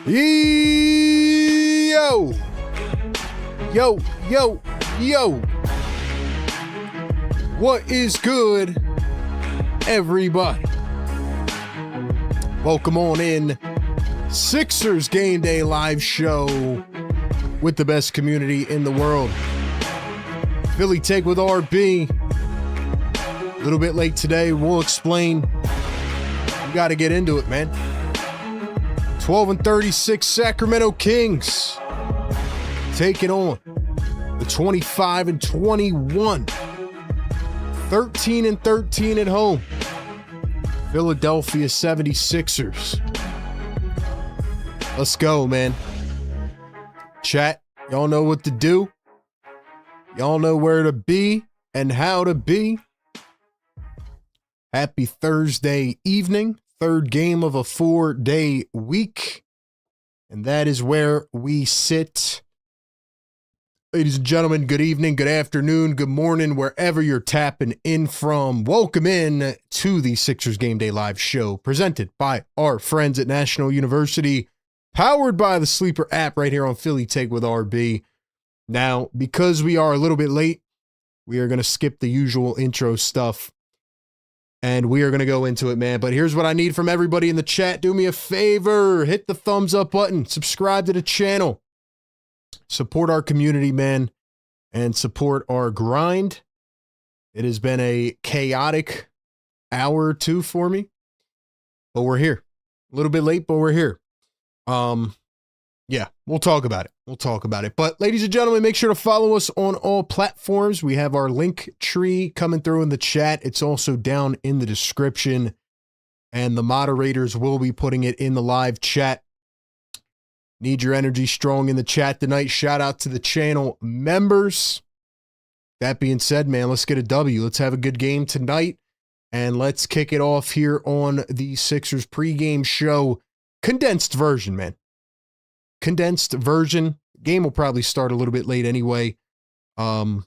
Yo! Yo, yo, yo! What is good, everybody? Welcome on in. Sixers Game Day live show with the best community in the world. Philly Take with RB. A little bit late today. We'll explain. We got to get into it, man. 12-36 Sacramento Kings taking on the 25-21, 13-13 at home Philadelphia 76ers. Let's go, man. Chat, y'all know what to do. Y'all know where to be and how to be. Happy Thursday evening. Third game of a 4-day week. And that is where we sit. Ladies and gentlemen, good evening, good afternoon, good morning, wherever you're tapping in from. Welcome in to the Sixers Game Day Live show, presented by our friends at National University, powered by the Sleeper app right here on Philly Take with RB. Now, because we are a little bit late, we are going to skip the usual intro stuff. And we are going to go into it, man. But here's what I need from everybody in the chat. Do me a favor. Hit the thumbs up button. Subscribe to the channel. Support our community, man. And support our grind. It has been a chaotic hour or two for me. But we're here. A little bit late, but we're here. Yeah, we'll talk about it. But ladies and gentlemen, make sure to follow us on all platforms. We have our link tree coming through in the chat. It's also down in the description. And the moderators will be putting it in the live chat. Need your energy strong in the chat tonight. Shout out to the channel members. That being said, man, let's get a W. Let's have a good game tonight. And let's kick it off here on the Sixers pregame show. Condensed version, man. Condensed version. Game will probably start a little bit late anyway. But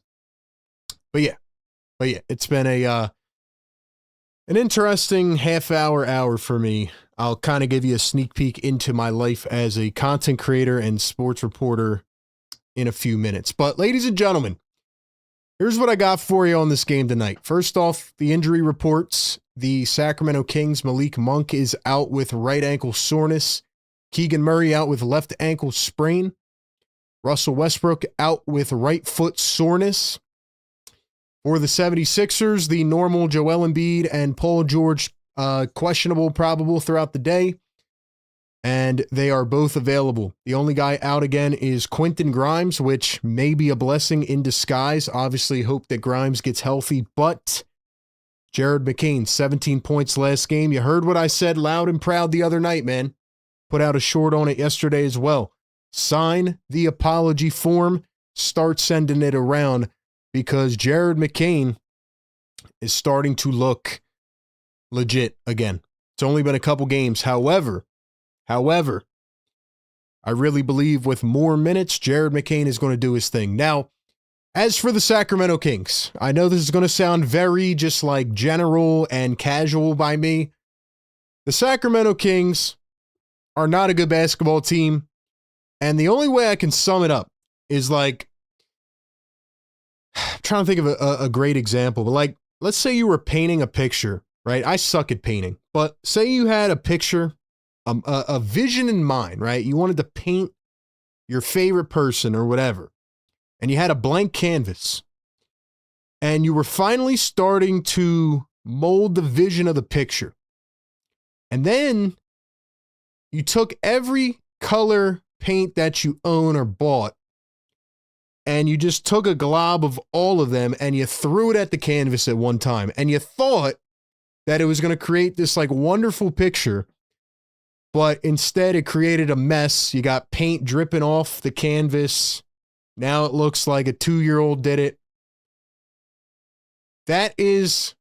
yeah, it's been an interesting hour for me. I'll kind of give you a sneak peek into my life as a content creator and sports reporter in a few minutes. But ladies and gentlemen, here's what I got for you on this game tonight. First off, the injury reports. The Sacramento Kings, Malik Monk is out with right ankle soreness. Keegan Murray out with left ankle sprain. Russell Westbrook out with right foot soreness. For the 76ers, the normal Joel Embiid and Paul George questionable, probable throughout the day. And they are both available. The only guy out again is Quentin Grimes, which may be a blessing in disguise. Obviously hope that Grimes gets healthy, but Jared McCain, 17 points last game. You heard what I said loud and proud the other night, man. Put out a short on it yesterday as well. Sign the apology form. Start sending it around because Jared McCain is starting to look legit again. It's only been a couple games. However, I really believe with more minutes, Jared McCain is going to do his thing. Now, as for the Sacramento Kings, I know this is going to sound very just like general and casual by me. The Sacramento Kings are not a good basketball team. And the only way I can sum it up is like, I'm trying to think of a great example, but like, let's say you were painting a picture, right? I suck at painting, but say you had a picture, a vision in mind, right? You wanted to paint your favorite person or whatever, and you had a blank canvas, and you were finally starting to mold the vision of the picture. And then you took every color paint that you own or bought, and you just took a glob of all of them and you threw it at the canvas at one time. And you thought that it was going to create this like wonderful picture, but instead it created a mess. You got paint dripping off the canvas. Now it looks like a 2-year-old did it. That is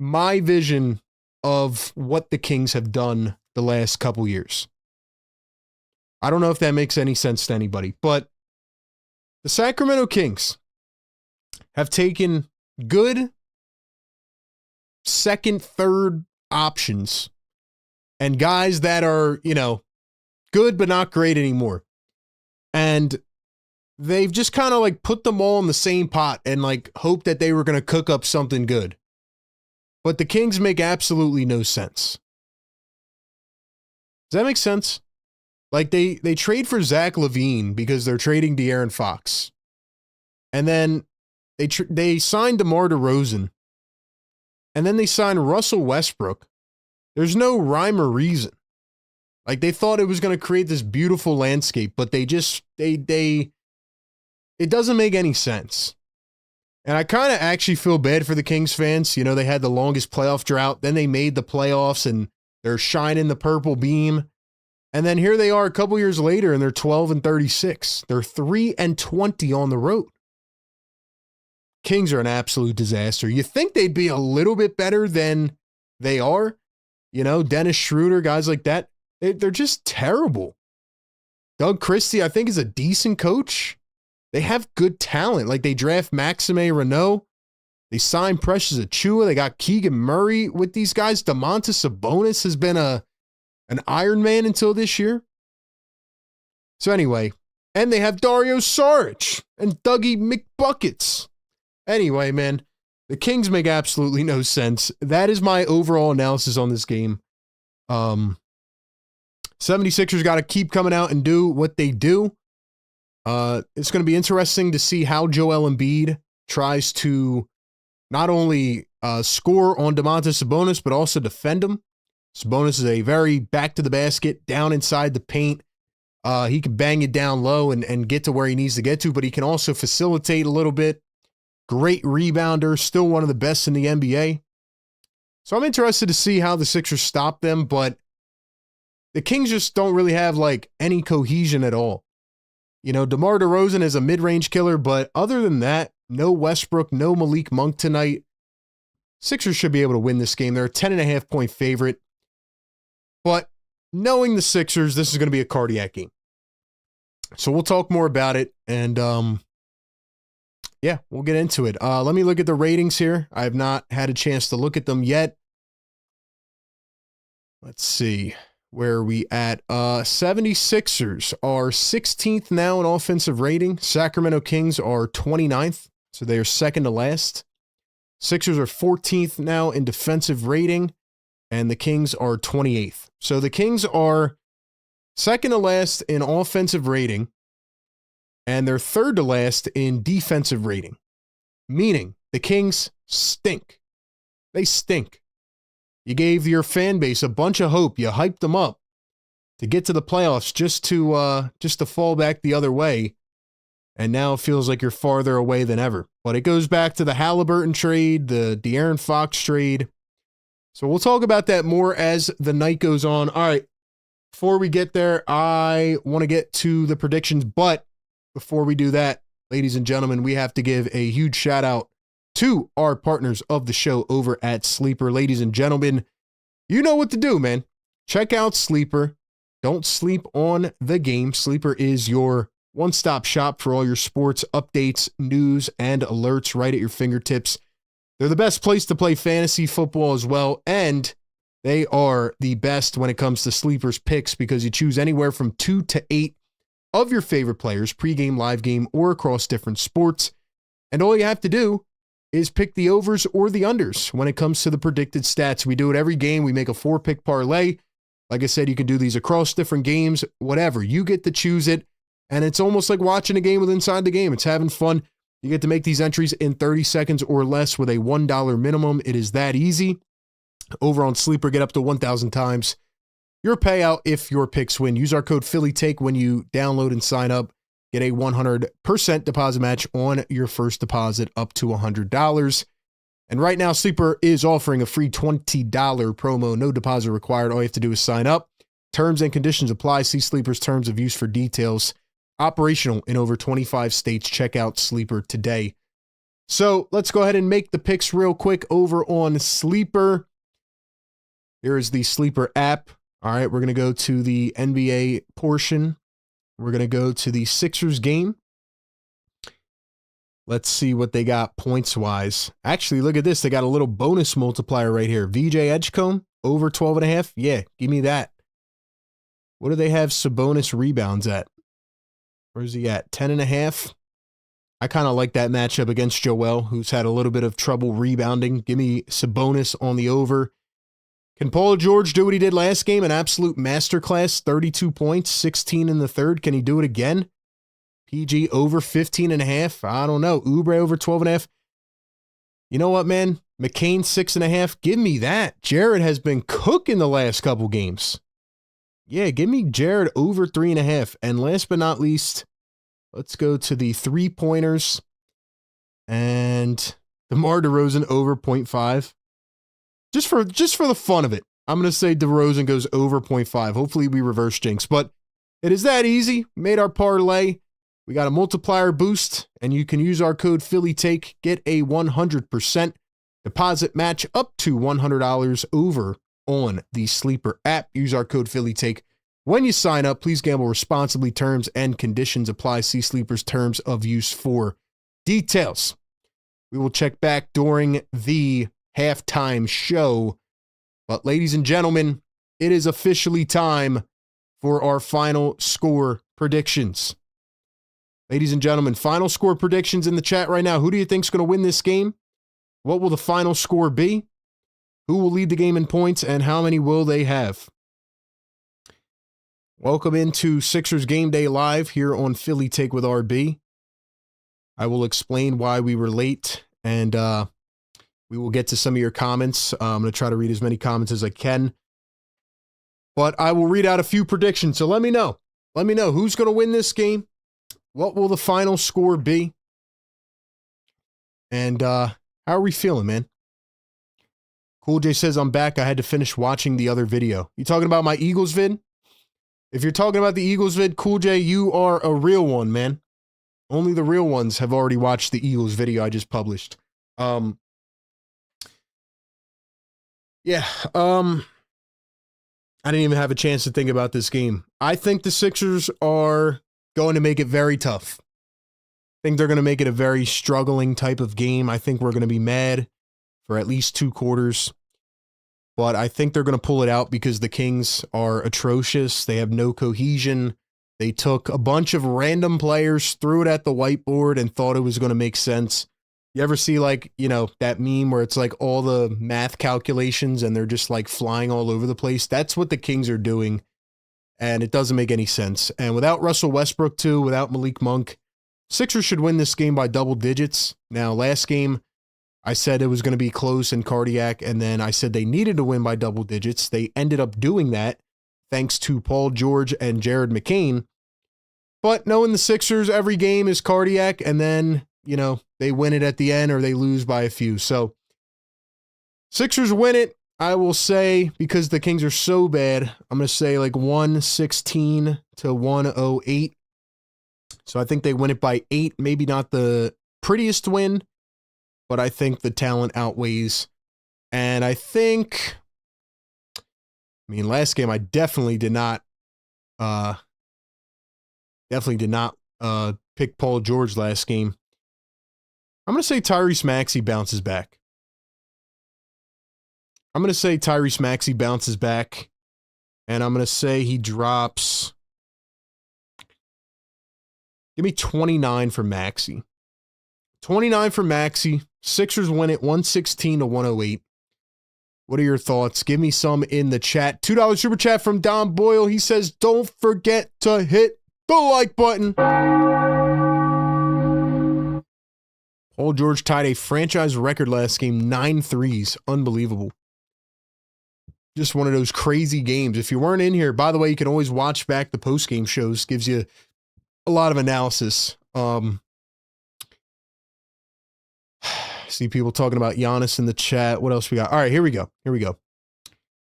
my vision of what the Kings have done the last couple years. I don't know if that makes any sense to anybody, but the Sacramento Kings have taken good second, third options and guys that are, good, but not great anymore. And they've just kind of like put them all in the same pot and like hope that they were going to cook up something good. But the Kings make absolutely no sense. Does that make sense? Like they trade for Zach LaVine because they're trading De'Aaron Fox. And then they signed DeMar DeRozan. And then they signed Russell Westbrook. There's no rhyme or reason. Like they thought it was going to create this beautiful landscape, but it doesn't make any sense. And I kind of actually feel bad for the Kings fans. You know, they had the longest playoff drought. Then they made the playoffs and they're shining the purple beam. And then here they are a couple years later and they're 12-36. They're 3-20 on the road. Kings are an absolute disaster. You think they'd be a little bit better than they are? You know, Dennis Schroeder, guys like that. They're just terrible. Doug Christie, I think, is a decent coach. They have good talent. Like they draft Maxime Renault. They sign Precious Achiuwa. They got Keegan Murray with these guys. Domantas Sabonis has been an Iron Man until this year. So anyway, and they have Dario Saric and Dougie McBuckets. Anyway, man, the Kings make absolutely no sense. That is my overall analysis on this game. 76ers got to keep coming out and do what they do. It's going to be interesting to see how Joel Embiid tries to not only score on Domantas Sabonis, but also defend him. Sabonis is a very back to the basket, down inside the paint. He can bang it down low and get to where he needs to get to, but he can also facilitate a little bit. Great rebounder, still one of the best in the NBA. So I'm interested to see how the Sixers stop them, but the Kings just don't really have like any cohesion at all. You know, DeMar DeRozan is a mid-range killer, but other than that, no Westbrook, no Malik Monk tonight. Sixers should be able to win this game. They're a 10.5-point favorite. But knowing the Sixers, this is going to be a cardiac game. So we'll talk more about it, and yeah, we'll get into it. Let me look at the ratings here. I have not had a chance to look at them yet. Let's see. Where are we at? 76ers are 16th now in offensive rating. Sacramento Kings are 29th, so they are second to last. Sixers are 14th now in defensive rating, and the Kings are 28th. So the Kings are second to last in offensive rating, and they're third to last in defensive rating, meaning the Kings stink. They stink. You gave your fan base a bunch of hope. You hyped them up to get to the playoffs just to fall back the other way. And now it feels like you're farther away than ever. But it goes back to the Halliburton trade, the De'Aaron Fox trade. So we'll talk about that more as the night goes on. All right, before we get there, I want to get to the predictions. But before we do that, ladies and gentlemen, we have to give a huge shout out to our partners of the show over at Sleeper. Ladies and gentlemen, you know what to do, man. Check out Sleeper. Don't sleep on the game. Sleeper is your one-stop shop for all your sports updates, news, and alerts right at your fingertips. They're the best place to play fantasy football as well, and they are the best when it comes to Sleeper's picks because you choose anywhere from 2 to 8 of your favorite players, pregame, live game, or across different sports. And all you have to do is pick the overs or the unders when it comes to the predicted stats. We do it every game. We make a 4-pick parlay. Like I said, you can do these across different games, whatever. You get to choose it, and it's almost like watching a game with inside the game. It's having fun. You get to make these entries in 30 seconds or less with a $1 minimum. It is that easy. Over on Sleeper, get up to 1,000 times your payout if your picks win. Use our code PhillyTake when you download and sign up. Get a 100% deposit match on your first deposit up to $100. And right now, Sleeper is offering a free $20 promo. No deposit required. All you have to do is sign up. Terms and conditions apply. See Sleeper's terms of use for details. Operational in over 25 states. Check out Sleeper today. So let's go ahead and make the picks real quick over on Sleeper. Here is the Sleeper app. All right, we're going to go to the NBA portion. We're going to go to the Sixers game. Let's see what they got points-wise. Actually, look at this. They got a little bonus multiplier right here. VJ Edgecombe, over 12.5. Yeah, give me that. What do they have Sabonis rebounds at? Where's he at? 10.5. I kind of like that matchup against Joel, who's had a little bit of trouble rebounding. Give me Sabonis on the over. Can Paul George do what he did last game? An absolute masterclass, 32 points, 16 in the third. Can he do it again? PG over 15.5. I don't know. Oubre over 12.5. You know what, man? McCain 6.5. Give me that. Jared has been cooking the last couple games. Yeah, give me Jared over 3.5. And last but not least, let's go to the 3-pointers. And DeMar DeRozan over 0.5. Just for the fun of it, I'm going to say DeRozan goes over 0.5. Hopefully we reverse jinx. But it is that easy. Made our parlay. We got a multiplier boost, and you can use our code PhillyTake. Get a 100% deposit match up to $100 over on the Sleeper app. Use our code PhillyTake when you sign up. Please gamble responsibly. Terms and conditions apply. See Sleeper's terms of use for details. We will check back during the halftime show. But ladies and gentlemen, it is officially time for our final score predictions. Ladies and gentlemen, final score predictions in the chat right now. Who do you think is going to win this game? What will the final score be? Who will lead the game in points, and how many will they have? Welcome into Sixers Game Day Live here on Philly Take with RB. I will explain why we were late, and we will get to some of your comments. I'm going to try to read as many comments as I can. But I will read out a few predictions, so let me know. Let me know who's going to win this game. What will the final score be? And how are we feeling, man? Cool J says, I'm back. I had to finish watching the other video. You talking about my Eagles vid? If you're talking about the Eagles vid, Cool J, you are a real one, man. Only the real ones have already watched the Eagles video I just published. Yeah, I didn't even have a chance to think about this game. I think the Sixers are going to make it very tough. I think they're going to make it a very struggling type of game. I think we're going to be mad for at least 2 quarters. But I think they're going to pull it out because the Kings are atrocious. They have no cohesion. They took a bunch of random players, threw it at the whiteboard, and thought it was going to make sense. You ever see, like, you know, that meme where it's like all the math calculations and they're just like flying all over the place? That's what the Kings are doing, and it doesn't make any sense. And without Russell Westbrook too, without Malik Monk, Sixers should win this game by double digits. Now, last game, I said it was going to be close and cardiac, and then I said they needed to win by double digits. They ended up doing that thanks to Paul George and Jared McCain. But knowing the Sixers, every game is cardiac, and then, you know, they win it at the end or they lose by a few. So Sixers win it, I will say, because the Kings are so bad. I'm going to say like 116 to 108. So I think they win it by 8. Maybe not the prettiest win, but I think the talent outweighs. And I think, last game I definitely did not pick Paul George last game. I'm going to say Tyrese Maxey bounces back. And I'm going to say he drops. Give me 29 for Maxey. 29 for Maxey. Sixers win it 116 to 108. What are your thoughts? Give me some in the chat. $2 super chat from Don Boyle. He says, don't forget to hit the like button. Paul George tied a franchise record last game, 9 threes. Unbelievable. Just one of those crazy games. If you weren't in here, by the way, you can always watch back the post-game shows. Gives you a lot of analysis. See people talking about Giannis in the chat. What else we got? All right, here we go.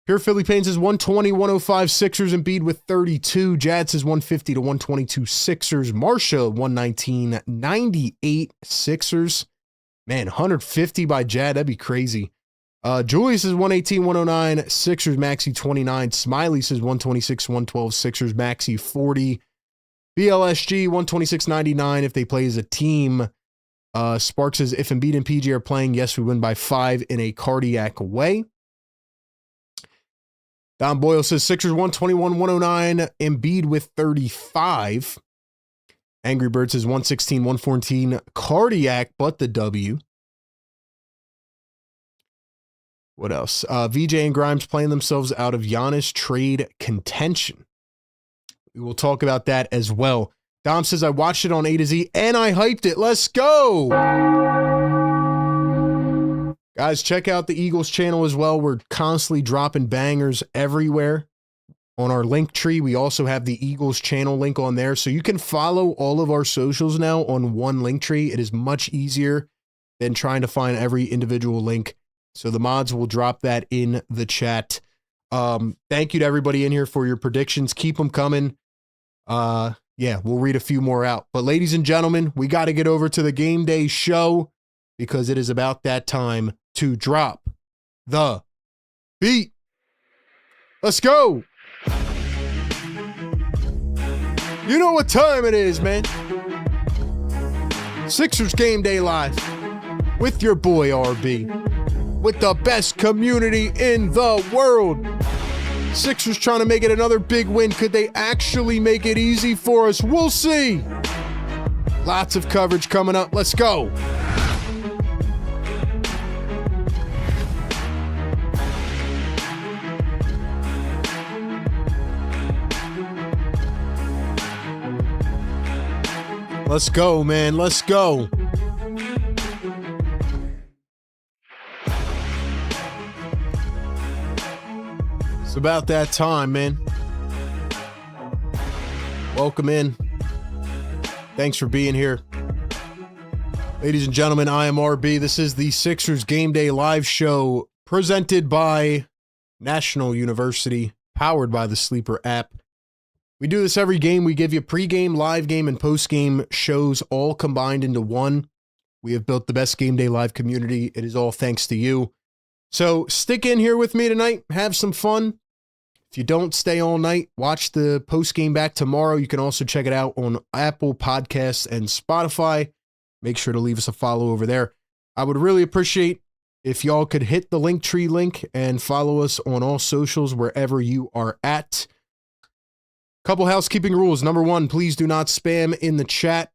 Pure Philly Pain says 120, 105 Sixers. Embiid with 32. Jad says 150 to 122 Sixers. Marsha 119, 98 Sixers. Man, 150 by Jad. That'd be crazy. Julius says 118, 109 Sixers. Maxey 29. Smiley says 126, 112 Sixers. Maxey 40. BLSG 126, 99 if they play as a team. Sparks says if Embiid and PG are playing, yes, we win by 5 in a cardiac way. Don Boyle says Sixers 121-109, Embiid with 35. Angry Bird says 116-114, cardiac, but the W. What else? VJ and Grimes playing themselves out of Giannis trade contention. We will talk about that as well. Dom says, I watched it on A to Z and I hyped it. Let's go. Guys, check out the Eagles channel as well. We're constantly dropping bangers everywhere. On our link tree, we also have the Eagles channel link on there. So you can follow all of our socials now on one link tree. It is much easier than trying to find every individual link. So the mods will drop that in the chat. Thank you to everybody in here for your predictions. Keep them coming. Yeah, we'll read a few more out. But ladies and gentlemen, we got to get over to the game day show because it is about that time to drop the beat. Let's go. You know what time it is, man. Sixers Game Day Live with your boy RB. With the best community in the world. Sixers trying to make it another big win. Could they actually make it easy for us? We'll see. Lots of coverage coming up. Let's go. Let's go, man. Let's go. It's about that time, man. Welcome in. Thanks for being here. Ladies and gentlemen, I am RB. This is the Sixers Game Day Live Show presented by National University, powered by the Sleeper app. We do this every game. We give you pregame, live game, and postgame shows all combined into one. We have built the best Game Day Live community. It is all thanks to you. So stick in here with me tonight. Have some fun. If you don't stay all night, watch the postgame back tomorrow. You can also check it out on Apple Podcasts and Spotify. Make sure to leave us a follow over there. I would really appreciate if y'all could hit the Linktree link and follow us on all socials wherever you are at. Couple housekeeping rules. Number one, please do not spam in the chat.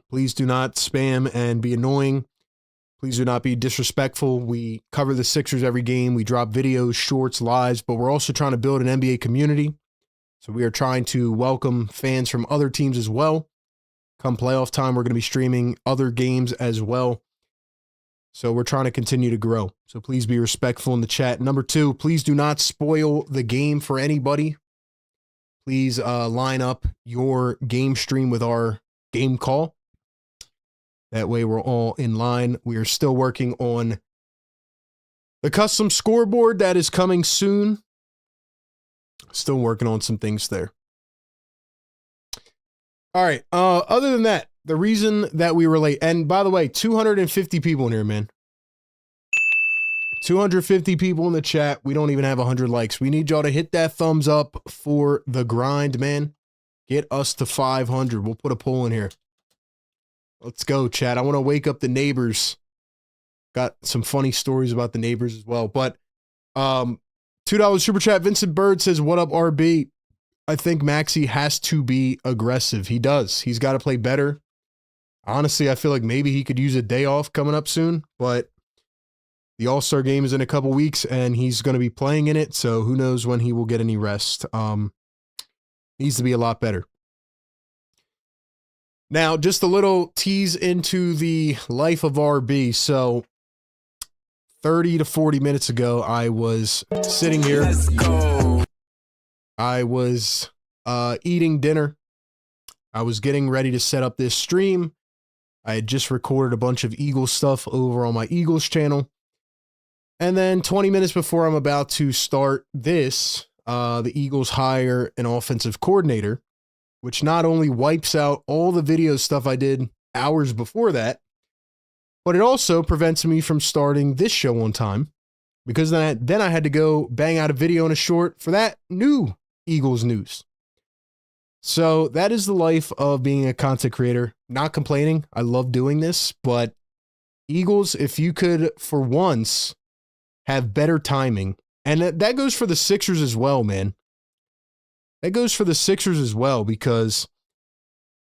Please do not spam and be annoying. Please do not be disrespectful. We cover the Sixers every game. We drop videos, shorts, lives, but we're also trying to build an NBA community. So we are trying to welcome fans from other teams as well. Come playoff time, we're going to be streaming other games as well. So we're trying to continue to grow. So please be respectful in the chat. Number two, please do not spoil the game for anybody. Please line up your game stream with our game call. That way we're all in line. We are still working on the custom scoreboard that is coming soon. Still working on some things there. All right. Other than that, the reason that we were late, and by the way, 250 people in here, man. 250 people in the chat. We don't even have 100 likes. We need y'all to hit that thumbs up for the grind, man. Get us to 500. We'll put a poll in here. Let's go, chat. I want to wake up the neighbors. Got some funny stories about the neighbors as well. But $2 super chat. Vincent Bird says, what up, RB? I think Maxey has to be aggressive. He does. He's got to play better. Honestly, I feel like maybe he could use a day off coming up soon, but the All-Star game is in a couple weeks, and he's going to be playing in it, so who knows when he will get any rest. Needs to be a lot better. Now, just a little tease into the life of RB. So, 30 to 40 minutes ago, I was sitting here. Let's go. I was eating dinner. I was getting ready to set up this stream. I had just recorded a bunch of Eagles stuff over on my Eagles channel. And then 20 minutes before I'm about to start this, the Eagles hire an offensive coordinator, which not only wipes out all the video stuff I did hours before that, but it also prevents me from starting this show on time because then I had to go bang out a video and a short for that new Eagles news. So that is the life of being a content creator. Not complaining. I love doing this, but Eagles, if you could for once have better timing And that goes for the Sixers as well, man. That goes for the Sixers as well, because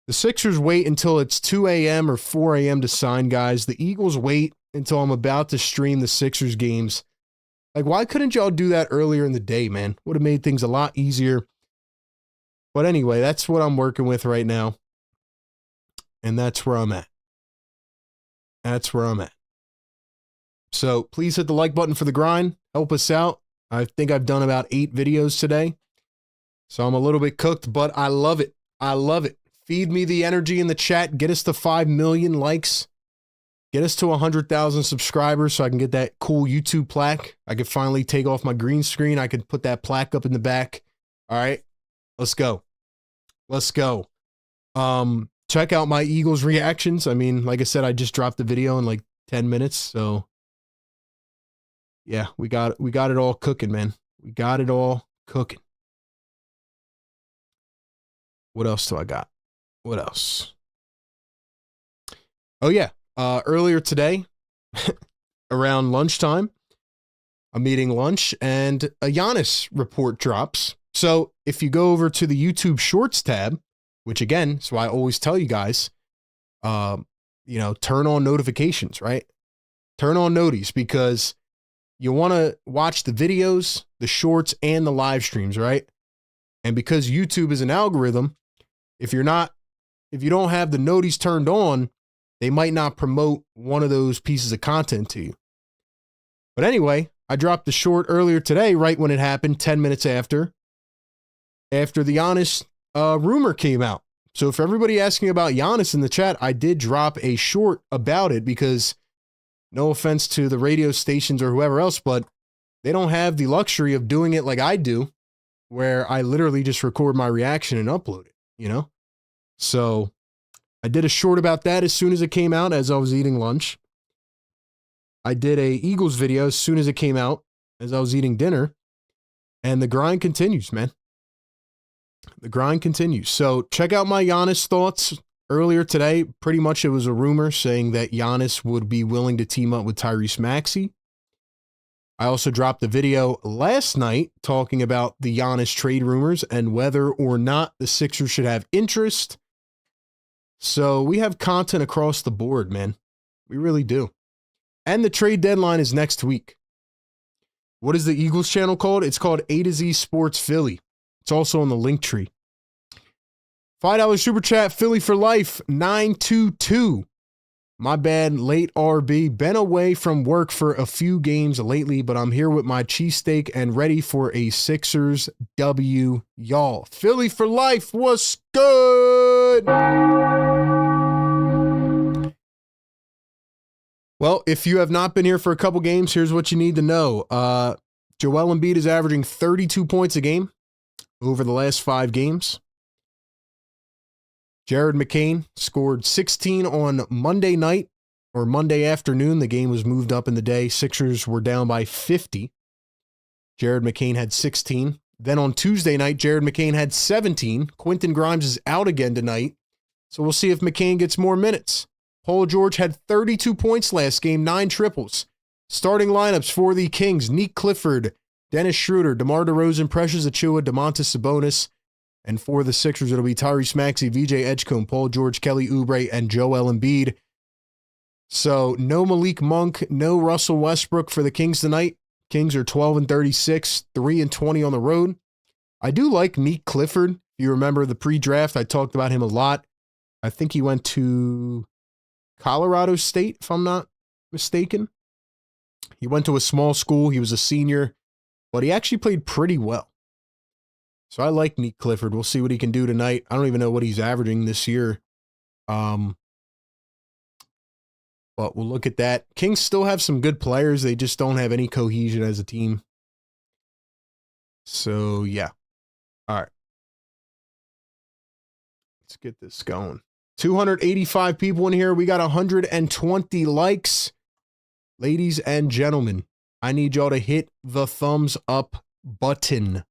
the Sixers wait until it's 2 a.m. or 4 a.m. to sign guys. The Eagles wait until I'm about to stream the Sixers games. Like, why couldn't y'all do that earlier in the day, man? Would have made things a lot easier. But anyway, that's what I'm working with right now. And that's where I'm at. That's where I'm at. So please hit the like button for the grind. Help us out. I think I've done about 8 videos today. So I'm a little bit cooked, but I love it. I love it. Feed me the energy in the chat. Get us to 5 million likes. Get us to 100,000 subscribers so I can get that cool YouTube plaque. I could finally take off my green screen. I could put that plaque up in the back. All right, let's go. Let's go. Check out my Eagles reactions. I mean, like I said, I just dropped the video in like 10 minutes. So yeah, we got it all cooking, man. We got it all cooking. What else do I got? What else? Oh yeah. Earlier today, around lunchtime, I'm eating lunch and a Giannis report drops. So if you go over to the YouTube Shorts tab, which again, is why I always tell you guys, turn on notifications, right? Turn on noties, because you want to watch the videos, the shorts, and the live streams, right? And because YouTube is an algorithm, if you don't have the noties turned on, they might not promote one of those pieces of content to you. But anyway, I dropped the short earlier today, right when it happened, 10 minutes after the Giannis rumor came out. So for everybody asking about Giannis in the chat, I did drop a short about it, because no offense to the radio stations or whoever else, but they don't have the luxury of doing it like I do, where I literally just record my reaction and upload it, you know? So I did a short about that as soon as it came out, as I was eating lunch. I did a Eagles video as soon as it came out, as I was eating dinner. And the grind continues, man. The grind continues. So check out my Giannis thoughts earlier today. Pretty much it was a rumor saying that Giannis would be willing to team up with Tyrese Maxey. I also dropped a video last night talking about the Giannis trade rumors and whether or not the Sixers should have interest. So we have content across the board, man. We really do. And the trade deadline is next week. What is the Eagles channel called? It's called A to Z Sports Philly. It's also on the link tree. $5 super chat, Philly for life, 922. My bad, late RB. Been away from work for a few games lately, but I'm here with my cheesesteak and ready for a Sixers W, y'all. Philly for life, what's good? Well, if you have not been here for a couple games, here's what you need to know. Joel Embiid is averaging 32 points a game over the last 5 games. Jared McCain scored 16 on Monday night or Monday afternoon. The game was moved up in the day. Sixers were down by 50. Jared McCain had 16. Then on Tuesday night, Jared McCain had 17. Quentin Grimes is out again tonight. So we'll see if McCain gets more minutes. Paul George had 32 points last game, 9 triples. Starting lineups for the Kings: Nick Clifford, Dennis Schroeder, DeMar DeRozan, Precious Achiuwa, Domantas Sabonis. And for the Sixers, it'll be Tyrese Maxey, VJ Edgecombe, Paul George, Kelly Oubre, and Joel Embiid. So no Malik Monk, no Russell Westbrook for the Kings tonight. Kings are 12-36, 3-20 on the road. I do like Nick Clifford. If you remember the pre-draft, I talked about him a lot. I think he went to Colorado State, if I'm not mistaken. He went to a small school. He was a senior, but he actually played pretty well. So I like Nick Clifford. We'll see what he can do tonight. I don't even know what he's averaging this year. But we'll look at that. Kings still have some good players. They just don't have any cohesion as a team. So, yeah. All right. Let's get this going. 285 people in here. We got 120 likes. Ladies and gentlemen, I need y'all to hit the thumbs up button.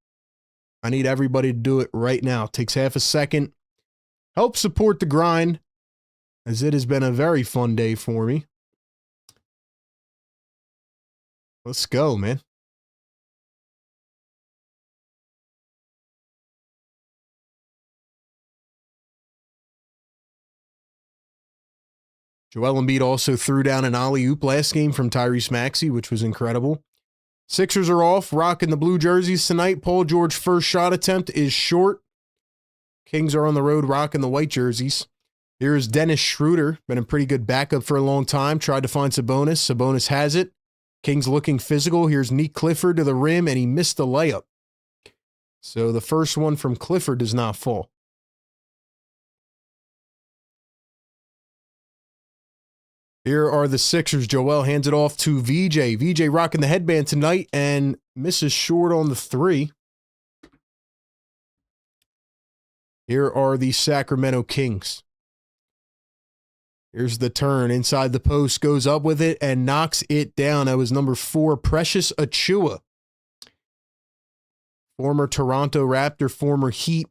I need everybody to do it right now. It takes half a second. Help support the grind, as it has been a very fun day for me. Let's go, man. Joel Embiid also threw down an alley-oop last game from Tyrese Maxey, which was incredible. Sixers are off, rocking the blue jerseys tonight. Paul George first shot attempt is short. Kings are on the road rocking the white jerseys. Here's Dennis Schroeder, been a pretty good backup for a long time. Tried to find Sabonis. Sabonis has it. Kings looking physical. Here's Nick Clifford to the rim, and he missed the layup. So the first one from Clifford does not fall. Here are the Sixers. Joel hands it off to VJ. VJ rocking the headband tonight and misses short on the three. Here are the Sacramento Kings. Here's the turn inside the post, goes up with it and knocks it down. That was number 4, Precious Achiuwa. Former Toronto Raptor, former Heat.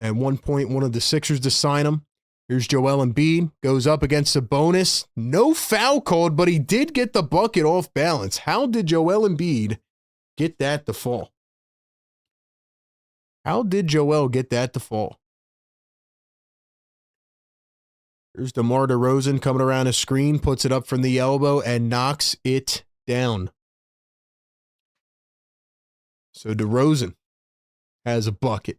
At one point, one of the Sixers to sign him. Here's Joel Embiid, goes up against Sabonis. No foul called, but he did get the bucket off balance. How did Joel Embiid get that to fall? How did Joel get that to fall? Here's DeMar DeRozan coming around a screen, puts it up from the elbow, and knocks it down. So DeRozan has a bucket.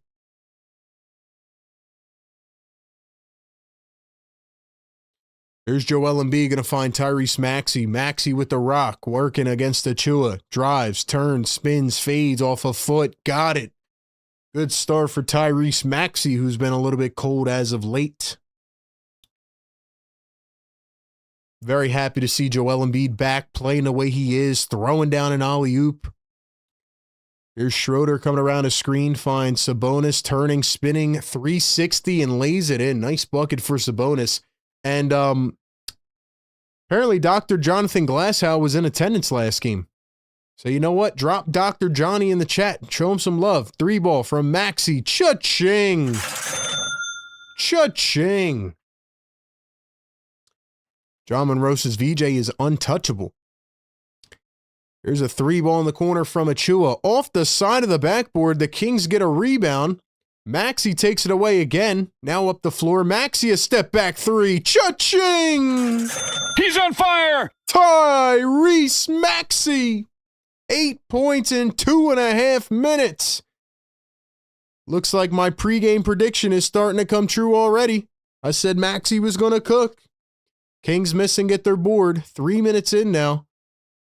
Here's Joel Embiid going to find Tyrese Maxey. Maxey with the rock, working against Achiuwa. Drives, turns, spins, fades off a foot. Got it. Good start for Tyrese Maxey, who's been a little bit cold as of late. Very happy to see Joel Embiid back, playing the way he is, throwing down an alley-oop. Here's Schroeder coming around a screen, finds Sabonis, turning, spinning, 360, and lays it in. Nice bucket for Sabonis. And apparently Dr. Jonathan Glashow was in attendance last game. So you know what? Drop Dr. Johnny in the chat. Show him some love. 3-ball from Maxey. Cha-ching. Cha-ching. John Monrose's VJ is untouchable. Here's a 3-ball in the corner from Achiuwa. Off the side of the backboard, the Kings get a rebound. Maxey takes it away again. Now up the floor. Maxey a step back 3. Cha-ching! He's on fire! Tyrese Maxey. 8 points in 2.5 minutes. Looks like my pregame prediction is starting to come true already. I said Maxey was going to cook. Kings missing get their board. 3 minutes in now.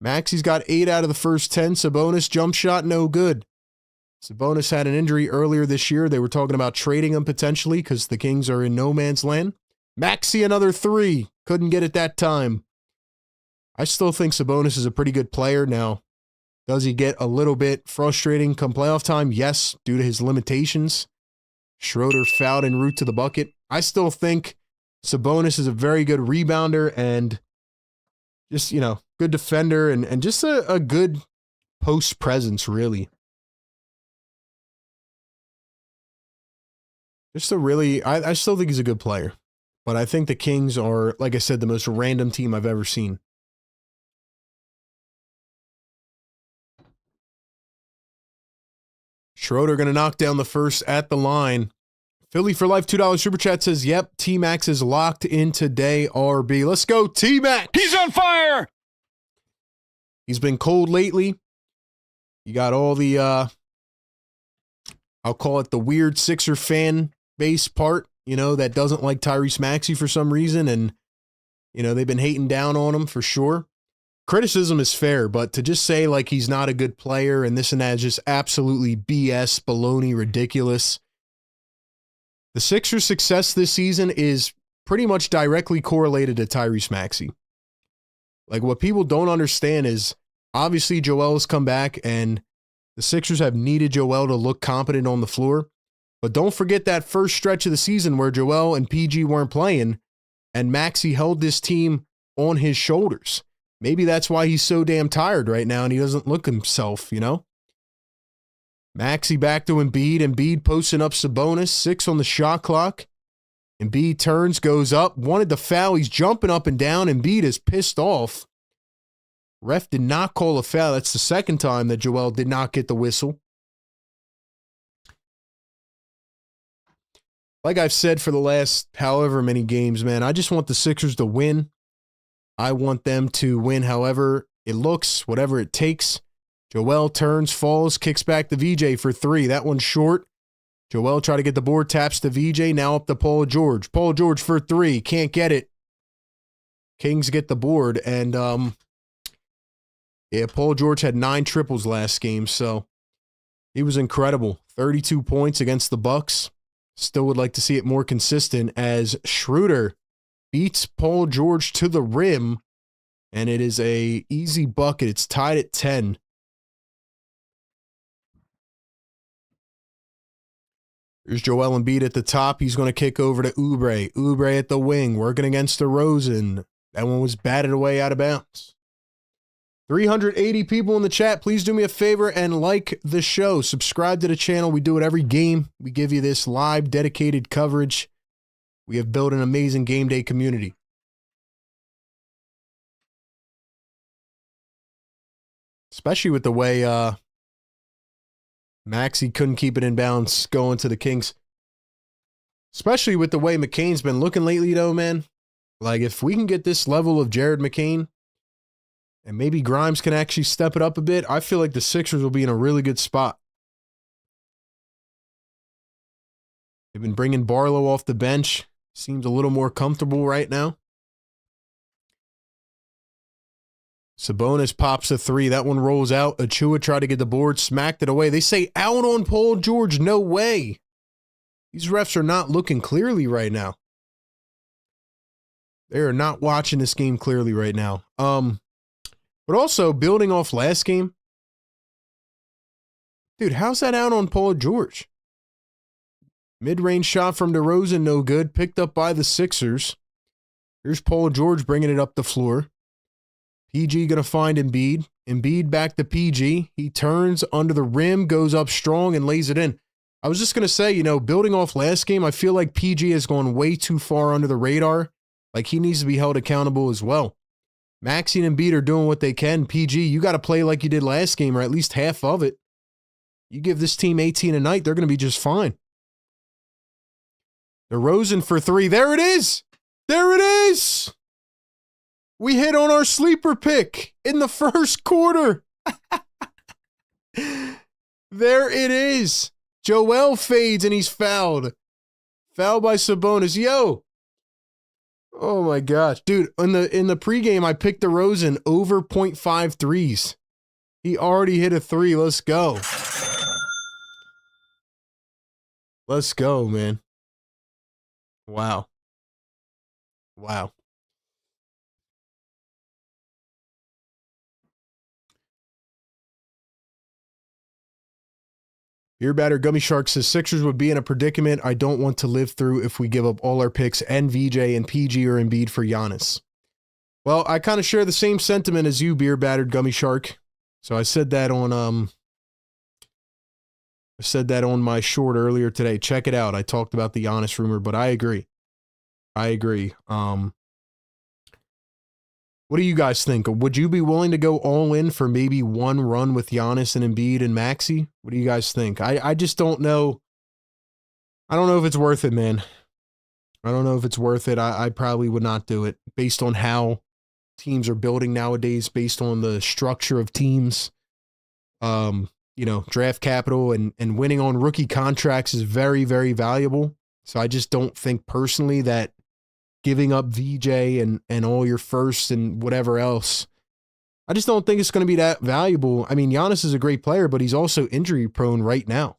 Maxey's got 8 out of the first 10. Sabonis jump shot, no good. Sabonis had an injury earlier this year. They were talking about trading him potentially because the Kings are in no man's land. Maxey another 3. Couldn't get it that time. I still think Sabonis is a pretty good player now. Does he get a little bit frustrating come playoff time? Yes, due to his limitations. Schroeder fouled en route to the bucket. I still think Sabonis is a very good rebounder and just, you know, good defender and just a good post presence, really. Just a really, I still think he's a good player. But I think the Kings are, like I said, the most random team I've ever seen. Schroeder going to knock down the first at the line. Philly for Life $2 Super Chat says, yep, T-Max is locked in today, RB. Let's go, T-Max! He's on fire! He's been cold lately. You got all the, I'll call it the weird Sixer fan base part, you know, that doesn't like Tyrese Maxey for some reason. And, you know, they've been hating down on him for sure. Criticism is fair, but to just say like he's not a good player and this and that is just absolutely BS, baloney, ridiculous. The Sixers' success this season is pretty much directly correlated to Tyrese Maxey. Like what people don't understand is obviously Joel has come back and the Sixers have needed Joel to look competent on the floor. But don't forget that first stretch of the season where Joel and PG weren't playing and Maxey held this team on his shoulders. Maybe that's why he's so damn tired right now and he doesn't look himself, you know? Maxey back to Embiid. Embiid posting up Sabonis. 6 on the shot clock. Embiid turns, goes up. Wanted the foul. He's jumping up and down. Embiid is pissed off. Ref did not call a foul. That's the second time that Joel did not get the whistle. like I've said for the last however many games, man, I just want the Sixers to win. I want them to win however it looks, whatever it takes. Joel turns, falls, kicks back to VJ for three. That one's short. Joel tried to get the board, taps to VJ, now up to Paul George. Paul George for three, can't get it. Kings get the board, and yeah, Paul George had 9 triples last game, so he was incredible. 32 points against the Bucks. Still would like to see it more consistent as Schroeder beats Paul George to the rim, and it is a easy bucket. It's tied at 10. Here's Joel Embiid at the top. He's going to kick over to Oubre. Oubre at the wing, working against DeRozan. That one was batted away out of bounds. 380 people in the chat. Please do me a favor and like the show. Subscribe to the channel. We do it every game. We give you this live, dedicated coverage. We have built an amazing game day community. Especially with the way Maxey couldn't keep it in bounds going to the Kings. Especially with the way McCain's been looking lately, though, man. Like, if we can get this level of Jared McCain, and maybe Grimes can actually step it up a bit, I feel like the Sixers will be in a really good spot. They've been bringing Barlow off the bench. Seems a little more comfortable right now. Sabonis pops a three. That one rolls out. Achua tried to get the board, smacked it away. They say out on Paul George. No way. These refs are not looking clearly right now. They are not watching this game clearly right now. But also, building off last game, dude, how's that out on Paul George? Mid-range shot from DeRozan, no good. Picked up by the Sixers. Here's Paul George bringing it up the floor. PG going to find Embiid. Embiid back to PG. He turns under the rim, goes up strong, and lays it in. I was just going to say, you know, building off last game, I feel like PG has gone way too far under the radar. Like, he needs to be held accountable as well. Maxey and Embiid are doing what they can. PG, you got to play like you did last game, or at least half of it. You give this team 18 a night, they're going to be just fine. DeRozan for three. There it is. There it is. We hit on our sleeper pick in the first quarter. There it is. Joel fades and he's fouled. Fouled by Sabonis. Yo. Oh my gosh. Dude, in the pregame, I picked DeRozan over 0.5 threes. He already hit a three. Let's go. Let's go, man. Wow. Wow. Beer Batter Gummy Shark says Sixers would be in a predicament I don't want to live through if we give up all our picks and VJ and PG or Embiid for Giannis. Well, I kind of share the same sentiment as you, Beer Battered Gummy Shark. So I said that on my short earlier today. Check it out. I talked about the Giannis rumor, but I agree. What do you guys think? Would you be willing to go all in for maybe one run with Giannis and Embiid and Maxey? What do you guys think? I just don't know. I don't know if it's worth it, man. I don't know if it's worth it. I probably would not do it based on how teams are building nowadays, based on the structure of teams. You know, draft capital and winning on rookie contracts is very, very valuable. So I just don't think personally that giving up VJ and all your firsts and whatever else, I just don't think it's going to be that valuable. I mean, Giannis is a great player, but he's also injury prone right now.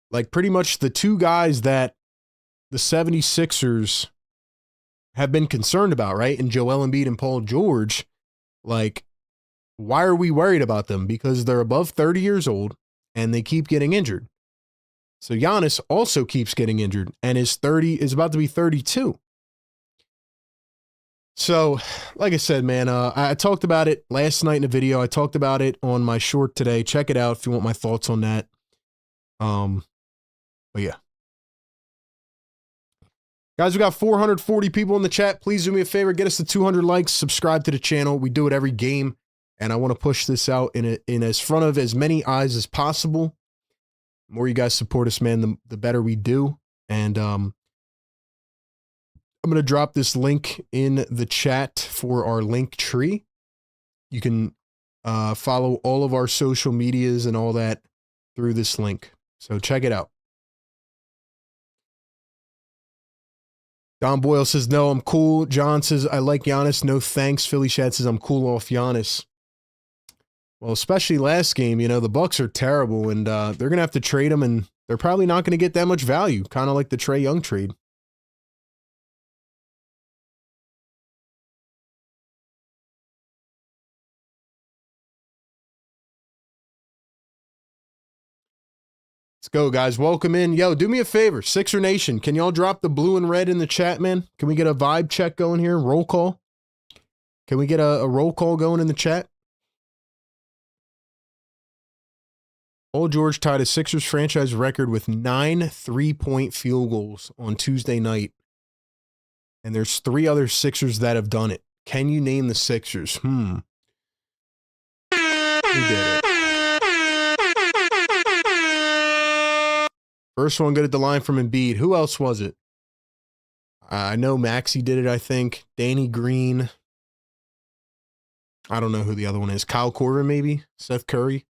Like, pretty much the two guys that the 76ers have been concerned about, right? And Joel Embiid and Paul George, like, why are we worried about them? Because they're above 30 years old and they keep getting injured. So Giannis also keeps getting injured and is about to be 32. So, like I said, man, I talked about it last night in a video. I talked about it on my short today. Check it out if you want my thoughts on that. But yeah. Guys, we got 440 people in the chat. Please do me a favor. Get us to 200 likes. Subscribe to the channel. We do it every game. And I want to push this out in as front of as many eyes as possible. The more you guys support us, man, the better we do. And I'm going to drop this link in the chat for our link tree. You can follow all of our social medias and all that through this link. So check it out. Don Boyle says, no, I'm cool. John says, I like Giannis. No thanks. Philly Shad says, I'm cool off Giannis. Well, especially last game, you know, the Bucks are terrible, and they're going to have to trade him, and they're probably not going to get that much value, kind of like the Trae Young trade. Let's go, guys. Welcome in. Yo, do me a favor. Sixer Nation, can y'all drop the blue and red in the chat, man? Can we get a vibe check going here? Roll call? Can we get a roll call going in the chat? Paul George tied a Sixers franchise record with 9 3-point field goals on Tuesday night. And there's 3 other Sixers that have done it. Can you name the Sixers? Who did it? First one good at the line from Embiid. Who else was it? I know Maxey did it, I think. Danny Green. I don't know who the other one is. Kyle Korver, maybe? Seth Curry?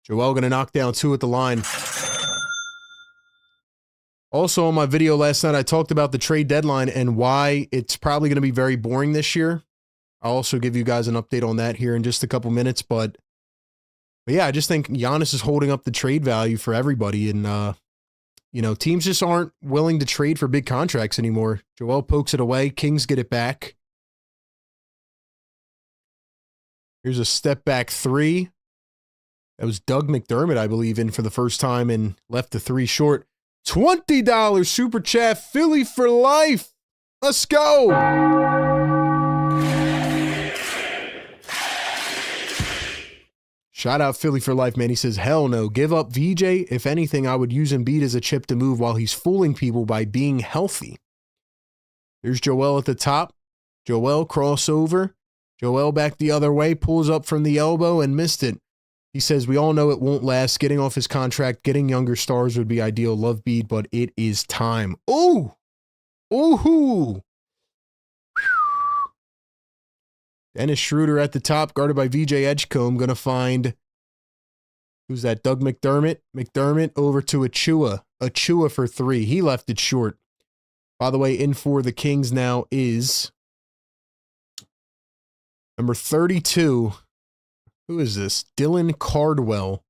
Joel going to knock down 2 at the line. Also, on my video last night, I talked about the trade deadline and why it's probably going to be very boring this year. I'll also give you guys an update on that here in just a couple minutes. But yeah, I just think Giannis is holding up the trade value for everybody. And, you know, teams just aren't willing to trade for big contracts anymore. Joel pokes it away. Kings get it back. Here's a step back 3. That was Doug McDermott, I believe, in for the first time and left the 3 short. $20 super chat, Philly for life. Let's go. Shout out Philly for life, man. He says, hell no. Give up VJ. If anything, I would use Embiid as a chip to move while he's fooling people by being healthy. Here's Joel at the top. Joel crossover. Joel back the other way, pulls up from the elbow and missed it. He says, we all know it won't last. Getting off his contract, getting younger stars would be ideal. Love Bede, but it is time. Oh! Ooh-hoo! Dennis Schroeder at the top, guarded by VJ Edgecombe. Going to find, who's that, Doug McDermott? McDermott over to Achua. Achua for 3. He left it short. By the way, in for the Kings now is number 32. Who is this? Dylan Cardwell.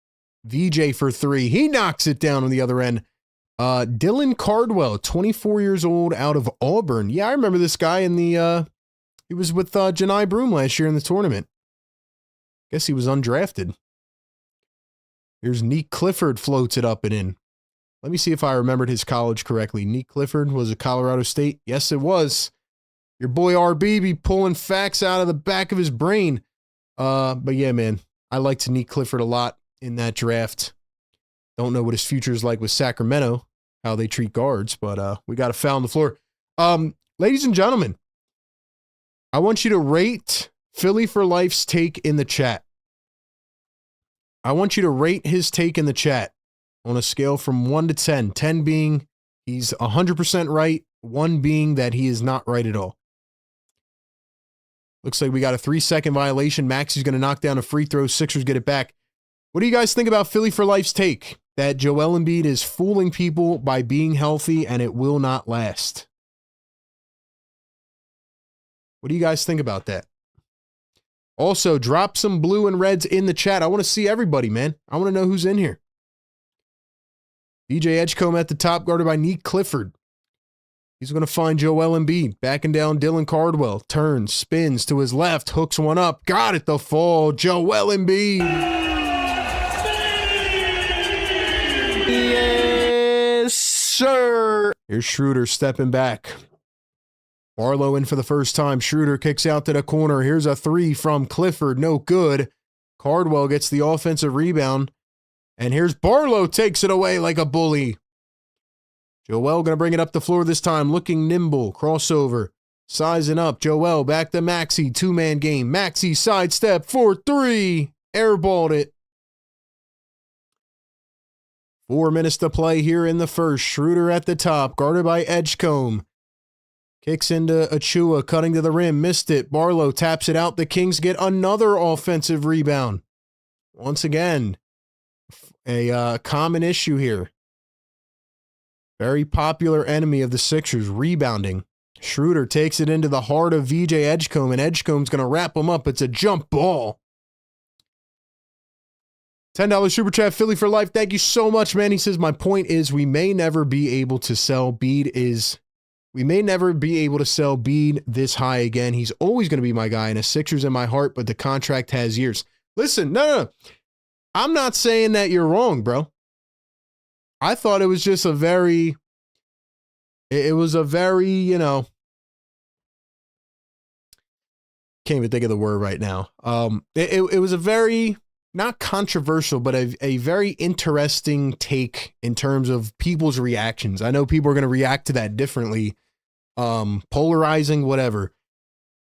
VJ for 3. He knocks it down on the other end. Dylan Cardwell, 24 years old, out of Auburn. Yeah, I remember this guy in the, he was with Janai Broom last year in the tournament. Guess he was undrafted. Here's Neek Clifford, floats it up and in. Let me see if I remembered his college correctly. Neek Clifford was at Colorado State. Yes, it was. Your boy RB be pulling facts out of the back of his brain. But yeah, man, I liked Neek Clifford a lot in that draft. Don't know what his future is like with Sacramento, how they treat guards, but we got a foul on the floor. Ladies and gentlemen, I want you to rate Philly for Life's take in the chat. I want you to rate his take in the chat on a scale from 1 to 10. 10 being he's 100% right, 1 being that he is not right at all. Looks like we got a 3-second violation. Maxey's going to knock down a free throw. Sixers get it back. What do you guys think about Philly for Life's take? That Joel Embiid is fooling people by being healthy and it will not last. What do you guys think about that? Also, drop some blue and reds in the chat. I want to see everybody, man. I want to know who's in here. DJ Edgecombe at the top, guarded by Neek Clifford. He's going to find Joel Embiid. Backing down Dylan Cardwell. Turns, spins to his left, hooks one up. Got it, the fall. Joel Embiid. Yes, sir. Here's Schroeder stepping back. Barlow in for the first time. Schroeder kicks out to the corner. Here's a 3 from Clifford. No good. Cardwell gets the offensive rebound. And here's Barlow, takes it away like a bully. Joel going to bring it up the floor this time, looking nimble. Crossover. Sizing up. Joel back to Maxey. Two-man game. Maxey sidestep for three. Airballed it. 4 minutes to play here in the first. Schroeder at the top. Guarded by Edgecombe. Kicks into Achua. Cutting to the rim. Missed it. Barlow taps it out. The Kings get another offensive rebound. Once again, a common issue here. Very popular enemy of the Sixers, rebounding. Schroeder takes it into the heart of VJ Edgecombe, and Edgecombe's going to wrap him up. It's a jump ball. $10 Super Chat, Philly for life. Thank you so much, man. He says, my point is we may never be able to sell Bede this high again. He's always going to be my guy, and a Sixers in my heart, but the contract has years. Listen, no. I'm not saying that you're wrong, bro. I thought it was just a very, can't even think of the word right now. It was a very, not controversial, but a very interesting take in terms of people's reactions. I know people are going to react to that differently. Polarizing, whatever.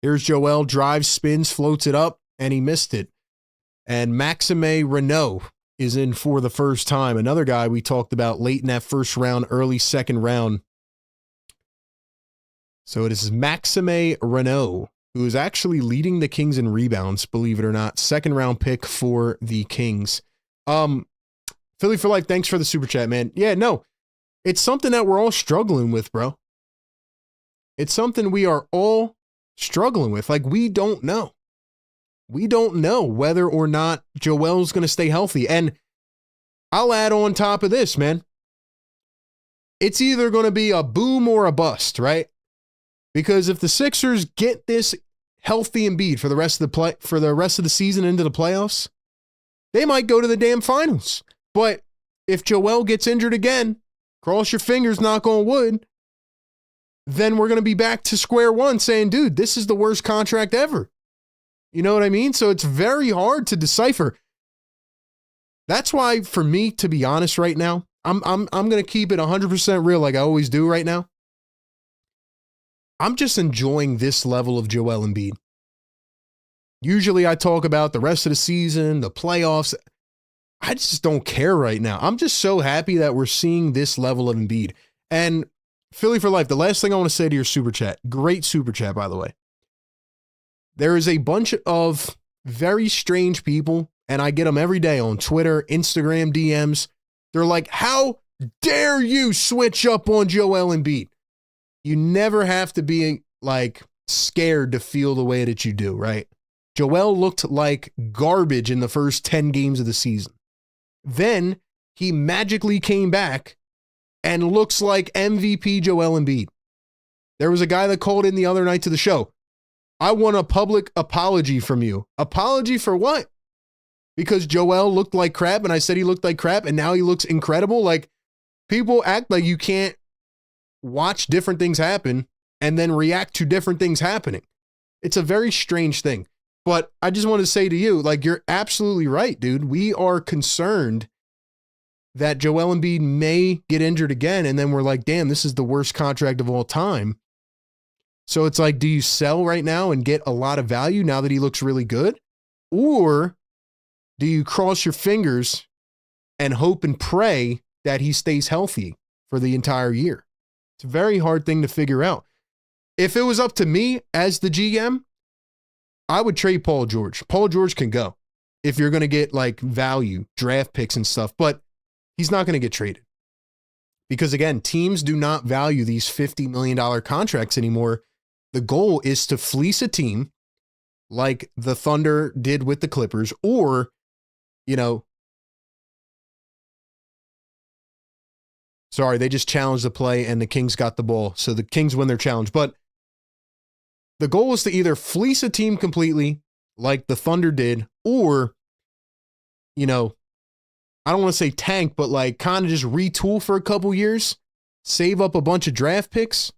Here's Joel, drives, spins, floats it up, and he missed it. And Maxime Renault is in for the first time. Another guy we talked about late in that first round, early second round. So it is Maxime Renault, who is actually leading the Kings in rebounds, believe it or not. Second round pick for the Kings. Philly for life, thanks for the super chat, man. Yeah, no, it's something that we're all struggling with, bro. It's something we are all struggling with. Like, we don't know. We don't know whether or not Joel's going to stay healthy. And I'll add on top of this, man. It's either going to be a boom or a bust, right? Because if the Sixers get this healthy Embiid for the rest of the season into the playoffs, they might go to the damn finals. But if Joel gets injured again, cross your fingers, knock on wood, then we're going to be back to square one saying, dude, this is the worst contract ever. You know what I mean? So it's very hard to decipher. That's why, for me, to be honest right now, I'm going to keep it 100% real like I always do right now. I'm just enjoying this level of Joel Embiid. Usually I talk about the rest of the season, the playoffs. I just don't care right now. I'm just so happy that we're seeing this level of Embiid. And Philly for life, the last thing I want to say to your super chat, great super chat, by the way. There is a bunch of very strange people, and I get them every day on Twitter, Instagram, DMs. They're like, how dare you switch up on Joel Embiid? You never have to be like scared to feel the way that you do, right? Joel looked like garbage in the first 10 games of the season. Then he magically came back and looks like MVP Joel Embiid. There was a guy that called in the other night to the show. I want a public apology from you. Apology for what? Because Joel looked like crap and I said he looked like crap and now he looks incredible. Like, people act like you can't watch different things happen and then react to different things happening. It's a very strange thing. But I just want to say to you, like, you're absolutely right, dude. We are concerned that Joel Embiid may get injured again, and then we're like, damn, this is the worst contract of all time. So it's like, do you sell right now and get a lot of value now that he looks really good? Or do you cross your fingers and hope and pray that he stays healthy for the entire year? It's a very hard thing to figure out. If it was up to me as the GM, I would trade Paul George. Paul George can go if you're going to get like value, draft picks and stuff, but he's not going to get traded. Because again, teams do not value these $50 million contracts anymore. The goal is to fleece a team like the Thunder did with the Clippers, or, sorry, they just challenged the play and the Kings got the ball. So the Kings win their challenge. But the goal is to either fleece a team completely like the Thunder did, or, I don't want to say tank, but like kind of just retool for a couple years, save up a bunch of draft picks,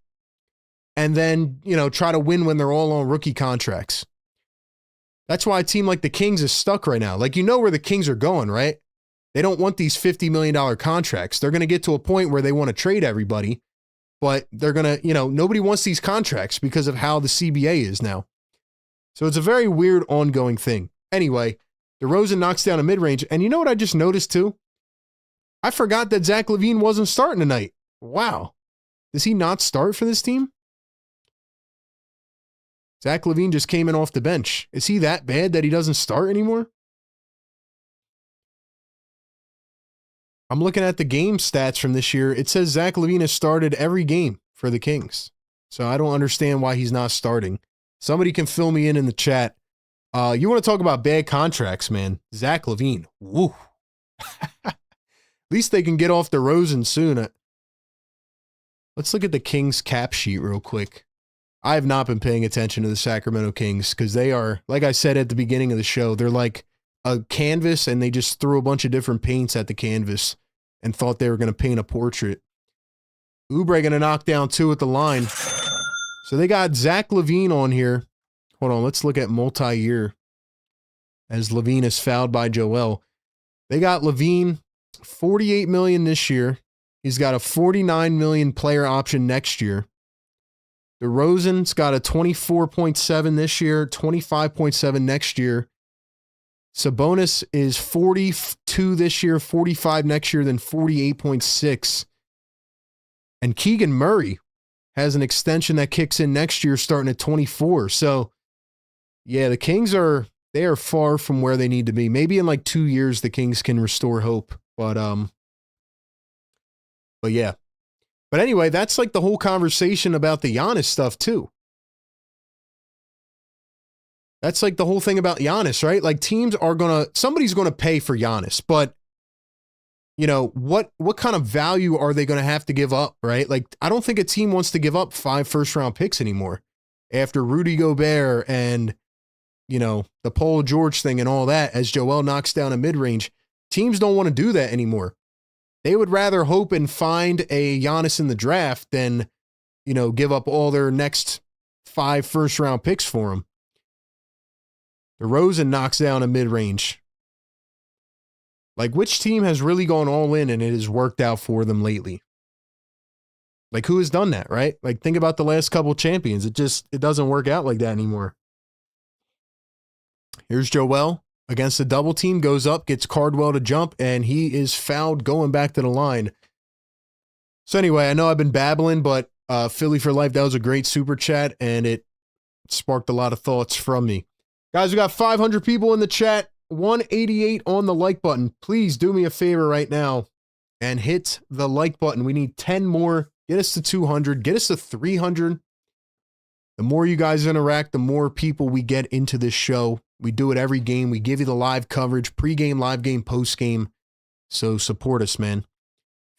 and then, try to win when they're all on rookie contracts. That's why a team like the Kings is stuck right now. Like, where the Kings are going, right? They don't want these $50 million contracts. They're going to get to a point where they want to trade everybody, but they're going to, nobody wants these contracts because of how the CBA is now. So it's a very weird ongoing thing. Anyway, DeRozan knocks down a mid-range. And you know what I just noticed too? I forgot that Zach LaVine wasn't starting tonight. Wow. Does he not start for this team? Zach LaVine just came in off the bench. Is he that bad that he doesn't start anymore? I'm looking at the game stats from this year. It says Zach LaVine has started every game for the Kings. So I don't understand why he's not starting. Somebody can fill me in the chat. You want to talk about bad contracts, man. Zach LaVine. Woo. At least they can get off DeRozan soon. Let's look at the Kings cap sheet real quick. I have not been paying attention to the Sacramento Kings because they are, like I said at the beginning of the show, they're like a canvas and they just threw a bunch of different paints at the canvas and thought they were going to paint a portrait. Oubre going to knock down 2 at the line. So they got Zach LaVine on here. Hold on, let's look at multi-year as LaVine is fouled by Joel. They got LaVine $48 million this year. He's got a $49 million player option next year. DeRozan's got a 24.7 this year, 25.7 next year. Sabonis is 42 this year, 45 next year, then 48.6. And Keegan Murray has an extension that kicks in next year starting at 24. So, yeah, the Kings they are far from where they need to be. Maybe in like 2 years the Kings can restore hope. But yeah. But anyway, that's like the whole conversation about the Giannis stuff too. That's like the whole thing about Giannis, right? Like somebody's gonna pay for Giannis, but what kind of value are they gonna have to give up, right? Like, I don't think a team wants to give up 5 first-round picks anymore after Rudy Gobert and the Paul George thing and all that. As Joel knocks down a mid-range, teams don't want to do that anymore. They would rather hope and find a Giannis in the draft than, give up all their next 5 first-round picks for him. DeRozan knocks down a mid-range. Like, which team has really gone all in and it has worked out for them lately? Like, who has done that, right? Like, think about the last couple champions. It doesn't work out like that anymore. Here's Joel against the double team, goes up, gets Cardwell to jump, and he is fouled going back to the line. So anyway, I know I've been babbling, but Philly for Life, that was a great super chat, and it sparked a lot of thoughts from me. Guys, we got 500 people in the chat, 188 on the like button. Please do me a favor right now and hit the like button. We need 10 more. Get us to 200. Get us to 300. The more you guys interact, the more people we get into this show. We do it every game. We give you the live coverage, pregame, live game, postgame. So support us, man.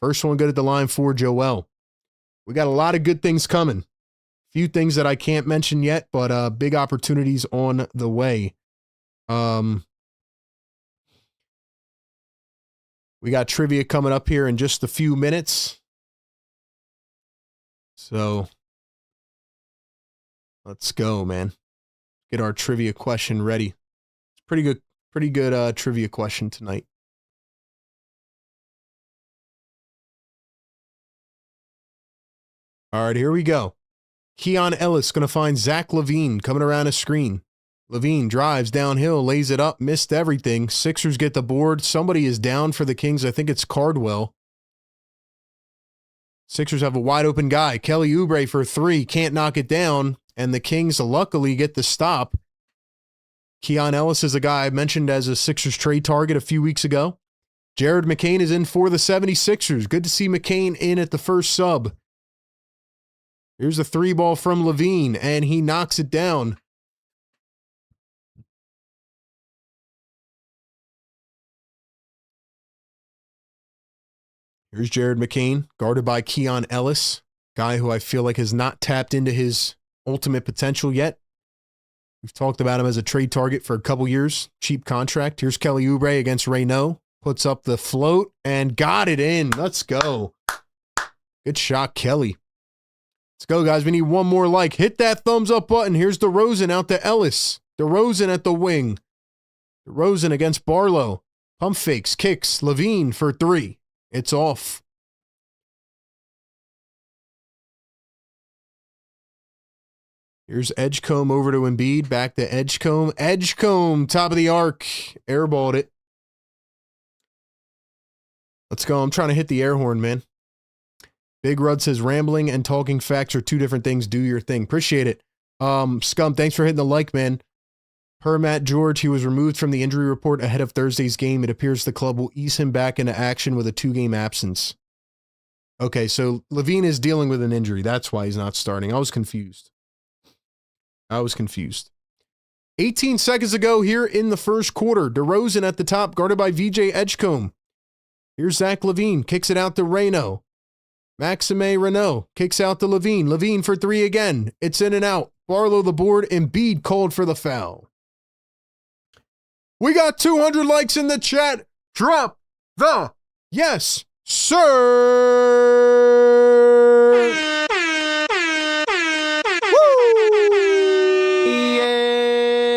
First one good at the line for Joel. We got a lot of good things coming. Few things that I can't mention yet, but big opportunities on the way. We got trivia coming up here in just a few minutes. So let's go, man. Get our trivia question ready. It's pretty good trivia question tonight. All right, here we go. Keon Ellis going to find Zach LaVine coming around a screen. LaVine drives downhill, lays it up, missed everything. Sixers get the board. Somebody is down for the Kings. I think it's Cardwell. Sixers have a wide open guy. Kelly Oubre for 3. Can't knock it down. And the Kings luckily get the stop. Keon Ellis is a guy I mentioned as a Sixers trade target a few weeks ago. Jared McCain is in for the 76ers. Good to see McCain in at the first sub. Here's a 3-ball from LaVine, and he knocks it down. Here's Jared McCain, guarded by Keon Ellis, guy who I feel like has not tapped into his ultimate potential yet. We've talked about him as a trade target for a couple years. Cheap contract. Here's Kelly Oubre against Reynaud. Puts up the float and got it in. Let's go. Good shot, Kelly. Let's go, guys. We need one more like. Hit that thumbs up button. Here's DeRozan out to Ellis. DeRozan at the wing. DeRozan against Barlow. Pump fakes, kicks. LaVine for 3. It's off. Here's Edgecombe over to Embiid. Back to Edgecombe. Edgecombe, top of the arc. Airballed it. Let's go. I'm trying to hit the air horn, man. Big Rud says rambling and talking facts are two different things. Do your thing. Appreciate it. Scum, thanks for hitting the like, man. Per Matt George, he was removed from the injury report ahead of Thursday's game. It appears the club will ease him back into action with a 2-game absence. Okay, so Levine is dealing with an injury. That's why he's not starting. I was confused. 18 seconds ago here in the first quarter, DeRozan at the top, guarded by VJ Edgecombe. Here's Zach LaVine, kicks it out to Reno. Maxime Renault kicks out to Levine. Levine for 3 again. It's in and out. Barlow the board. Embiid called for the foul. We got 200 likes in the chat. Drop the yes, sir.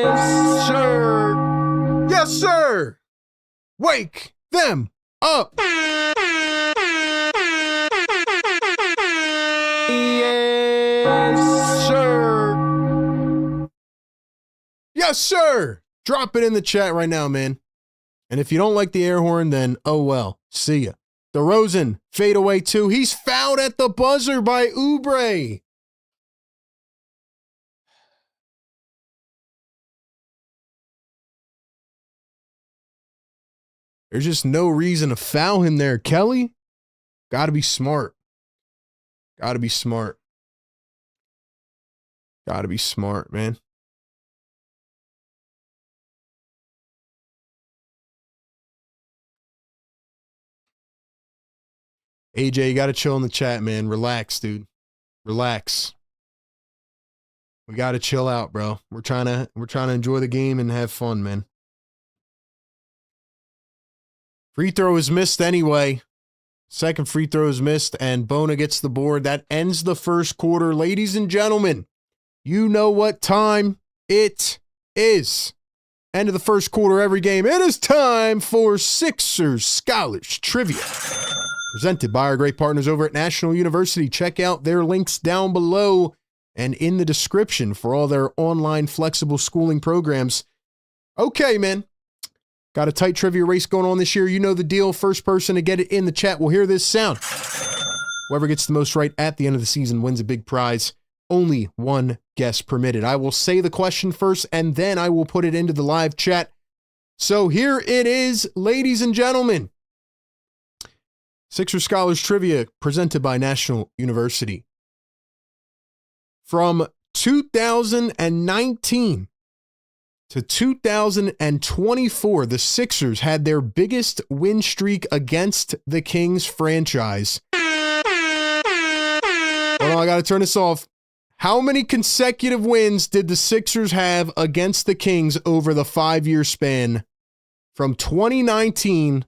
Yes, sir. Yes, sir. Wake them up. Yes, sir. Yes, sir. Drop it in the chat right now, man. And if you don't like the air horn, then oh well. See ya. DeRozan, fade away too. He's fouled at the buzzer by Oubre. There's just no reason to foul him there, Kelly. Gotta be smart. Gotta be smart. Gotta be smart, man. AJ, you gotta chill in the chat, man. Relax, dude. Relax. We gotta chill out, bro. We're trying to enjoy the game and have fun, man. Free throw is missed anyway. Second free throw is missed, and Bona gets the board. That ends the first quarter. Ladies and gentlemen, you know what time it is. End of the first quarter every game. It is time for Sixers Scholars Trivia. Presented by our great partners over at National University. Check out their links down below and in the description for all their online flexible schooling programs. Okay, man. Got a tight trivia race going on this year. You know the deal. First person to get it in the chat will hear this sound. Whoever gets the most right at the end of the season wins a big prize. Only one guess permitted. I will say the question first, and then I will put it into the live chat. So here it is, ladies and gentlemen. Sixers Scholars Trivia presented by National University. From 2019 to 2024, the Sixers had their biggest win streak against the Kings franchise. Hold on, I got to turn this off. How many consecutive wins did the Sixers have against the Kings over the 5-year span from 2019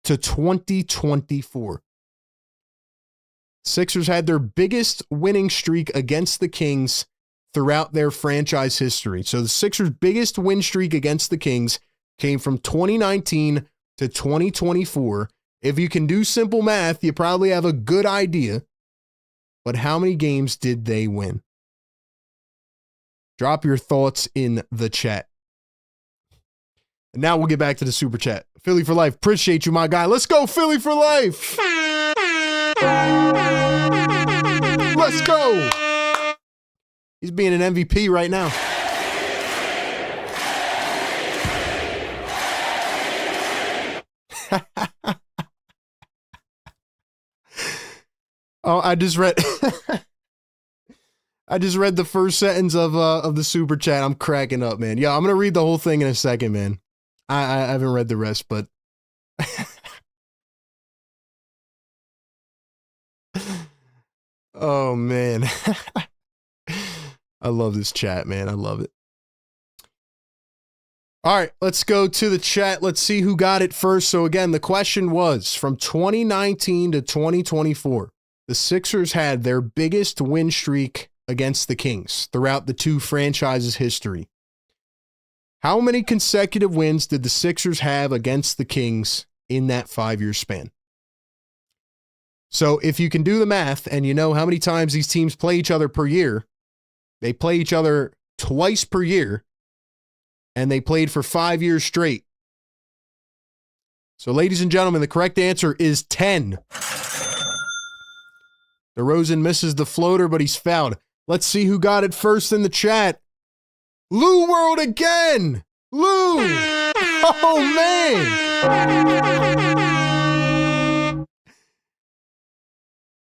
to 2024? Sixers had their biggest winning streak against the Kings throughout their franchise history. So the Sixers' biggest win streak against the Kings came from 2019 to 2024. If you can do simple math, you probably have a good idea. But how many games did they win? Drop your thoughts in the chat. And now we'll get back to the super chat. Philly for life. Appreciate you, my guy. Let's go, Philly for life. Let's go. He's being an MVP right now. Oh, I just read the first sentence of the super chat. I'm cracking up, man. Yeah, I'm gonna read the whole thing in a second, man. I haven't read the rest, but oh man. I love this chat, man. I love it. All right, let's go to the chat. Let's see who got it first. So again, the question was from 2019 to 2024, the Sixers had their biggest win streak against the Kings throughout the two franchises' history. How many consecutive wins did the Sixers have against the Kings in that 5-year span? So if you can do the math and you know how many times these teams play each other per year, They play each other twice per year, and they played for 5 years straight. So, ladies and gentlemen, the correct answer is 10. DeRozan misses the floater, but he's fouled. Let's see who got it first in the chat. Lou World again. Lou. Oh, man.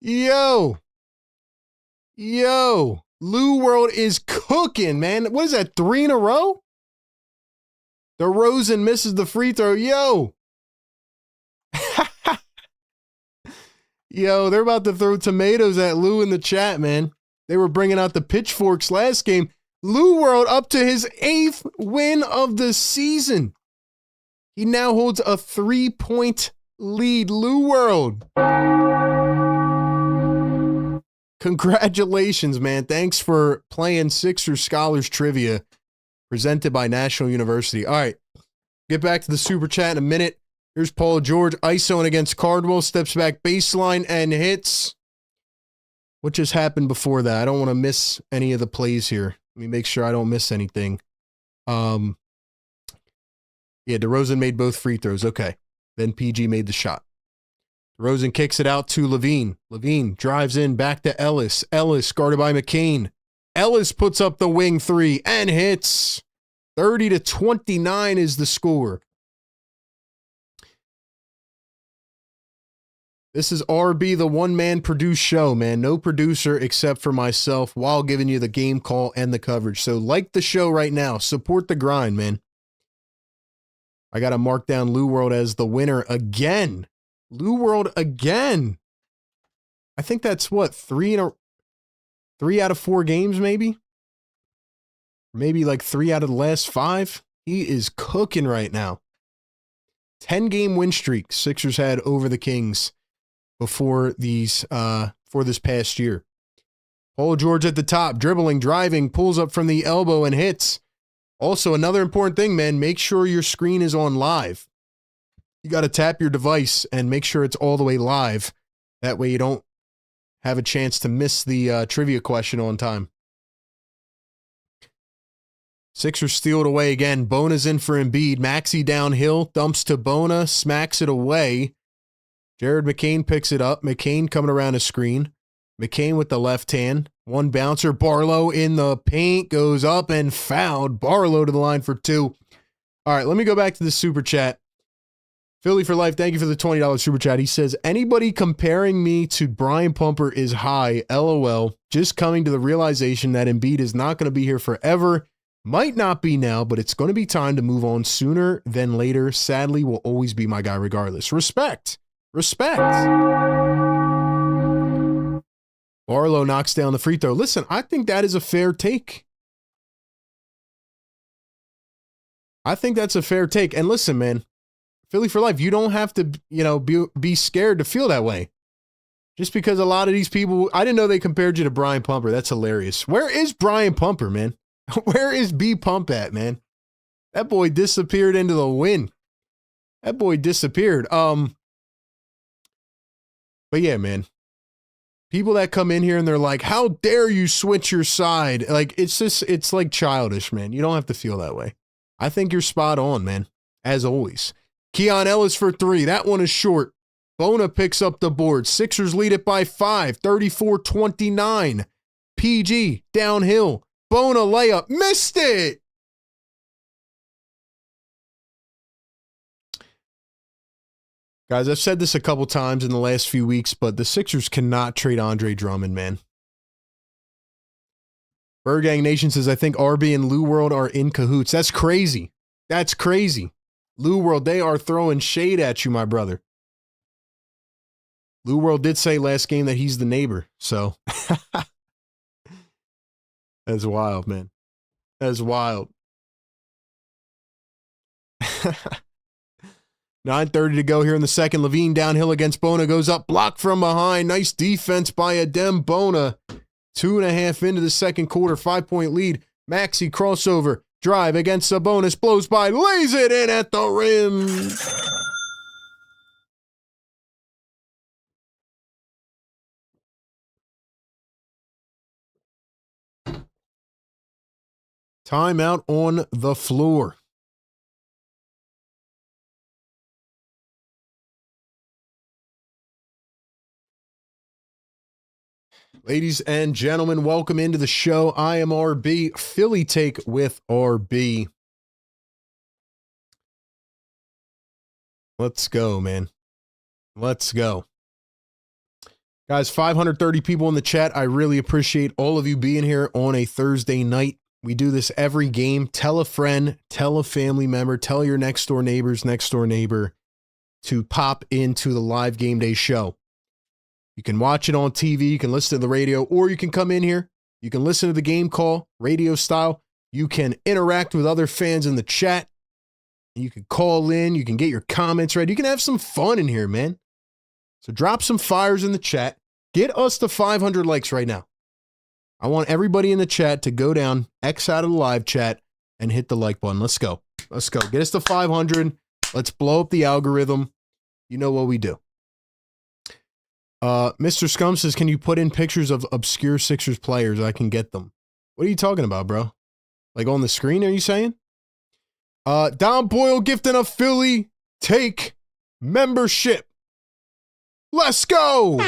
Yo. Lou World is cooking, man. What is that, 3 in a row? DeRozan misses the free throw. Yo. Yo, they're about to throw tomatoes at Lou in the chat, man. They were bringing out the pitchforks last game. Lou World up to his 8th win of the season. He now holds a 3-point lead. Lou World. Congratulations, man. Thanks for playing Sixers Scholars Trivia presented by National University. All right, get back to the super chat in a minute. Here's Paul George isoing against Cardwell, steps back baseline and hits. What just happened before that? I don't want to miss any of the plays here. Let me make sure I don't miss anything. Yeah, DeRozan made both free throws. Okay. Then PG made the shot. DeRozan kicks it out to Levine. Levine drives in back to Ellis. Ellis guarded by McCain. Ellis puts up the wing 3 and hits. 30-29 is the score. This is RB, the one-man produced show, man. No producer except for myself while giving you the game call and the coverage. So like the show right now. Support the grind, man. I got to mark down Lou World as the winner again. Lou World again. I think that's what, 3 out of 4 games, maybe? Maybe like 3 out of the last 5. He is cooking right now. 10-game win streak Sixers had over the Kings before this past year. Paul George at the top, dribbling, driving, pulls up from the elbow and hits. Also, another important thing, man, make sure your screen is on live. You got to tap your device and make sure it's all the way live. That way you don't have a chance to miss the trivia question on time. Sixers steal it away again. Bona's in for Embiid. Maxey downhill, dumps to Bona, smacks it away. Jared McCain picks it up. McCain coming around a screen. McCain with the left hand. One bouncer. Barlow in the paint. Goes up and fouled. Barlow to the line for 2. All right, let me go back to the super chat. Philly for Life, thank you for the $20 super chat. He says, anybody comparing me to Brian Pumper is high. LOL. Just coming to the realization that Embiid is not going to be here forever. Might not be now, but it's going to be time to move on sooner than later. Sadly, will always be my guy regardless. Respect. Barlow knocks down the free throw. Listen, I think that is a fair take. And listen, man, Philly for Life, you don't have to, be scared to feel that way. Just because a lot of these people, I didn't know they compared you to Brian Pumper. That's hilarious. Where is Brian Pumper, man? Where is B Pump at, man? That boy disappeared into the wind. That boy disappeared. But yeah, man. People that come in here and they're like, how dare you switch your side? Like, it's like childish, man. You don't have to feel that way. I think you're spot on, man. As always. Keon Ellis for 3. That one is short. Bona picks up the board. Sixers lead it by 5. 34-29. PG downhill. Bona layup. Missed it. Guys, I've said this a couple times in the last few weeks, but the Sixers cannot trade Andre Drummond, man. Pregame Nation says, I think RB and Lou World are in cahoots. That's crazy. That's crazy. Lou World, they are throwing shade at you, my brother. Lou World did say last game that he's the neighbor, so. That's wild, man. That's wild. 9:30 to go here in the second. Levine downhill against Bona. Goes up, blocked from behind. Nice defense by Adem Bona. 2.5 into the second quarter. 5-point lead. Maxey crossover. Drive against Sabonis. Blows by. Lays it in at the rim. Timeout on the floor. Ladies and gentlemen, welcome into the show. I am RB. Philly take with RB. Let's go, man. Let's go. Guys, 530 people in the chat. I really appreciate all of you being here on a Thursday night. We do this every game. Tell a friend, tell a family member, tell your next door neighbor to pop into the live game day show. You can watch it on TV, you can listen to the radio, or you can come in here. You can listen to the game call, radio style. You can interact with other fans in the chat. You can call in, you can get your comments ready. You can have some fun in here, man. So drop some fires in the chat. Get us to 500 likes right now. I want everybody in the chat to go down, X out of the live chat, and hit the like button. Let's go. Let's go. Get us to 500. Let's blow up the algorithm. You know what we do. Mr. Scum says, can you put in pictures of obscure Sixers players? I can get them. What are you talking about, bro? Like on the screen, are you saying? Don Boyle gifting a Philly take membership. Let's go!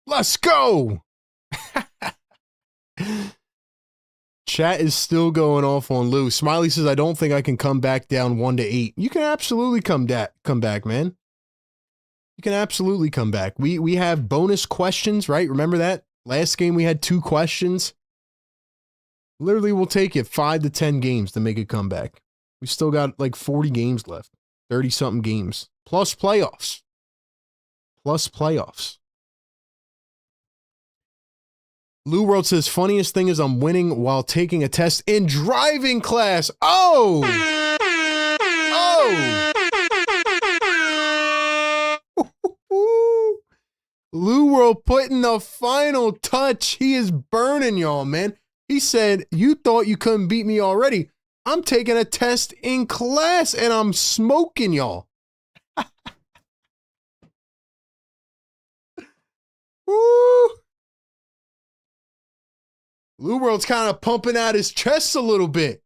Let's go! Chat is still going off on Lou. Smiley says, I don't think I can come back down 1-8. You can absolutely come back, man. You can absolutely come back. We have bonus questions, right? Remember that? Last game we had 2 questions. Literally, we'll take it 5 to 10 games to make a comeback. We still got like 40 games left. 30-something games. Plus playoffs. Plus playoffs. Lou World says, funniest thing is I'm winning while taking a test in driving class. Oh! Oh! Lou World putting the final touch. He is burning y'all, man. He said, you thought you couldn't beat me already. I'm taking a test in class and I'm smoking y'all. Woo! Lou World's kind of pumping out his chest a little bit.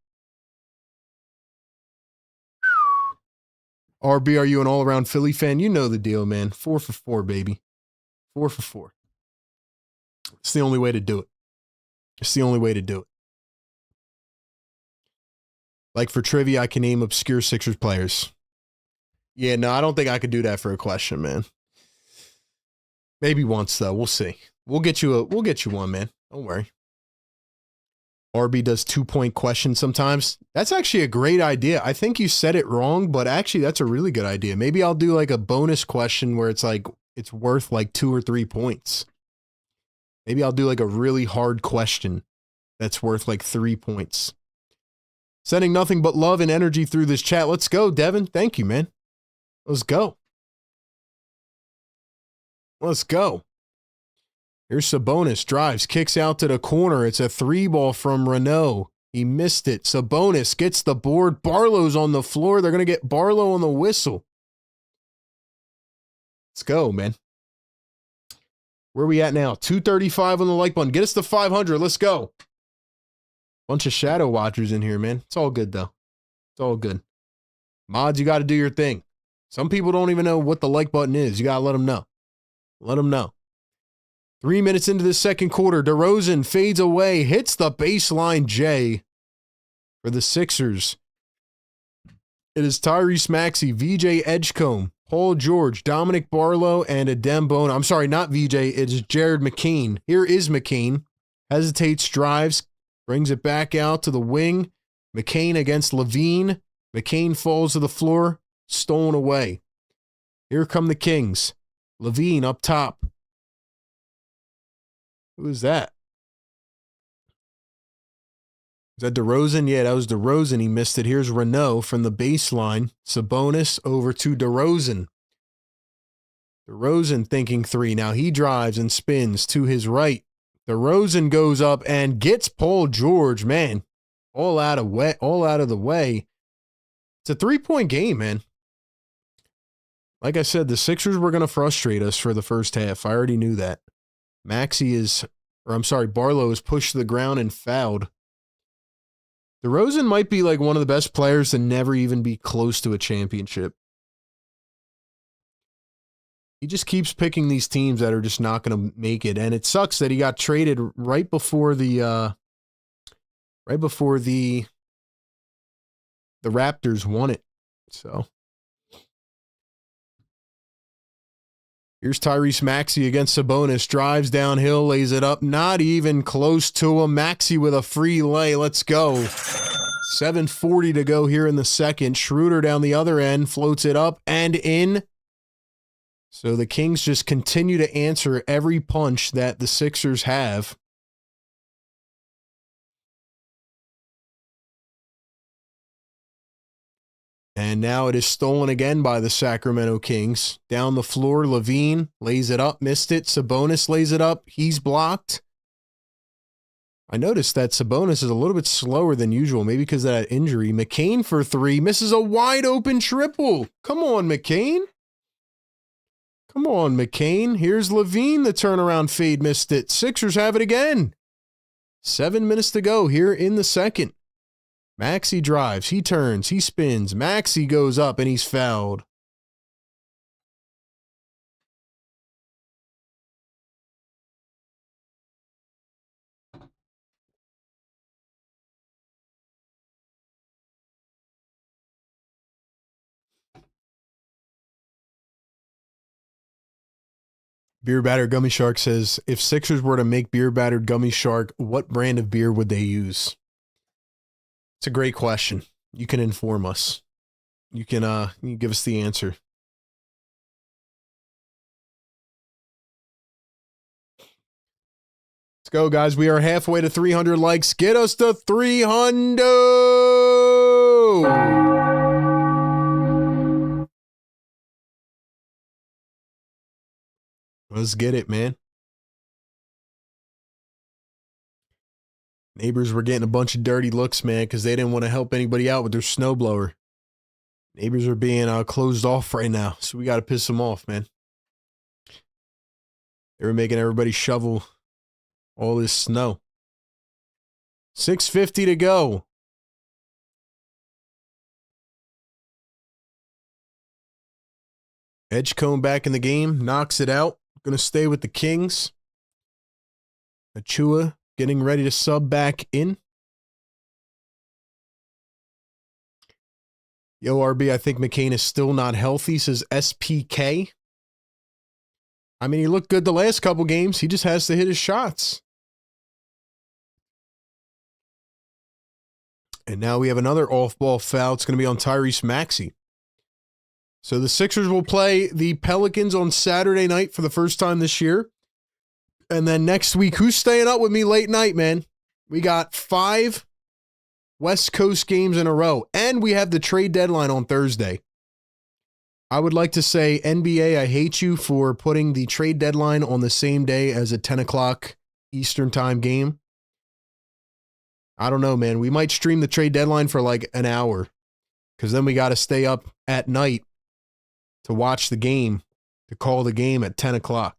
RB, are you an all-around Philly fan? You know the deal, man. 4 for 4, baby. 4 for 4. It's the only way to do it. It's the only way to do it. Like for trivia, I can name obscure Sixers players. Yeah, no, I don't think I could do that for a question, man. Maybe once, though. We'll see. We'll get you one, man. Don't worry. RB does 2-point questions sometimes. That's actually a great idea. I think you said it wrong, but actually that's a really good idea. Maybe I'll do like a bonus question where it's like, it's worth like 2 or 3 points. Maybe I'll do like a really hard question that's worth like 3 points. Sending nothing but love and energy through this chat. Let's go, Devin. Thank you, man. Let's go. Let's go. Here's Sabonis, drives, kicks out to the corner. It's a 3-ball from Renault. He missed it. Sabonis gets the board. Barlow's on the floor. They're going to get Barlow on the whistle. Let's go, man. Where are we at now? 235 on the like button. Get us to 500. Let's go. Bunch of shadow watchers in here, man. It's all good, though. It's all good. Mods, you got to do your thing. Some people don't even know what the like button is. You got to let them know. Let them know. 3 minutes into the second quarter, DeRozan fades away, hits the baseline J for the Sixers. It is Tyrese Maxey, VJ Edgecombe, Paul George, Dominic Barlow, and Adem Bona. I'm sorry, not VJ. It is Jared McCain. Here is McCain. Hesitates, drives, brings it back out to the wing. McCain against Levine. McCain falls to the floor, stolen away. Here come the Kings. Levine up top. Who is that? Is that DeRozan? Yeah, that was DeRozan. He missed it. Here's Renault from the baseline. Sabonis over to DeRozan. DeRozan thinking 3. Now he drives and spins to his right. DeRozan goes up and gets Paul George. Man, all out of the way. It's a 3-point game, man. Like I said, the Sixers were going to frustrate us for the first half. I already knew that. Barlow is pushed to the ground and fouled. DeRozan might be like one of the best players to never even be close to a championship. He just keeps picking these teams that are just not going to make it, and it sucks that he got traded right before the Raptors won it. So here's Tyrese Maxey against Sabonis, drives downhill, lays it up, not even close to him. Maxey with a free lay. Let's go. 7:40 to go here in the second. Schroeder down the other end, floats it up and in. So the Kings just continue to answer every punch that the Sixers have. And now it is stolen again by the Sacramento Kings. Down the floor, Levine lays it up, missed it. Sabonis lays it up. He's blocked. I noticed that Sabonis is a little bit slower than usual, maybe because of that injury. McCain for three, misses a wide open triple. Come on, McCain. Come on, McCain. Here's Levine, the turnaround fade, missed it. Sixers have it again. 7 minutes to go here in the second. Maxey drives, he turns, he spins. Maxey goes up and he's fouled. Beer Battered Gummy Shark says, if Sixers were to make Beer Battered Gummy Shark, what brand of beer would they use? It's a great question. You can inform us. You can give us the answer. Let's go, guys. We are halfway to 300 likes. Get us to 300. Let's get it, man. Neighbors were getting a bunch of dirty looks, man, because they didn't want to help anybody out with their snowblower. Neighbors are being closed off right now, so we got to piss them off, man. They were making everybody shovel all this snow. 6:50 to go. Edgecombe back in the game, knocks it out. Going to stay with the Kings. Achua getting ready to sub back in. Yo, RB, I think McCain is still not healthy, says SPK. I mean, he looked good the last couple games. He just has to hit his shots. And now we have another off-ball foul. It's going to be on Tyrese Maxey. So the Sixers will play the Pelicans on Saturday night for the first time this year. And then next week, who's staying up with me late night, man? We got 5 West Coast games in a row. And we have the trade deadline on Thursday. I would like to say, NBA, I hate you for putting the trade deadline on the same day as a 10 o'clock Eastern time game. I don't know, man. We might stream the trade deadline for like an hour because then we got to stay up at night to watch the game, to call the game at 10 o'clock.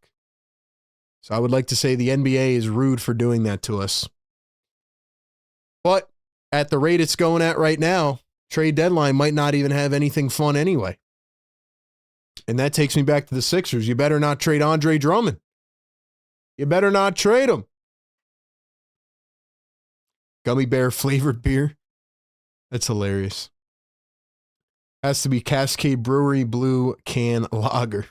So I would like to say the NBA is rude for doing that to us. But at the rate it's going at right now, trade deadline might not even have anything fun anyway. And that takes me back to the Sixers. You better not trade Andre Drummond. You better not trade him. Gummy bear flavored beer. That's hilarious. Has to be Cascade Brewery Blue Can Lager.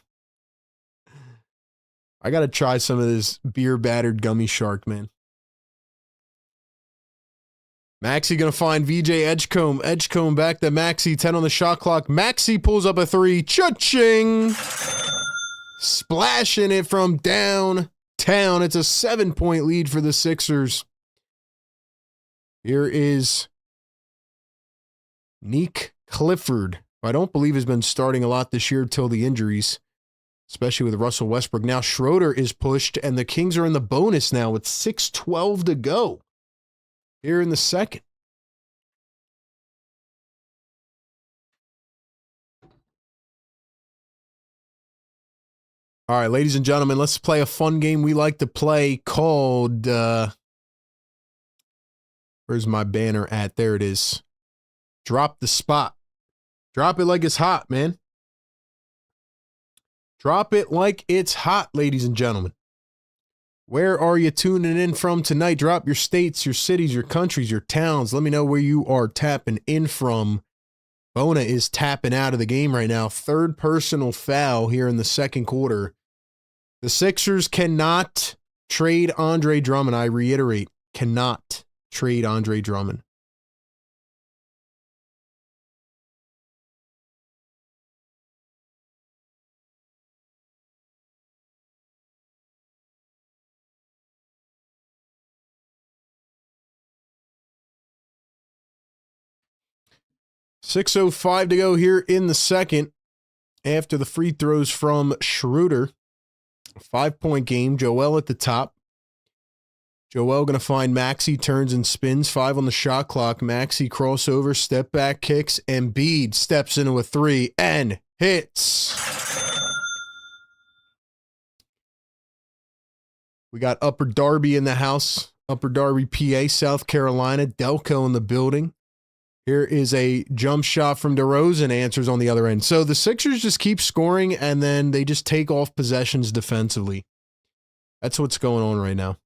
I got to try some of this beer battered Gummy Shark, man. Maxey going to find VJ Edgecombe. Edgecombe back to Maxey. 10 on the shot clock. Maxey pulls up a 3. Cha-ching! Splashing it from downtown. It's a 7-point lead for the Sixers. Here is Nick Clifford, who I don't believe has been starting a lot this year till the injuries, especially with Russell Westbrook. Now Schroeder is pushed, and the Kings are in the bonus now with 6:12 to go here in the second. All right, ladies and gentlemen, let's play a fun game we like to play called, where's my banner at? There it is. Drop the spot. Drop it like it's hot, man. Drop it like it's hot, ladies and gentlemen. Where are you tuning in from tonight? Drop your states, your cities, your countries, your towns. Let me know where you are tapping in from. Bona is tapping out of the game right now. Third personal foul here in the second quarter. The Sixers cannot trade Andre Drummond. I reiterate, cannot trade Andre Drummond. .6:05 to go here in the second after the free throws from Schroeder. 5-point game. Joel at the top. Joel going to find Maxey, turns and spins. 5 on the shot clock. Maxey crossover, step back, kicks. Embiid steps into a 3 and hits. We got Upper Darby in the house. Upper Darby, PA, South Carolina. Delco in the building. Here is a jump shot from DeRozan, answers on the other end. So the Sixers just keep scoring, and then they just take off possessions defensively. That's what's going on right now.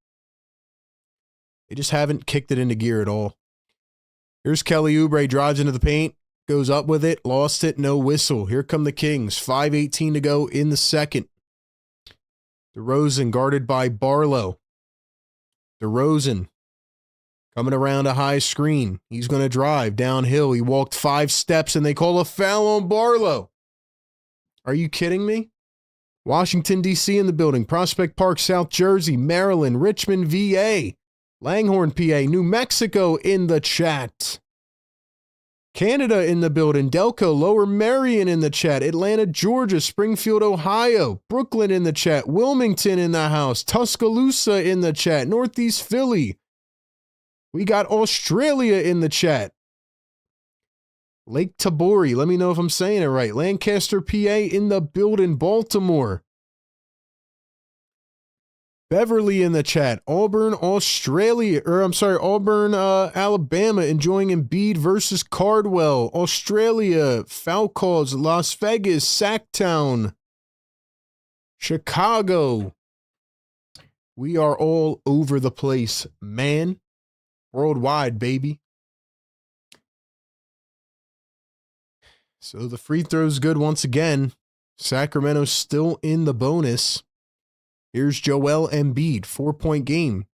They just haven't kicked it into gear at all. Here's Kelly Oubre, drives into the paint, goes up with it, lost it, no whistle. Here come the Kings. 5:18 to go in the second. DeRozan guarded by Barlow. DeRozan coming around a high screen. He's going to drive downhill. He walked 5 steps, and they call a foul on Barlow. Are you kidding me? Washington, D.C. in the building. Prospect Park, South Jersey, Maryland, Richmond, VA, Langhorne, PA, New Mexico in the chat. Canada in the building. Delco, Lower Merion in the chat. Atlanta, Georgia, Springfield, Ohio. Brooklyn in the chat. Wilmington in the house. Tuscaloosa in the chat. Northeast Philly. We got Australia in the chat. Lake Tabori, let me know if I'm saying it right. Lancaster, PA in the building. Baltimore. Beverly in the chat. Auburn, Australia, Auburn, Alabama, enjoying Embiid versus Cardwell. Australia, Falcons, Las Vegas, Sacktown, Chicago. We are all over the place, man. Worldwide, baby. So the free throw's good once again. Sacramento still in the bonus. Here's Joel Embiid, 4-point game.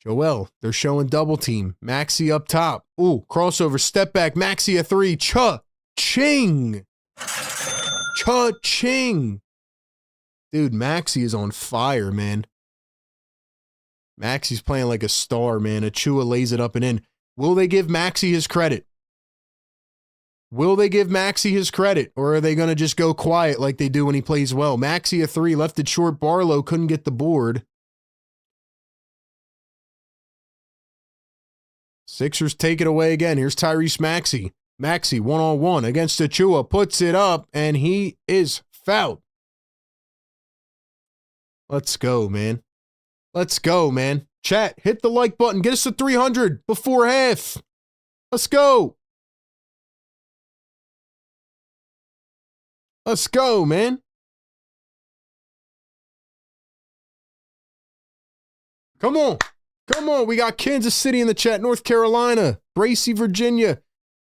Joel, they're showing double team. Maxey up top. Ooh, crossover, step back. Maxey a 3. Cha-ching. Cha-ching. Dude, Maxey is on fire, man. Maxey's playing like a star, man. Achua lays it up and in. Will they give Maxey his credit? Will they give Maxey his credit? Or are they going to just go quiet like they do when he plays well? Maxey a 3, left it short. Barlow couldn't get the board. Sixers take it away again. Here's Tyrese Maxey. Maxey one-on-one against Achua. Puts it up, and he is fouled. Let's go, man. Let's go, man. Chat, hit the like button. Get us to 300 before half. Let's go. Let's go, man. Come on. Come on. We got Kansas City in the chat. North Carolina. Bracy, Virginia.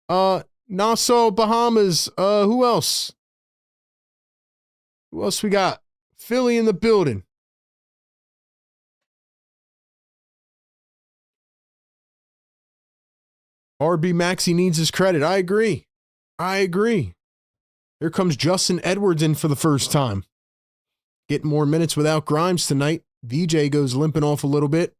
Nassau, Bahamas. Who else? Who else we got? Philly in the building. RB Maxey needs his credit. I agree. I agree. Here comes Justin Edwards in for the first time. Getting more minutes without Grimes tonight. VJ goes limping off a little bit.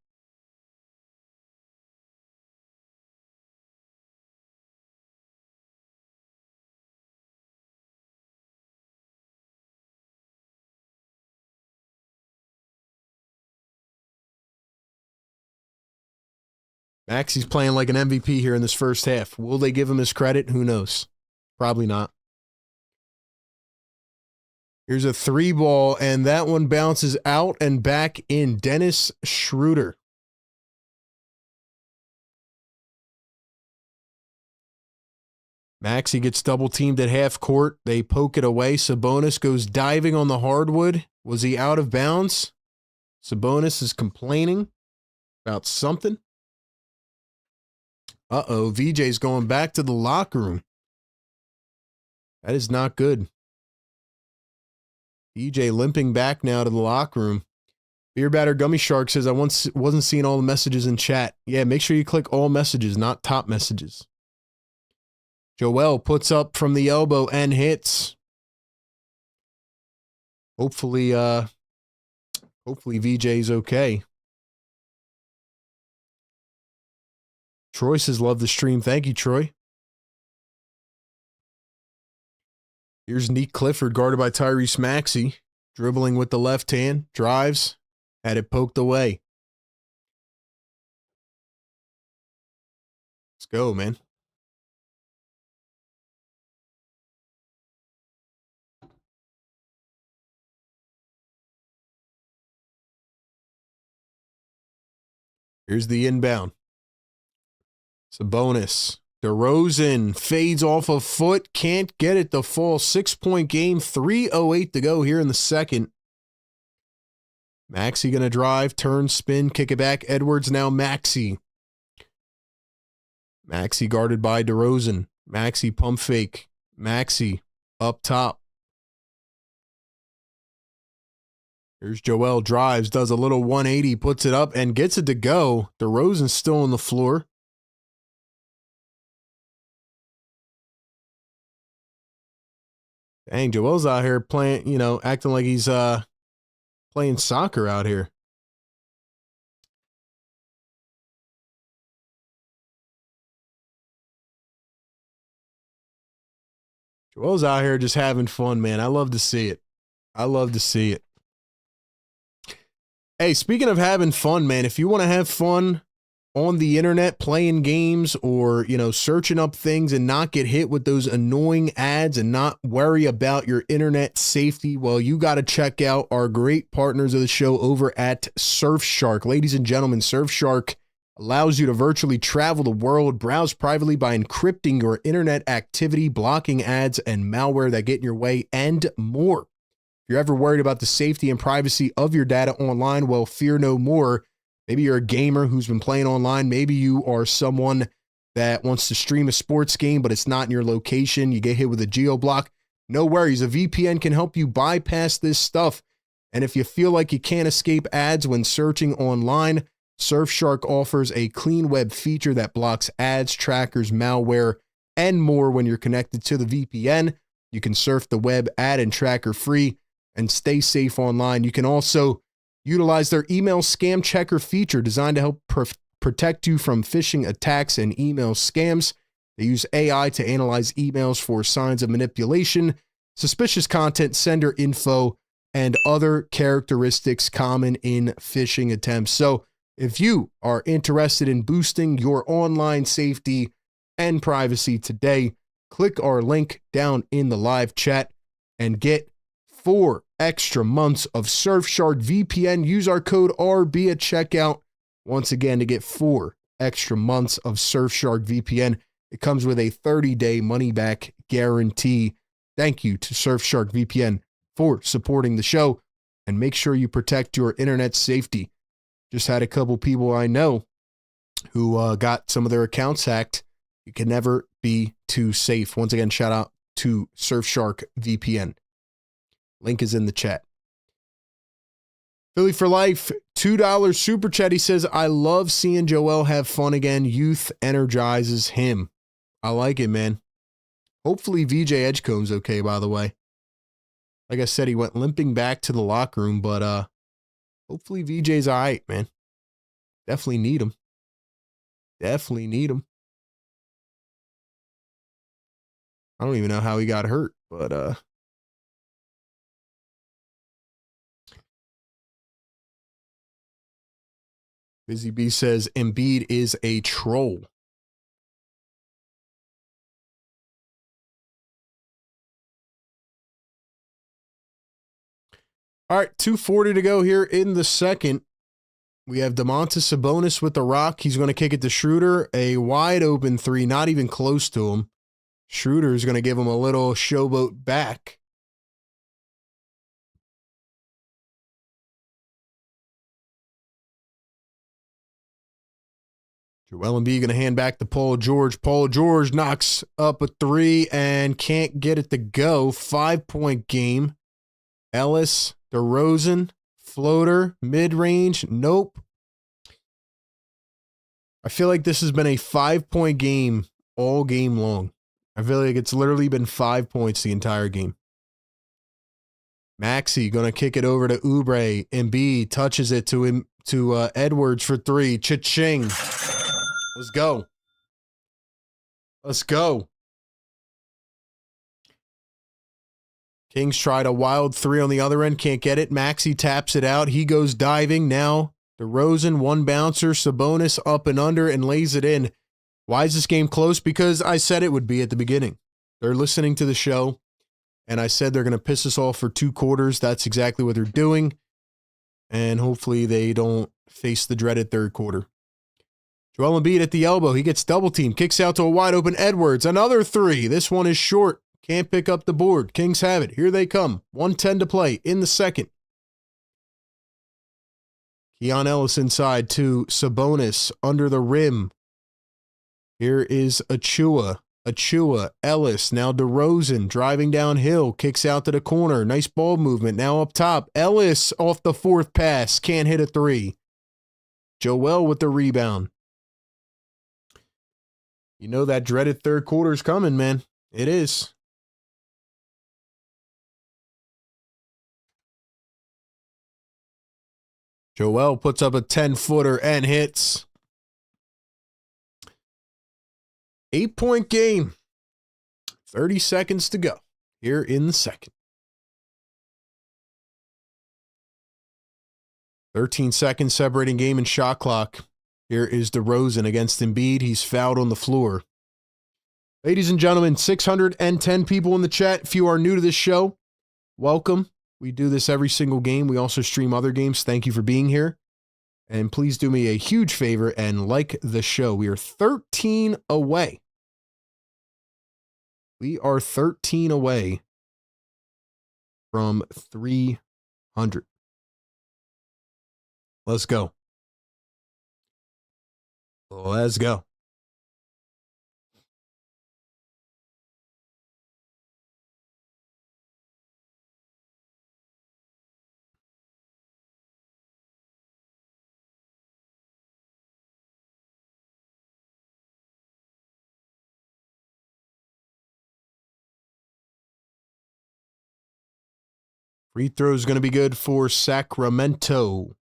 Maxey's playing like an MVP here in this first half. Will they give him his credit? Who knows? Probably not. Here's a 3-ball, and that one bounces out and back in. Dennis Schroeder. Maxey gets double teamed at half court. They poke it away. Sabonis goes diving on the hardwood. Was he out of bounds? Sabonis is complaining about something. Uh-oh, VJ's going back to the locker room. That is not good. VJ limping back now to the locker room. Beer Batter Gummy Shark says, I wasn't seeing all the messages in chat. Yeah, make sure you click all messages, not top messages. Joel puts up from the elbow and hits. Hopefully VJ's okay. Troy says, love the stream. Thank you, Troy. Here's Neek Clifford, guarded by Tyrese Maxey. Dribbling with the left hand. Drives. Had it poked away. Let's go, man. Here's the inbound. Sabonis. DeRozan fades off a foot. Can't get it to fall. 6-point game. 3:08 to go here in the second. Maxey going to drive, turn, spin, kick it back. Edwards now Maxey. Maxey guarded by DeRozan. Maxey pump fake. Maxey up top. Here's Joel, drives, does a little 180, puts it up and gets it to go. DeRozan's still on the floor. Dang, Joel's out here playing, acting like he's playing soccer out here. Joel's out here just having fun, man. I love to see it. I love to see it. Hey, speaking of having fun, man, if you want to have fun on the internet playing games or, searching up things and not get hit with those annoying ads and not worry about your internet safety, well, you got to check out our great partners of the show over at Surfshark. Ladies and gentlemen, Surfshark allows you to virtually travel the world, browse privately by encrypting your internet activity, blocking ads and malware that get in your way, and more. If you're ever worried about the safety and privacy of your data online, well, fear no more. Maybe you're a gamer who's been playing online. Maybe you are someone that wants to stream a sports game, but it's not in your location. You get hit with a geo-block. No worries. A VPN can help you bypass this stuff. And if you feel like you can't escape ads when searching online, Surfshark offers a clean web feature that blocks ads, trackers, malware, and more when you're connected to the VPN. You can surf the web ad and tracker free and stay safe online. You can also utilize their email scam checker feature designed to help protect you from phishing attacks and email scams. They use AI to analyze emails for signs of manipulation, suspicious content, sender info, and other characteristics common in phishing attempts. So if you are interested in boosting your online safety and privacy today, click our link down in the live chat and get 4 extra months of Surfshark VPN. Use our code RB at checkout once again to get 4 extra months of Surfshark VPN. It comes with a 30-day money-back guarantee. Thank you to Surfshark VPN for supporting the show, and make sure you protect your internet safety. Just had a couple people I know who got some of their accounts hacked. You can never be too safe. Once again, shout out to Surfshark VPN. Link is in the chat. Philly for Life, $2 super chat. He says, I love seeing Joel have fun again. Youth energizes him. I like it, man. Hopefully VJ Edgecomb's okay, by the way. Like I said, he went limping back to the locker room, but hopefully VJ's all right, man. Definitely need him. Definitely need him. I don't even know how he got hurt, but Busy B says Embiid is a troll. All right, 2:40 to go here in the second. We have Domantas Sabonis with the rock. He's going to kick it to Schroeder. A wide open three, not even close to him. Schroeder is going to give him a little showboat back. Joel Embiid going to hand back to Paul George. Paul George knocks up a three and can't get it to go. 5-point game. Ellis, DeRozan, floater, mid-range. Nope. I feel like this has been a 5-point game all game long. I feel like it's literally been 5 points the entire game. Maxey going to kick it over to Oubre. Embiid touches it to Edwards for three. Cha-ching. Let's go. Let's go. Kings tried a wild three on the other end. Can't get it. Maxey taps it out. He goes diving. Now DeRozan, one bouncer. Sabonis up and under and lays it in. Why is this game close? Because I said it would be at the beginning. They're listening to the show, and I said they're going to piss us off for 2 quarters. That's exactly what they're doing, and hopefully they don't face the dreaded third quarter. Joel Embiid at the elbow. He gets double teamed. Kicks out to a wide open Edwards. Another three. This one is short. Can't pick up the board. Kings have it. Here they come. 1:10 to play in the second. Keon Ellis inside to Sabonis under the rim. Here is Achua. Ellis. Now DeRozan driving downhill. Kicks out to the corner. Nice ball movement. Now up top. Ellis off the fourth pass. Can't hit a three. Joel with the rebound. You know that dreaded third quarter is coming, man. It is. Joel puts up a 10-footer and hits. 8-point game. 30 seconds to go here in the second. 13 seconds separating game and shot clock. Here is DeRozan against Embiid. He's fouled on the floor. Ladies and gentlemen, 610 people in the chat. If you are new to this show, welcome. We do this every single game. We also stream other games. Thank you for being here. And please do me a huge favor and like the show. We are 13 away. We are 13 away from 300. Let's go. Let's go. Free throw is going to be good for Sacramento.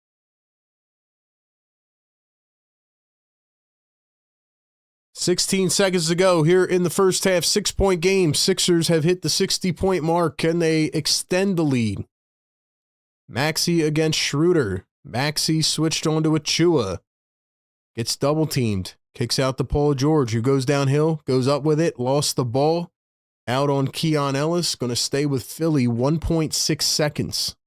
$16 seconds to go here in the first half. 6-point game. Sixers have hit the 60-point mark. Can they extend the lead? Maxey against Schroeder. Maxey switched on to Achua. Gets double teamed. Kicks out to Paul George, who goes downhill, goes up with it, lost the ball. Out on Keon Ellis. Going to stay with Philly. 1.6 seconds.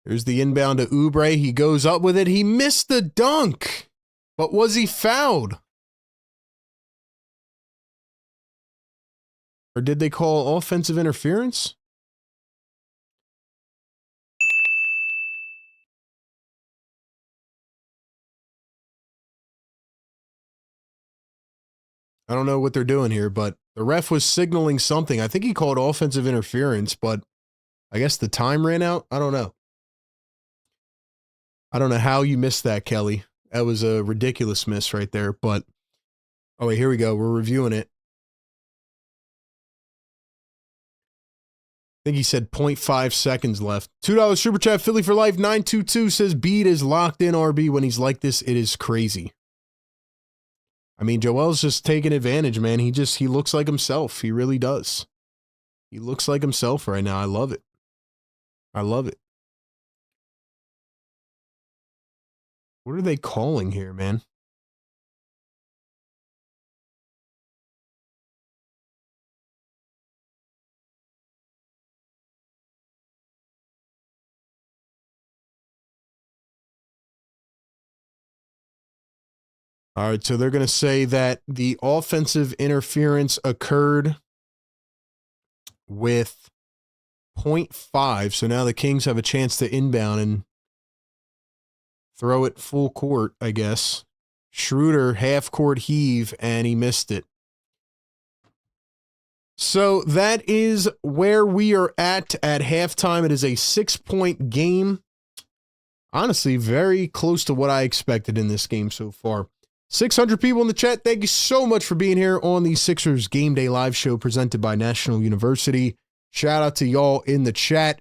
Here's the inbound to Oubre. He goes up with it. He missed the dunk. But was he fouled? Or did they call offensive interference? I don't know what they're doing here, but the ref was signaling something. I think he called offensive interference, but I guess the time ran out. I don't know. I don't know how you missed that, Kelly. That was a ridiculous miss right there, but oh wait, here we go. We're reviewing it. I think he said 0.5 seconds left. $2 super chat. Philly for life. 922 says Bede is locked in RB. When he's like this, it is crazy. I mean, Joel's just taking advantage, man. He looks like himself. He really does. He looks like himself right now. I love it. I love it. What are they calling here, man? All right, so they're going to say that the offensive interference occurred with 0.5. So now the Kings have a chance to inbound and throw it full court, I guess. Schroeder, half-court heave, and he missed it. So that is where we are at halftime. It is a 6-point game. Honestly, very close to what I expected in this game so far. 600 people in the chat. Thank you so much for being here on the Sixers Game Day Live Show presented by National University. Shout out to y'all in the chat.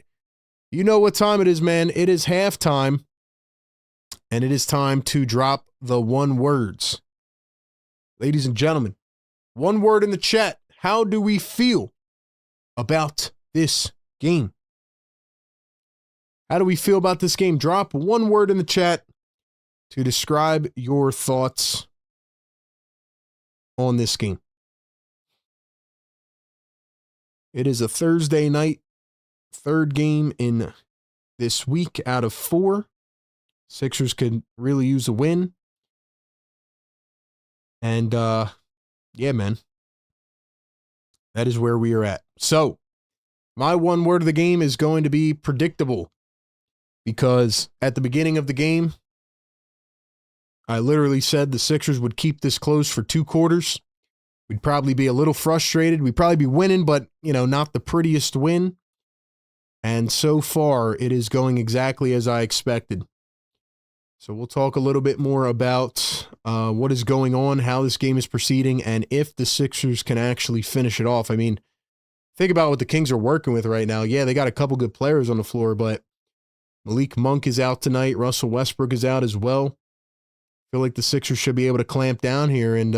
You know what time it is, man. It is halftime, and it is time to drop the one words. Ladies and gentlemen, one word in the chat. How do we feel about this game? How do we feel about this game? Drop one word in the chat to describe your thoughts on this game. It is a Thursday night, third game in this week out of 4. Sixers could really use a win. And, yeah, man. That is where we are at. So, my one word of the game is going to be predictable. Because at the beginning of the game, I literally said the Sixers would keep this close for 2 quarters. We'd probably be a little frustrated. We'd probably be winning, but, not the prettiest win. And so far, it is going exactly as I expected. So we'll talk a little bit more about what is going on, how this game is proceeding, and if the Sixers can actually finish it off. I mean, think about what the Kings are working with right now. Yeah, they got a couple good players on the floor, but Malik Monk is out tonight. Russell Westbrook is out as well. I feel like the Sixers should be able to clamp down here and,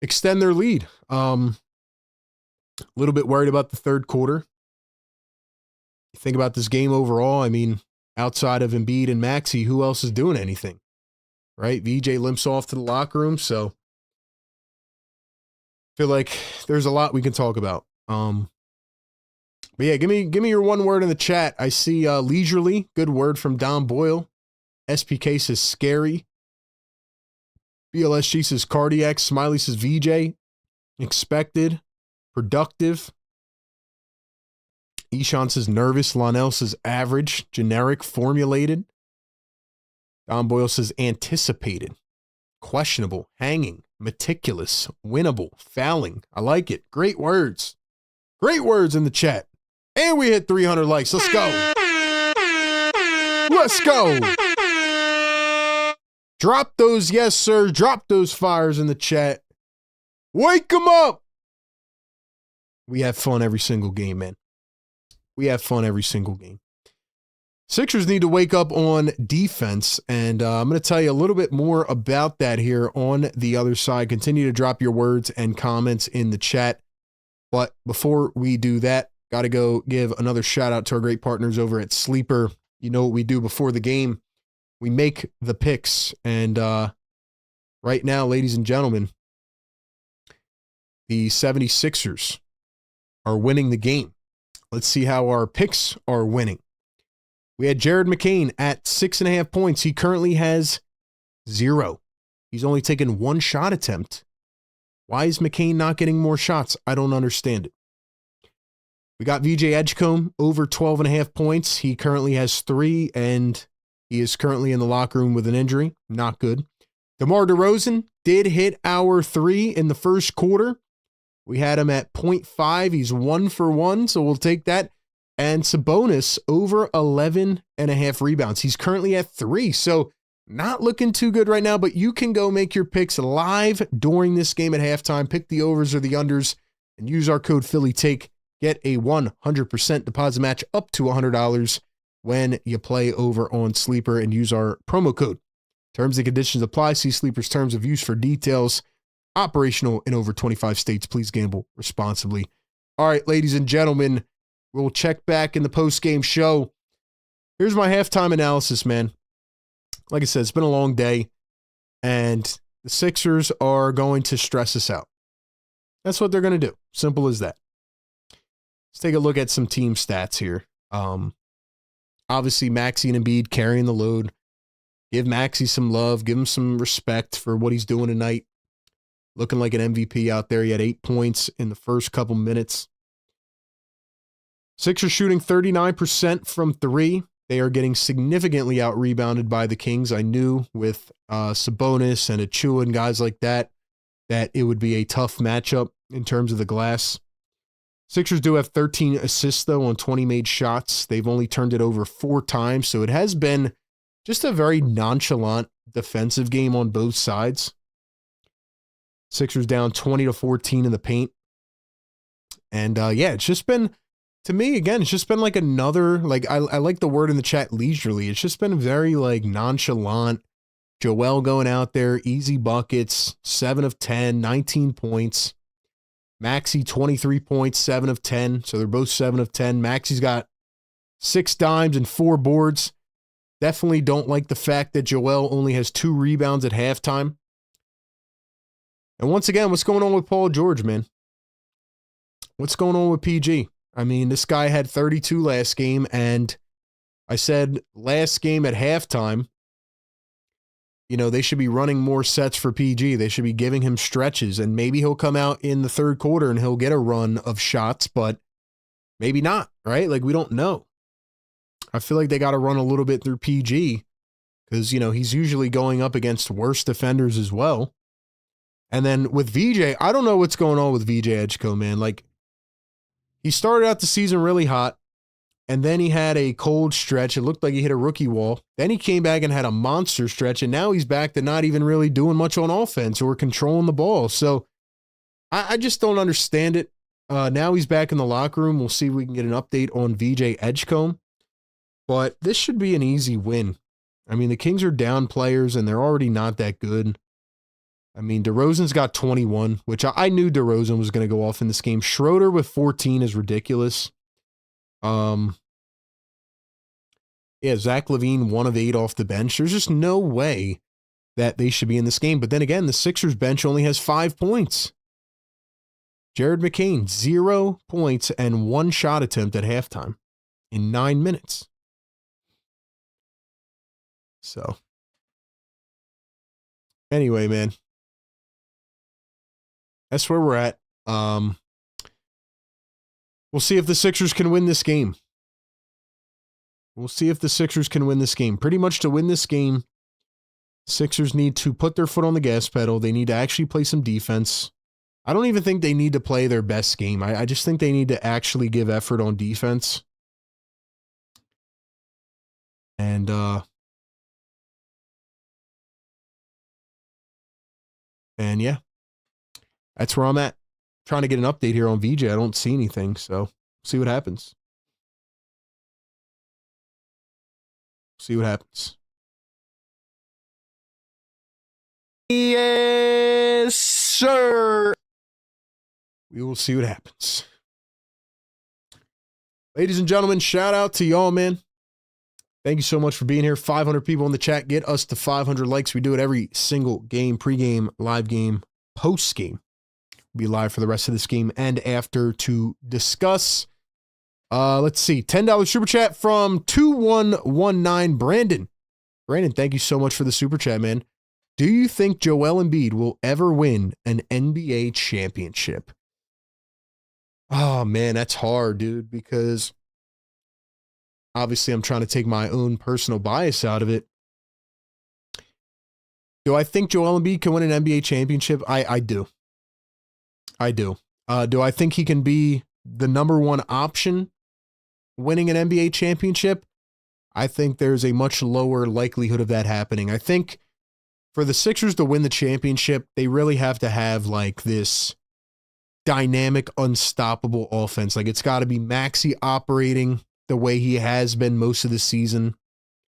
extend their lead. A little bit worried about the third quarter. Think about this game overall. I mean, outside of Embiid and Maxey, who else is doing anything? Right? VJ limps off to the locker room, so I feel like there's a lot we can talk about. But yeah, give me your one word in the chat. I see leisurely, good word from Don Boyle. SPK says scary. BLSG says cardiac. Smiley says VJ. Expected. Productive. Ishan says nervous. Lonell says average. Generic. Formulated. Don Boyle says anticipated. Questionable. Hanging. Meticulous. Winnable. Fouling. I like it. Great words. Great words in the chat. And we hit 300 likes. Let's go. Let's go. Drop those, yes, sir. Drop those fires in the chat. Wake them up. We have fun every single game, man. We have fun every single game. Sixers need to wake up on defense, and I'm going to tell you a little bit more about that here on the other side. Continue to drop your words and comments in the chat. But before we do that, got to go give another shout out to our great partners over at Sleeper. You know what we do before the game. We make the picks. And right now, ladies and gentlemen, the 76ers are winning the game. Let's see how our picks are winning. We had Jared McCain at 6.5 points. He currently has 0. He's only taken 1 shot attempt. Why is McCain not getting more shots? I don't understand it. We got VJ Edgecombe over 12.5 points. He currently has 3, and he is currently in the locker room with an injury. Not good. DeMar DeRozan did hit our 3 in the first quarter. We had him at 0.5. He's 1 for 1, so we'll take that. And Sabonis over 11.5 rebounds. He's currently at 3, so not looking too good right now, but you can go make your picks live during this game at halftime. Pick the overs or the unders and use our code PhillyTake. Get a 100% deposit match up to $100 when you play over on Sleeper and use our promo code. Terms and conditions apply. See Sleeper's terms of use for details. Operational in over 25 states. Please gamble responsibly. All right, ladies and gentlemen, we'll check back in the post-game show. Here's my halftime analysis, man. Like I said, it's been a long day, and the Sixers are going to stress us out. That's what they're going to do. Simple as that. Let's take a look at some team stats here. Obviously, Maxey and Embiid carrying the load. Give Maxey some love. Give him some respect for what he's doing tonight. Looking like an MVP out there. He had 8 points in the first couple minutes. Sixers shooting 39% from three. They are getting significantly out-rebounded by the Kings. I knew with Sabonis and Achua and guys like that it would be a tough matchup in terms of the glass. Sixers do have 13 assists, though, on 20 made shots. They've only turned it over 4 times, so it has been just a very nonchalant defensive game on both sides. Sixers down 20-14 in the paint. And, it's just been, to me, again, it's just been like another, like, I like the word in the chat, leisurely. It's just been very, like, nonchalant. Joel going out there, easy buckets, 7 of 10, 19 points. Maxey, 23 points, 7 of 10. So they're both 7 of 10. Maxey's got 6 dimes and 4 boards. Definitely don't like the fact that Joel only has 2 rebounds at halftime. And once again, what's going on with Paul George, man? What's going on with PG? I mean, this guy had 32 last game, and I said last game at halftime, you know, they should be running more sets for PG. They should be giving him stretches, and maybe he'll come out in the third quarter and he'll get a run of shots, but maybe not, right? Like, we don't know. I feel like they got to run a little bit through PG because, you know, he's usually going up against worse defenders as well. And then with VJ, I don't know what's going on with VJ Edgecombe, man. Like, he started out the season really hot, and then he had a cold stretch. It looked like he hit a rookie wall. Then he came back and had a monster stretch, and now he's back to not even really doing much on offense or controlling the ball. So I just don't understand it. Now he's back in the locker room. We'll see if we can get an update on VJ Edgecombe. But this should be an easy win. I mean, the Kings are down players, and they're already not that good. I mean, DeRozan's got 21, which I knew DeRozan was going to go off in this game. Schroeder with 14 is ridiculous. Zach LaVine, 1 of 8 off the bench. There's just no way that they should be in this game. But then again, the Sixers bench only has 5 points. Jared McCain, 0 points and 1 shot attempt at halftime in 9 minutes. So, anyway, man, that's where we're at. We'll see if the Sixers can win this game. Pretty much to win this game, Sixers need to put their foot on the gas pedal. They need to actually play some defense. I don't even think they need to play their best game. I just think they need to actually give effort on defense. And, yeah, that's where I'm at. Trying to get an update here on VJ. I don't see anything, so see what happens. Yes, sir. We will see what happens. Ladies and gentlemen, shout out to y'all, man. Thank you so much for being here. 500 people in the chat. Get us to 500 likes. We do it every single game, pregame, live game, postgame. We'll be live for the rest of this game and after to discuss. Let's see. $10 super chat from 2119 Brandon. Brandon, thank you so much for the super chat, man. Do you think Joel Embiid will ever win an NBA championship? Oh, man, that's hard, dude, because obviously I'm trying to take my own personal bias out of it. Do I think Joel Embiid can win an NBA championship? I do. Do I think he can be the number one option winning an NBA championship? I think there's a much lower likelihood of that happening. I think for the Sixers to win the championship, they really have to have like this dynamic, unstoppable offense. Like, it's got to be Maxey operating the way he has been most of the season.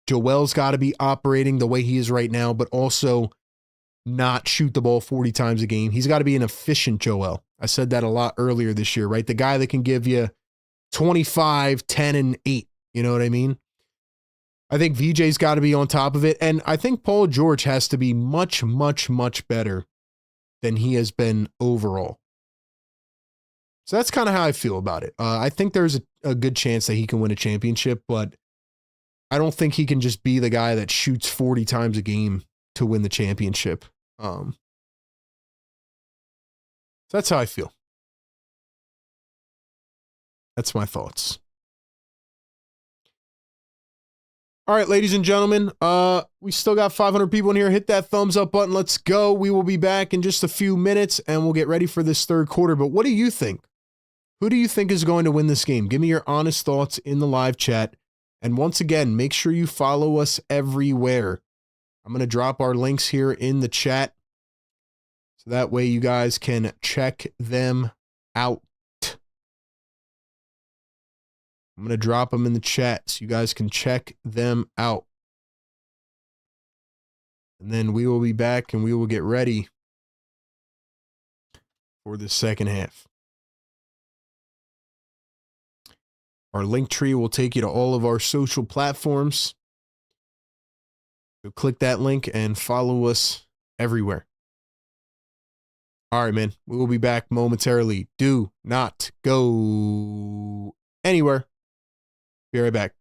Joel's got to be operating the way he is right now, but also not shoot the ball 40 times a game. He's got to be an efficient Joel. I said that a lot earlier this year, right? The guy that can give you 25, 10, and 8. You know what I mean? I think VJ's got to be on top of it. And I think Paul George has to be much, much, much better than he has been overall. So that's kind of how I feel about it. I think there's a good chance that he can win a championship, but I don't think he can just be the guy that shoots 40 times a game to win the championship. So that's how I feel. That's my thoughts. All right, ladies and gentlemen, we still got 500 people in here. Hit that thumbs up button. Let's go. We will be back in just a few minutes, and we'll get ready for this third quarter. But what do you think? Who do you think is going to win this game? Give me your honest thoughts in the live chat. And once again, make sure you follow us everywhere. I'm going to drop our links here in the chat, so that way you guys can check them out. I'm going to drop them in the chat so you guys can check them out. And then we will be back and we will get ready for the second half. Our link tree will take you to all of our social platforms. So click that link and follow us everywhere. All right, man. We will be back momentarily. Do not go anywhere. Be right back.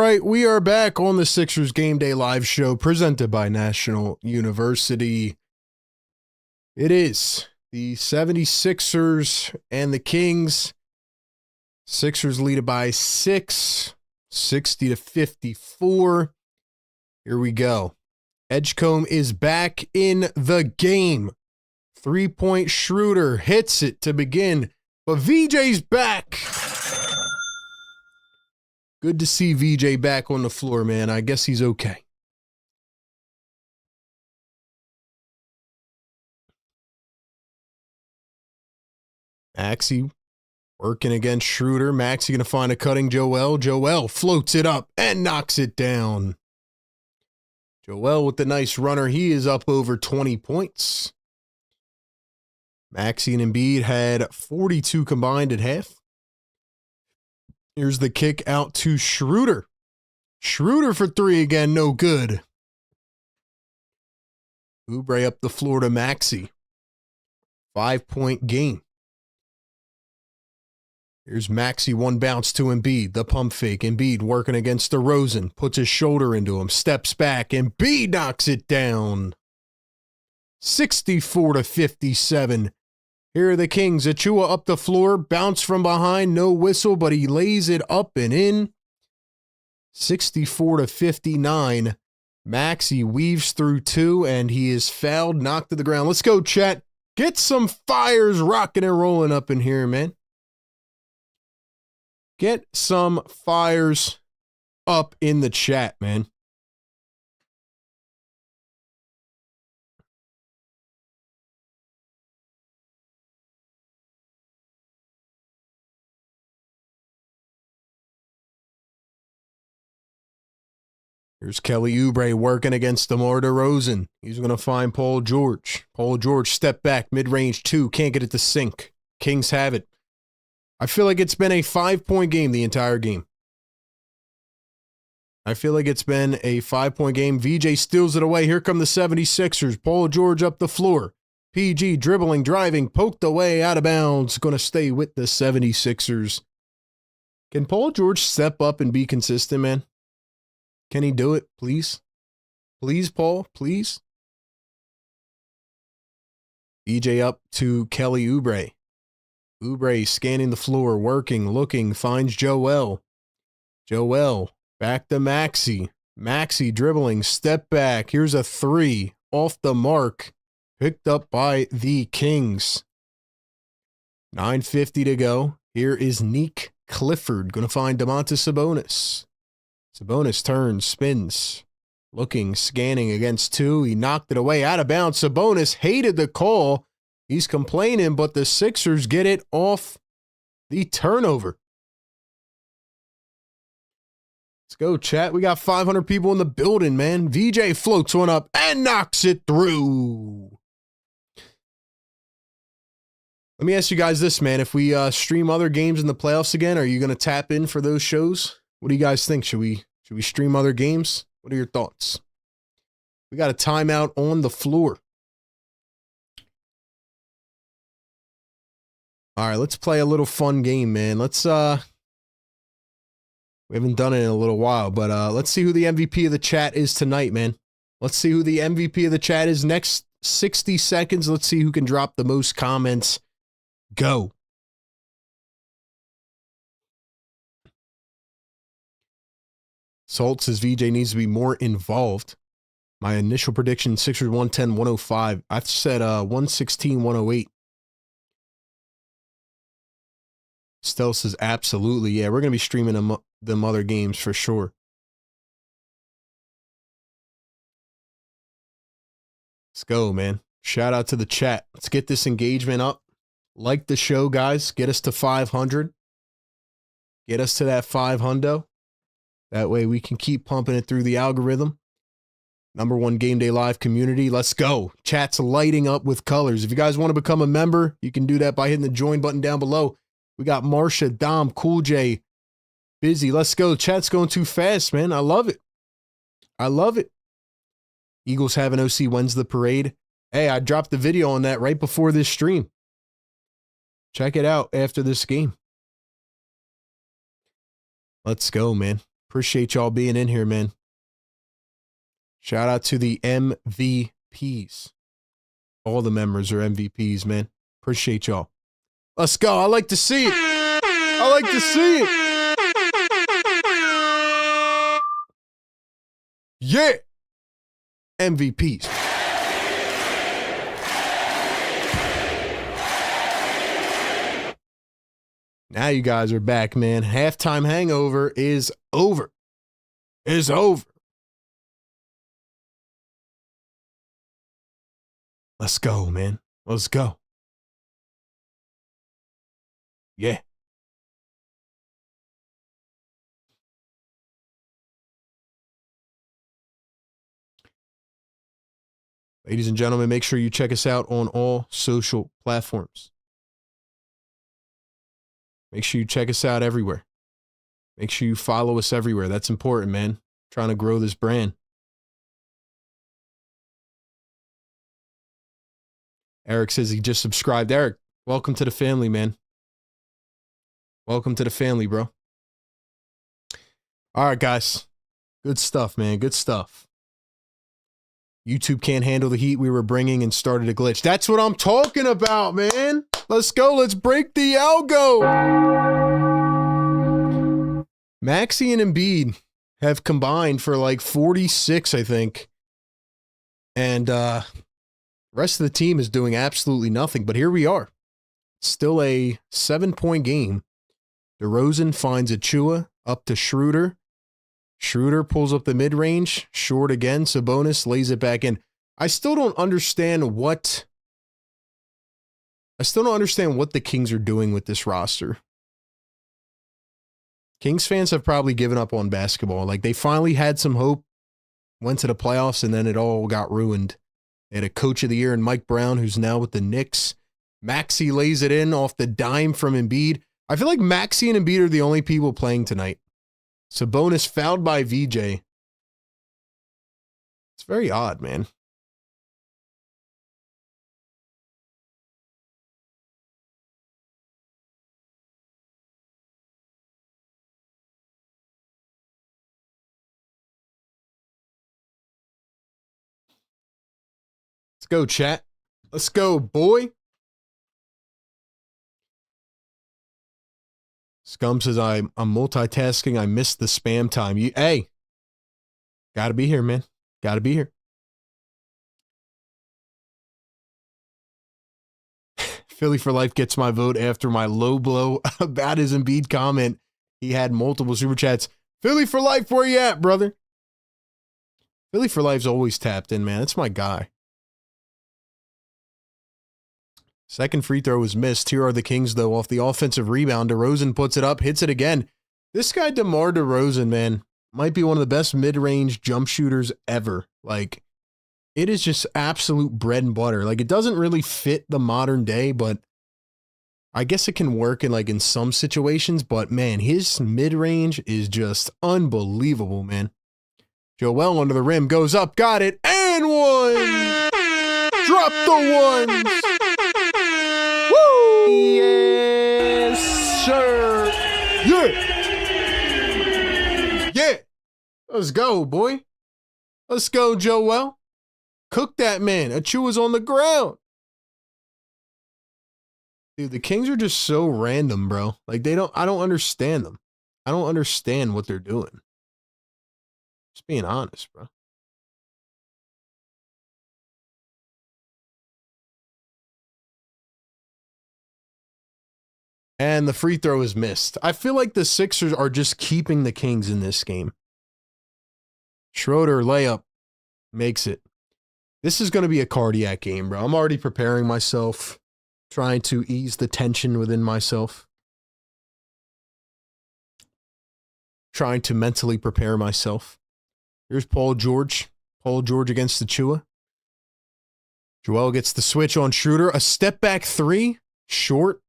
right, we are back on the Sixers Game Day Live show presented by National University. It is the 76ers and the Kings. Sixers lead it by 6, 60-54. Here we go. Edgecombe is back in the game. 3-point Schroeder hits it to begin, but VJ's back. Good to see VJ back on the floor, man. I guess he's okay. Maxey working against Schroeder. Maxey going to find a cutting Joel. Joel floats it up and knocks it down. Joel with the nice runner. He is up over 20 points. Maxey and Embiid had 42 combined at half. Here's the kick out to Schroeder. Schroeder for three again, no good. Oubre up the floor to Maxey. 5-point game. Here's Maxey, one bounce to Embiid. The pump fake. Embiid working against DeRozan. Puts his shoulder into him. Steps back. Embiid knocks it down. 64-57. Here are the Kings. Achua up the floor. Bounce from behind. No whistle, but he lays it up and in. 64-59. Maxey weaves through two, and he is fouled, knocked to the ground. Let's go, chat. Get some fires rocking and rolling up in here, man. Get some fires up in the chat, man. Here's Kelly Oubre working against DeMar DeRozan. He's going to find Paul George. Paul George step back, mid-range two. Can't get it to sink. Kings have it. I feel like it's been a 5-point game the entire game. I feel like it's been a 5-point game. VJ steals it away. Here come the 76ers. Paul George up the floor. PG dribbling, driving, poked away, out of bounds. Going to stay with the 76ers. Can Paul George step up and be consistent, man? Can he do it, please? Please, Paul, please? VJ up to Kelly Oubre. Oubre scanning the floor, working, looking, finds Joel. Joel back to Maxey. Maxey dribbling, step back. Here's a three off the mark. Picked up by the Kings. 9:50 to go. Here is Nick Clifford. Going to find Domantas Sabonis. Sabonis turns, spins. Looking, scanning against two. He knocked it away, out of bounds. Sabonis hated the call. He's complaining, but the Sixers get it off the turnover. Let's go, chat. We got 500 people in the building, man. VJ floats one up and knocks it through. Let me ask you guys this, man. If we stream other games in the playoffs again, are you going to tap in for those shows? What do you guys think? Should we stream other games? What are your thoughts? We got a timeout on the floor. All right, let's play a little fun game, man. Let's we haven't done it in a little while, but let's see who the MVP of the chat is tonight, man. Let's see who the MVP of the chat is next 60 seconds. Let's see who can drop the most comments. Go. Salt says VJ needs to be more involved. My initial prediction, Sixers 110-105. I said 116-108. Stell says absolutely. Yeah, we're going to be streaming them other games for sure. Let's go, man. Shout out to the chat. Let's get this engagement up. Like the show, guys. Get us to 500. Get us to that 500. That way we can keep pumping it through the algorithm. #1 Game Day Live community. Let's go. Chat's lighting up with colors. If you guys want to become a member, you can do that by hitting the join button down below. We got Marsha, Dom, Cool J, Busy. Let's go. Chat's going too fast, man. I love it. I love it. Eagles have an OC. When's the parade? Hey, I dropped the video on that right before this stream. Check it out after this game. Let's go, man. Appreciate y'all being in here, man. Shout out to the MVPs. All the members are MVPs, man. Appreciate y'all. Let's go. I like to see it. I like to see it. Yeah. MVPs. Now you guys are back, man. Halftime hangover is over. It's over. Let's go, man. Let's go. Yeah. Ladies and gentlemen, make sure you check us out on all social platforms. Make sure you check us out everywhere. Make sure you follow us everywhere. That's important, man. Trying to grow this brand. Eric says he just subscribed. Eric, welcome to the family, man. Welcome to the family, bro. All right, guys. Good stuff, man. Good stuff. YouTube can't handle the heat we were bringing and started a glitch. That's what I'm talking about, man. Let's go. Let's break the algo. Maxey and Embiid have combined for like 46, I think. And rest of the team is doing absolutely nothing, but here we are. Still a 7-point game. DeRozan finds Achua up to Schroeder. Schroeder pulls up the mid-range. Short again. Sabonis lays it back in. I still don't understand what the Kings are doing with this roster. Kings fans have probably given up on basketball. Like, they finally had some hope, went to the playoffs, and then it all got ruined. They had a coach of the year in Mike Brown, who's now with the Knicks. Maxey lays it in off the dime from Embiid. I feel like Maxey and Embiid are the only people playing tonight. Sabonis fouled by VJ. It's very odd, man. Let's go, chat. Let's go, boy. Scum says, I'm multitasking. I missed the spam time. Hey, gotta be here, man. Gotta be here. Philly for life gets my vote after my low blow about his Embiid comment. He had multiple super chats. Philly for life, where you at, brother? Philly for life's always tapped in, man. That's my guy. Second free throw was missed. Here are the Kings, though, off the offensive rebound. DeRozan puts it up, hits it again. This guy, DeMar DeRozan, man, might be one of the best mid-range jump shooters ever. Like, it is just absolute bread and butter. Like, it doesn't really fit the modern day, but I guess it can work in some situations. But, man, his mid-range is just unbelievable, man. Joel under the rim, goes up, got it, and one! Drop the ones! Woo! Yes, sir. Yeah. Yeah. Let's go, boy. Let's go, Joel. Cook that man. Achua's on the ground. Dude, the Kings are just so random, bro. Like, I don't understand them. I don't understand what they're doing. Just being honest, bro. And the free throw is missed. I feel like the Sixers are just keeping the Kings in this game. Schroeder layup makes it. This is going to be a cardiac game, bro. I'm already preparing myself, trying to ease the tension within myself. Trying to mentally prepare myself. Here's Paul George. Paul George against Achua. Joel gets the switch on Schroeder. A step back three. Short.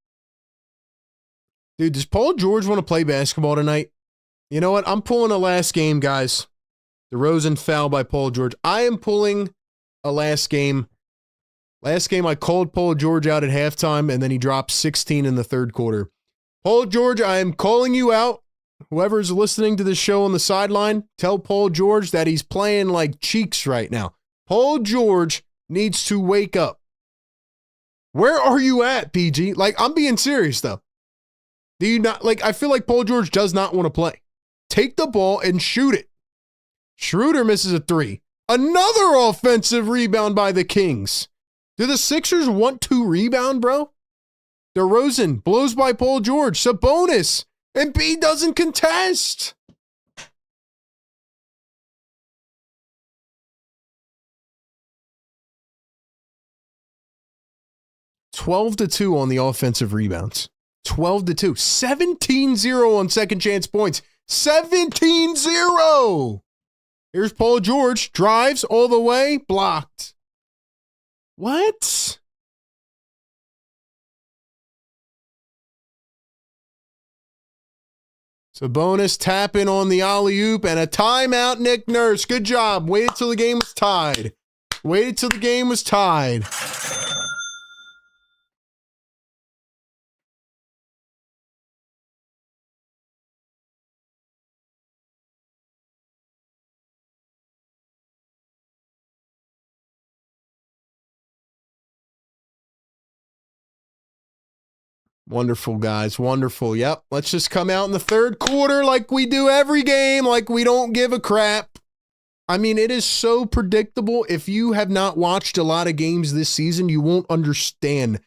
Dude, does Paul George want to play basketball tonight? You know what? I'm pulling a last game, guys. DeRozan foul by Paul George. I am pulling a last game. Last game, I called Paul George out at halftime, and then he dropped 16 in the third quarter. Paul George, I am calling you out. Whoever's listening to the show on the sideline, tell Paul George that he's playing like cheeks right now. Paul George needs to wake up. Where are you at, PG? Like, I'm being serious, though. Do you not, like, I feel like Paul George does not want to play. Take the ball and shoot it. Schroeder misses a three. Another offensive rebound by the Kings. Do the Sixers want to rebound, bro? DeRozan blows by Paul George. Sabonis. And B doesn't contest. (12-2) on the offensive rebounds. 12-2. 17-0 on second chance points. 17-0. Here's Paul George. Drives all the way. Blocked. What? Sabonis tapping on the alley-oop and a timeout, Nick Nurse. Good job. Waited till the game was tied. Waited till the game was tied. Wonderful, guys. Wonderful. Yep. Let's just come out in the third quarter like we do every game, like we don't give a crap. I mean, it is so predictable. If you have not watched a lot of games this season, you won't understand.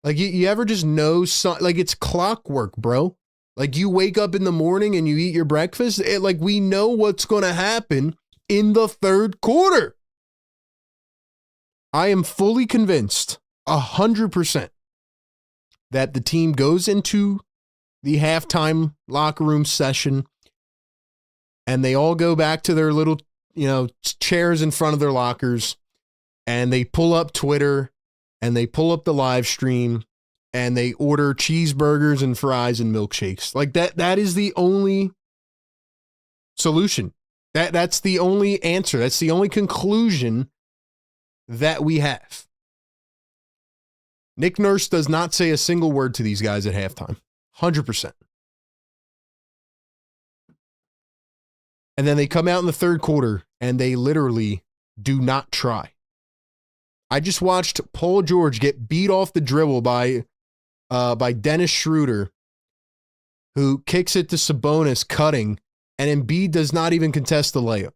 Like, you ever just know, like, it's clockwork, bro. Like, you wake up in the morning and you eat your breakfast. Like, we know what's going to happen in the third quarter. I am fully convinced, 100%. that the team goes into the halftime locker room session and they all go back to their little, chairs in front of their lockers and they pull up Twitter and they pull up the live stream and they order cheeseburgers and fries and milkshakes. Like that is the only solution. That's the only answer. That's the only conclusion that we have. Nick Nurse does not say a single word to these guys at halftime. 100%. And then they come out in the third quarter and they literally do not try. I just watched Paul George get beat off the dribble by Dennis Schroeder, who kicks it to Sabonis cutting, and Embiid does not even contest the layup.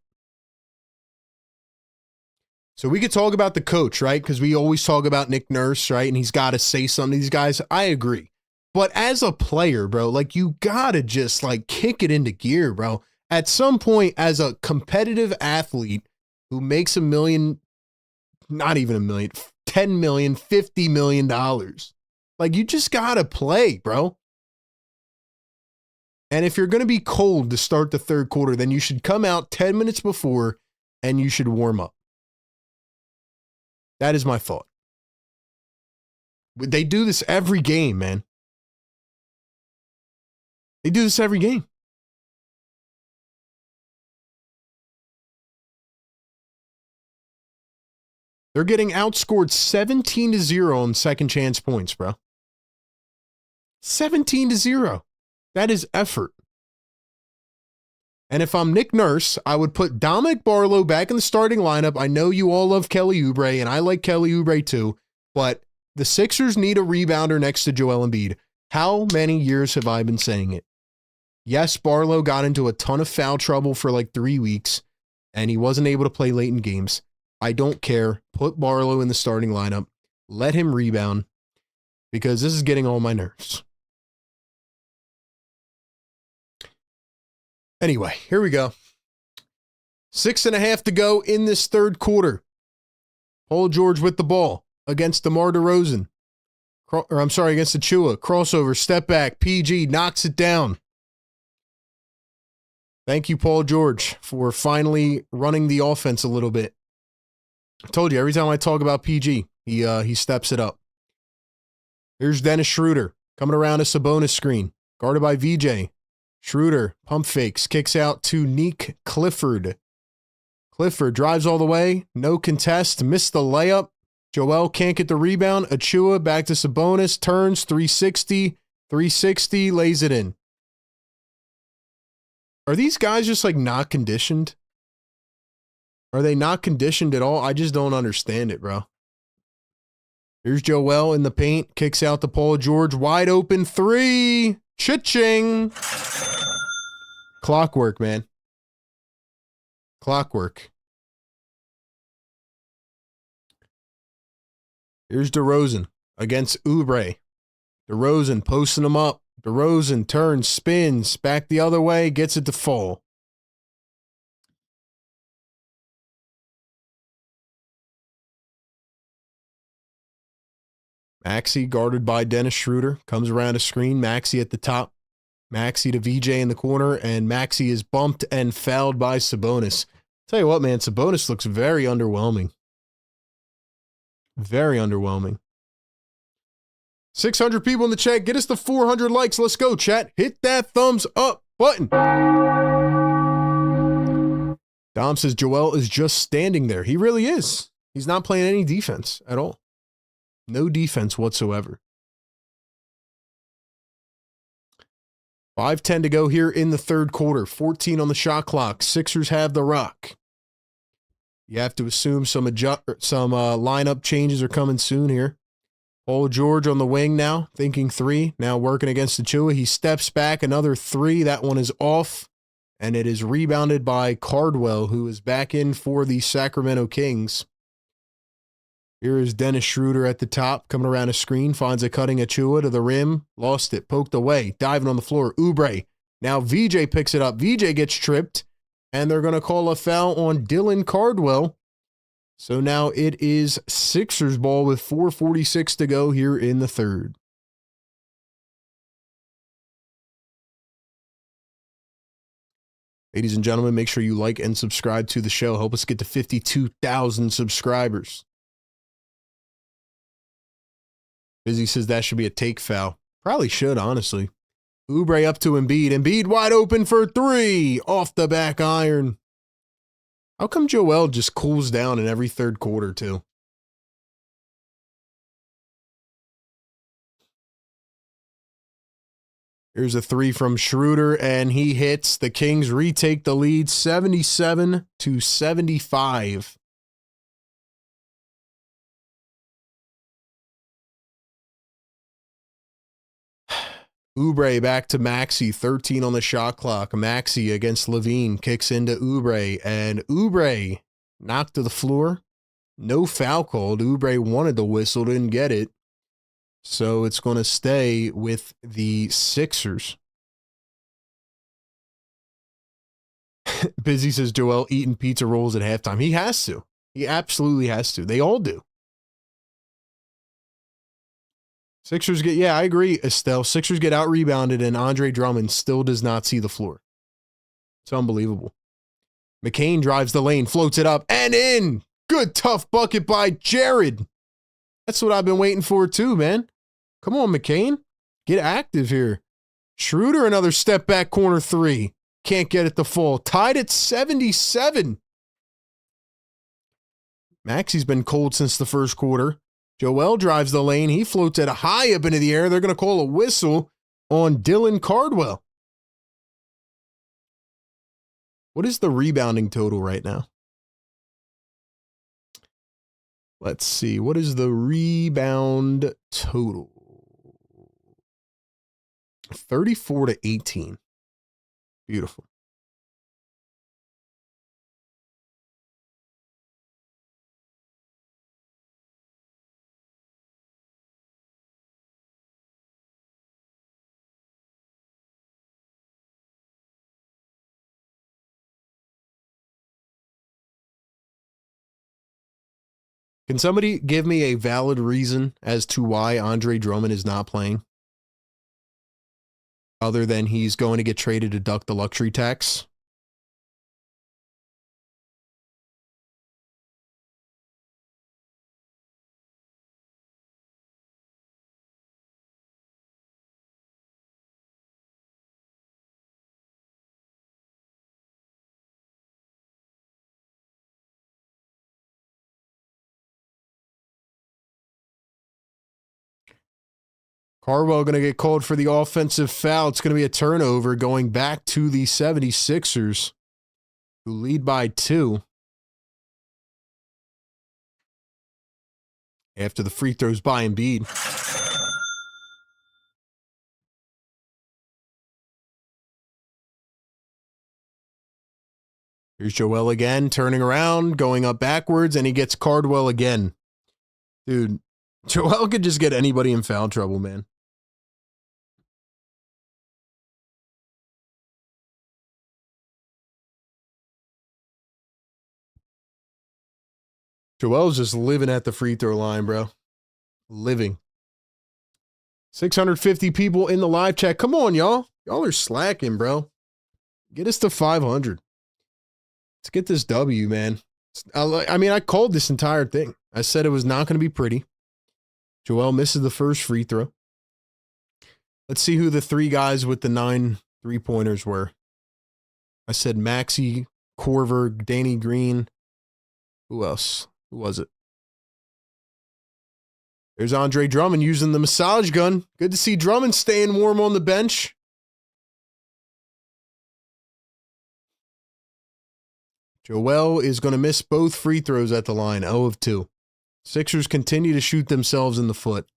So we could talk about the coach, right? Because we always talk about Nick Nurse, right? And he's got to say something to these guys. I agree. But as a player, bro, like you got to just like kick it into gear, bro. At some point, as a competitive athlete who makes $1 million, not even $1 million, $10 million, $50 million, like you just got to play, bro. And if you're going to be cold to start the third quarter, then you should come out 10 minutes before and you should warm up. That is my thought. They do this every game, man. They do this every game. They're getting outscored 17-0 on second chance points, bro. 17-0. That is effort. And if I'm Nick Nurse, I would put Dominic Barlow back in the starting lineup. I know you all love Kelly Oubre, and I like Kelly Oubre too, but the Sixers need a rebounder next to Joel Embiid. How many years have I been saying it? Yes, Barlow got into a ton of foul trouble for like 3 weeks, and he wasn't able to play late in games. I don't care. Put Barlow in the starting lineup. Let him rebound, because this is getting on my nerves. Anyway, here we go. 6.5 to go in this third quarter. Paul George with the ball against DeMar DeRozan. Against Achua. Crossover, step back. PG knocks it down. Thank you, Paul George, for finally running the offense a little bit. I told you, every time I talk about PG, he steps it up. Here's Dennis Schroeder coming around a Sabonis screen, guarded by VJ. Schroeder pump fakes, kicks out to Nick Clifford. Clifford drives all the way, no contest, missed the layup. Joel can't get the rebound. Achua back to Sabonis, turns 360, lays it in. Are these guys just like not conditioned? Are they not conditioned at all? I just don't understand it, bro. Here's Joel in the paint, kicks out to Paul George, wide open three. Cha-ching. Clockwork, man. Clockwork. Here's DeRozan against Oubre. DeRozan posting him up. DeRozan turns, spins, back the other way, gets it to fall. Maxey guarded by Dennis Schroeder. Comes around a screen. Maxey at the top. Maxey to VJ in the corner. And Maxey is bumped and fouled by Sabonis. Tell you what, man. Sabonis looks very underwhelming. Very underwhelming. 600 people in the chat. Get us to 400 likes. Let's go, chat. Hit that thumbs up button. Dom says Joel is just standing there. He really is. He's not playing any defense at all. No defense whatsoever. 5:10 to go here in the third quarter. 14 on the shot clock. Sixers have the rock. You have to assume some lineup changes are coming soon here. Paul George on the wing now, thinking three. Now working against Achua. He steps back, another three. That one is off, and it is rebounded by Cardwell, who is back in for the Sacramento Kings. Here is Dennis Schroeder at the top, coming around a screen, finds a cutting Achua to the rim, lost it, poked away, diving on the floor. Oubre. Now VJ picks it up. VJ gets tripped, and they're going to call a foul on Dylan Cardwell. So now it is Sixers ball with 4:46 to go here in the third. Ladies and gentlemen, make sure you like and subscribe to the show. Help us get to 52,000 subscribers. Busy says that should be a take foul. Probably should, honestly. Oubre up to Embiid. Embiid wide open for three. Off the back iron. How come Joel just cools down in every third quarter, too? Here's a three from Schroeder, and he hits. The Kings retake the lead 77-75. Oubre back to Maxey, 13 on the shot clock. Maxey against Levine, kicks into Oubre, and Oubre knocked to the floor. No foul called. Oubre wanted the whistle, didn't get it. So it's going to stay with the Sixers. Busy says Joel eating pizza rolls at halftime. He has to. He absolutely has to. They all do. Sixers get, yeah, I agree, Estelle. Sixers get out-rebounded, and Andre Drummond still does not see the floor. It's unbelievable. McCain drives the lane, floats it up, and in! Good, tough bucket by Jared. That's what I've been waiting for, too, man. Come on, McCain. Get active here. Schroeder, another step-back corner three. Can't get it to fall. Tied at 77. Maxey's been cold since the first quarter. Joel drives the lane. He floats it high up into the air. They're going to call a whistle on Dylan Cardwell. What is the rebounding total right now? Let's see. What is the rebound total? 34-18. Beautiful. Can somebody give me a valid reason as to why Andre Drummond is not playing? Other than he's going to get traded to deduct the luxury tax? Harwell going to get called for the offensive foul. It's going to be a turnover going back to the 76ers, who lead by 2. After the free throws by Embiid. Here's Joel again, turning around, going up backwards, and he gets Cardwell again. Dude, Joel could just get anybody in foul trouble, man. Joel's just living at the free throw line, bro. Living. 650 people in the live chat. Come on, y'all. Y'all are slacking, bro. Get us to 500. Let's get this W, man. I mean, I called this entire thing. I said it was not going to be pretty. Joel misses the first free throw. Let's see who the 3 guys with the 9 3-pointers were. I said Maxey, Corver, Danny Green. Who else? Who was it? There's Andre Drummond using the massage gun. Good to see Drummond staying warm on the bench. Joel is going to miss both free throws at the line, 0 of 2. Sixers continue to shoot themselves in the foot.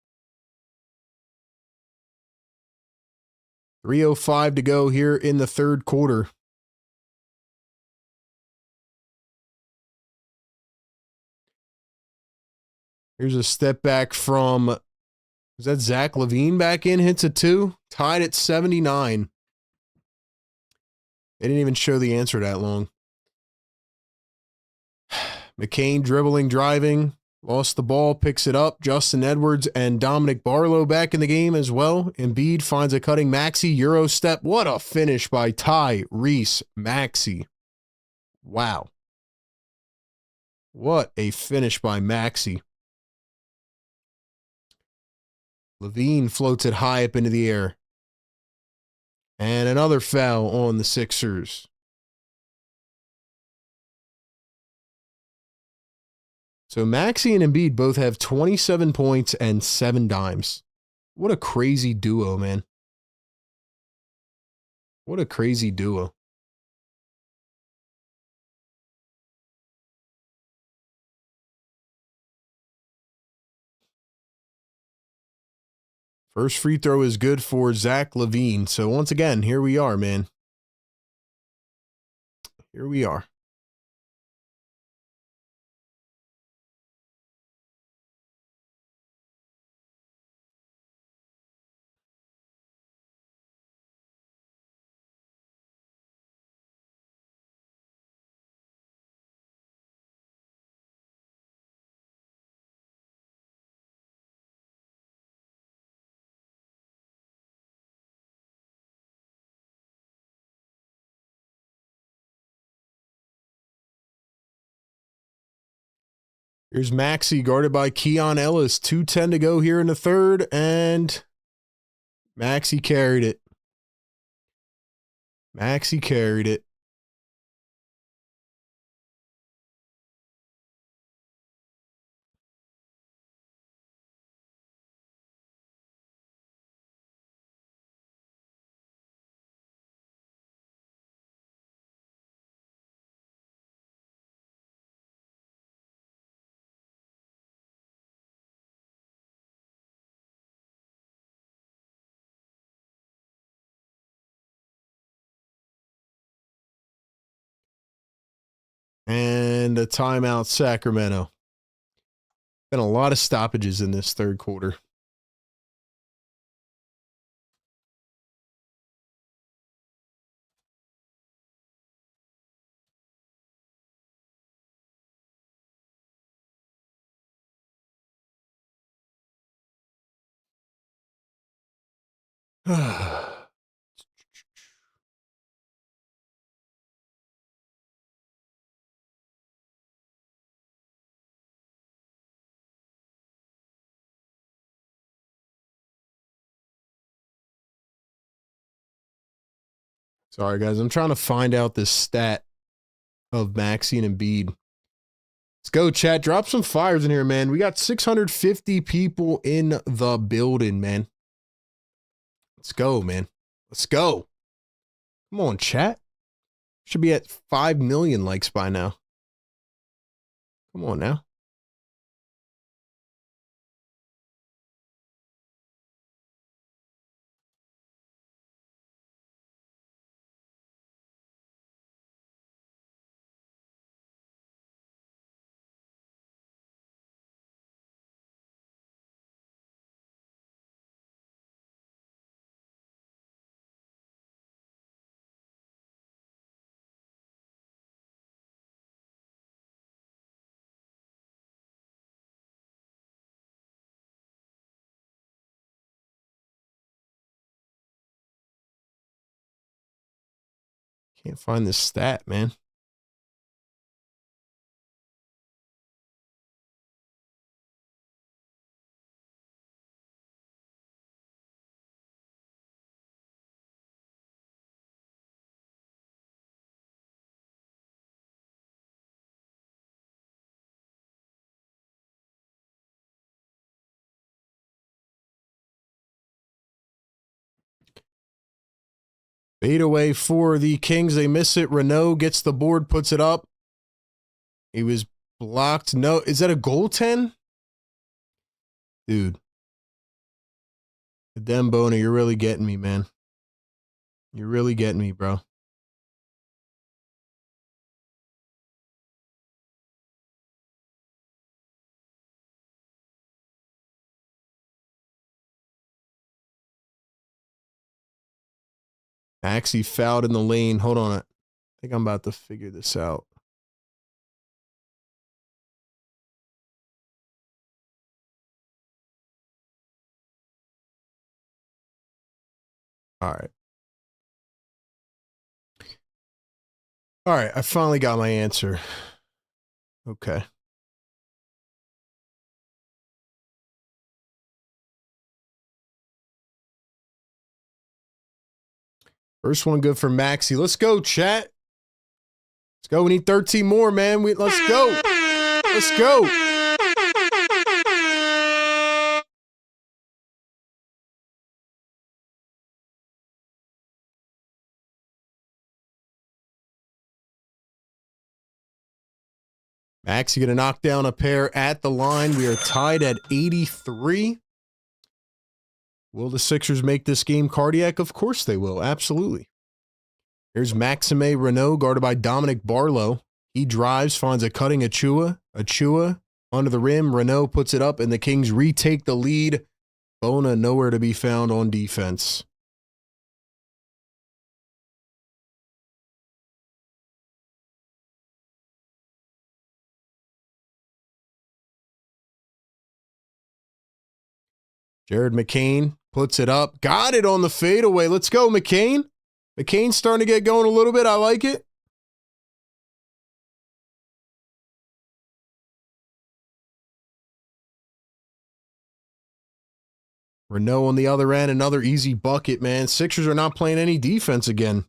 3:05 to go here in the third quarter. Here's a step back from, is that Zach LaVine back in? Hits a 2. Tied at 79. They didn't even show the answer that long. McCain dribbling, driving, lost the ball, picks it up. Justin Edwards and Dominic Barlow back in the game as well. Embiid finds a cutting Maxey, Euro step. What a finish by Tyrese Maxey. Wow. What a finish by Maxey. LaVine floats it high up into the air. And another foul on the Sixers. So Maxey and Embiid both have 27 points and 7 dimes. What a crazy duo, man. What a crazy duo. First free throw is good for Zach LaVine. So once again, here we are, man. Here we are. Here's Maxey guarded by Keon Ellis. 2:10 to go here in the third, and Maxey carried it. Maxey carried it. And a timeout, Sacramento. Been a lot of stoppages in this third quarter. Sorry, guys. I'm trying to find out this stat of Maxey and Embiid. Let's go, chat. Drop some fires in here, man. We got 650 people in the building, man. Let's go, man. Let's go. Come on, chat. Should be at 5 million likes by now. Come on now. Can't find this stat, man. Fade away for the Kings. They miss it. Renault gets the board, puts it up. He was blocked. No, is that a goaltend? Dude. Dembona, you're really getting me, man. You're really getting me, bro. Maxey fouled in the lane. Hold on. I think I'm about to figure this out. All right. All right. I finally got my answer. Okay. First one good for Maxey. Let's go, chat. Let's go. We need 13 more, man. Let's go. Let's go. Maxey gonna knock down a pair at the line. We are tied at 83. Will the Sixers make this game cardiac? Of course they will. Absolutely. Here's Maxime Renault, guarded by Dominic Barlow. He drives, finds a cutting Achua. Achua under the rim. Renault puts it up, and the Kings retake the lead. Bona nowhere to be found on defense. Jared McCain puts it up. Got it on the fadeaway. Let's go, McCain. McCain's starting to get going a little bit. I like it. Renault on the other end. Another easy bucket, man. Sixers are not playing any defense again.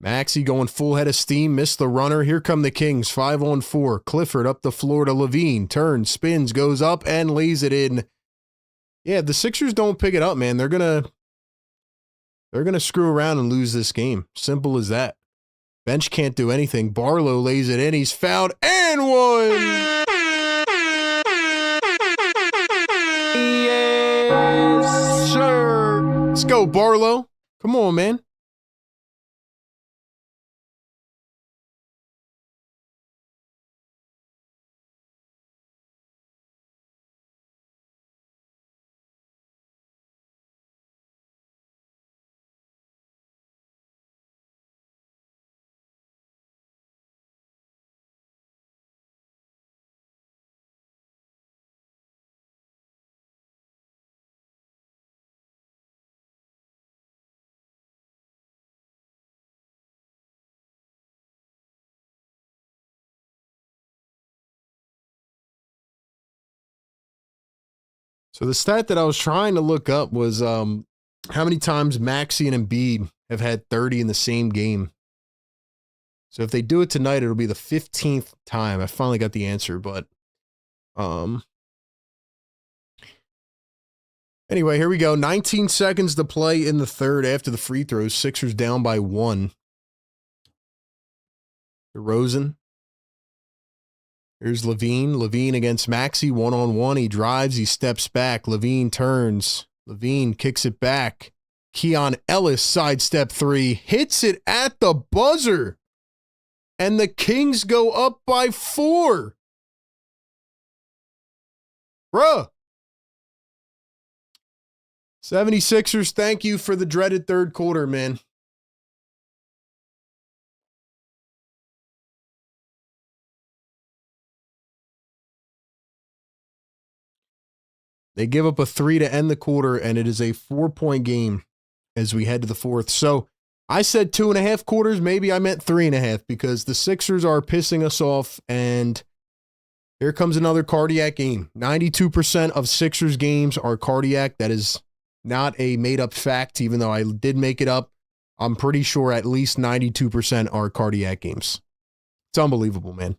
Maxey going full head of steam. Missed the runner. Here come the Kings. 5-on-4. Clifford up the floor to Levine. Turns, spins, goes up, and lays it in. Yeah, the Sixers don't pick it up, man. They're gonna screw around and lose this game. Simple as that. Bench can't do anything. Barlow lays it in. He's fouled and one. Yes, sir. Let's go, Barlow. Come on, man. So the stat that I was trying to look up was how many times Maxey and Embiid have had 30 in the same game. So if they do it tonight, it'll be the 15th time. I finally got the answer, but Anyway, here we go. 19 seconds to play in the third after the free throws. Sixers down by 1. DeRozan. Here's Levine. Levine against Maxey, one-on-one. He drives, he steps back. Levine turns. Levine kicks it back. Keon Ellis, sidestep three, hits it at the buzzer. And the Kings go up by 4. Bruh. 76ers, thank you for the dreaded third quarter, man. They give up a 3 to end the quarter, and it is a 4-point game as we head to the fourth. So I said 2.5 quarters. Maybe I meant 3.5 because the Sixers are pissing us off, and here comes another cardiac game. 92% of Sixers games are cardiac. That is not a made-up fact, even though I did make it up. I'm pretty sure at least 92% are cardiac games. It's unbelievable, man.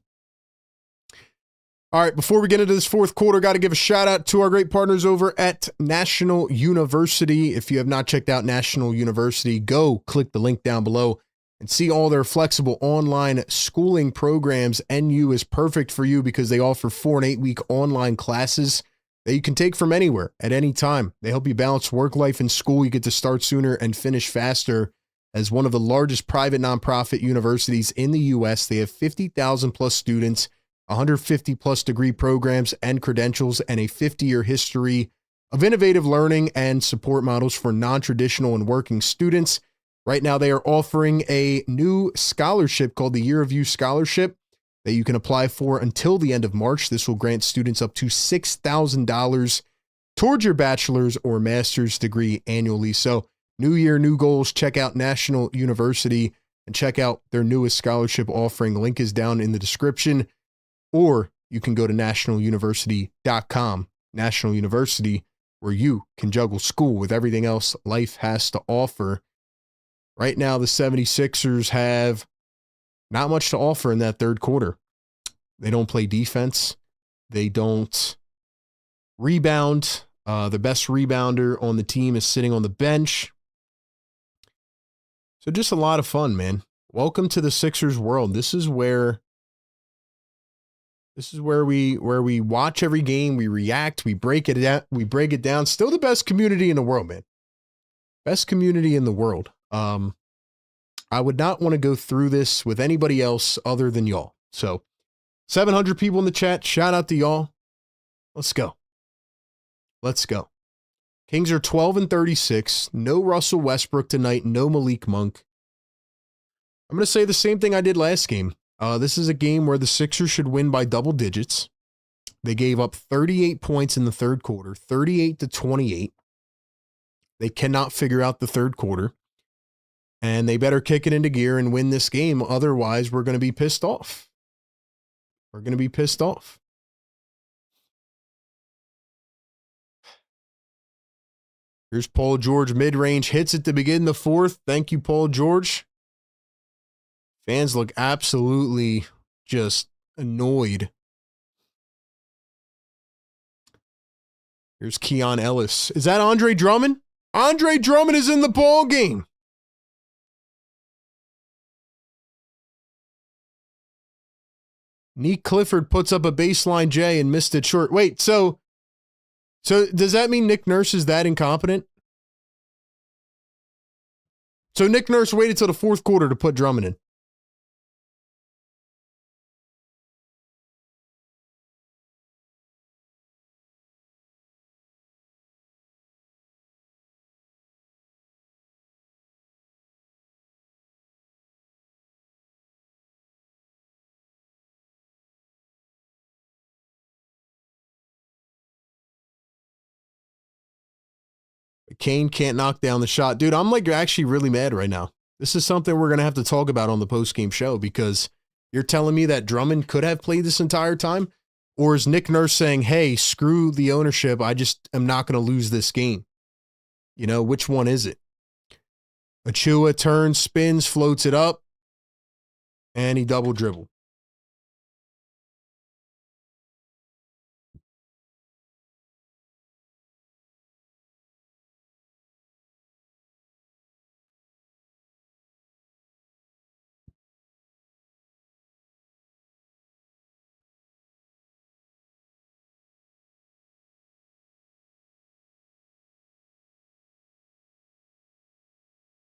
All right, before we get into this fourth quarter, got to give a shout out to our great partners over at National University. If you have not checked out National University, go click the link down below and see all their flexible online schooling programs. NU is perfect for you because they offer 4 and 8 week online classes that you can take from anywhere at any time. They help you balance work life and school. You get to start sooner and finish faster. As one of the largest private nonprofit universities in the U.S., they have 50,000 plus students, 150 plus degree programs and credentials, and a 50-year history of innovative learning and support models for non-traditional and working students. Right now, they are offering a new scholarship called the Year of You Scholarship that you can apply for until the end of March. This will grant students up to $6,000 towards your bachelor's or master's degree annually. So, new year, new goals. Check out National University and check out their newest scholarship offering. Link is down in the description. Or you can go to nationaluniversity.com. National University, where you can juggle school with everything else life has to offer. Right now, the 76ers have not much to offer in that third quarter. They don't play defense. They don't rebound. The best rebounder on the team is sitting on the bench. So just a lot of fun, man. Welcome to the Sixers world. This is where we watch every game, we react, we break it down. Still the best community in the world, man. Best community in the world. I would not want to go through this with anybody else other than y'all. So 700 people in the chat. Shout out to y'all. Let's go. Let's go. Kings are 12 and 36. No Russell Westbrook tonight. No Malik Monk. I'm going to say the same thing I did last game. This is a game where the Sixers should win by double digits. They gave up 38 points in the third quarter, 38 to 28. They cannot figure out the third quarter. And they better kick it into gear and win this game. Otherwise, we're going to be pissed off. We're going to be pissed off. Here's Paul George, mid-range, hits it to begin the fourth. Thank you, Paul George. Fans look absolutely just annoyed. Here's Keon Ellis. Is that Andre Drummond? Andre Drummond is in the ball game. Nick Clifford puts up a baseline J and missed it short. Wait, so does that mean Nick Nurse is that incompetent? So Nick Nurse waited till the fourth quarter to put Drummond in. Kane can't knock down the shot. Dude, I'm like actually really mad right now. This is something we're going to have to talk about on the postgame show because you're telling me that Drummond could have played this entire time? Or is Nick Nurse saying, hey, screw the ownership, I just am not going to lose this game? You know, which one is it? Achua turns, spins, floats it up, and he double dribbled.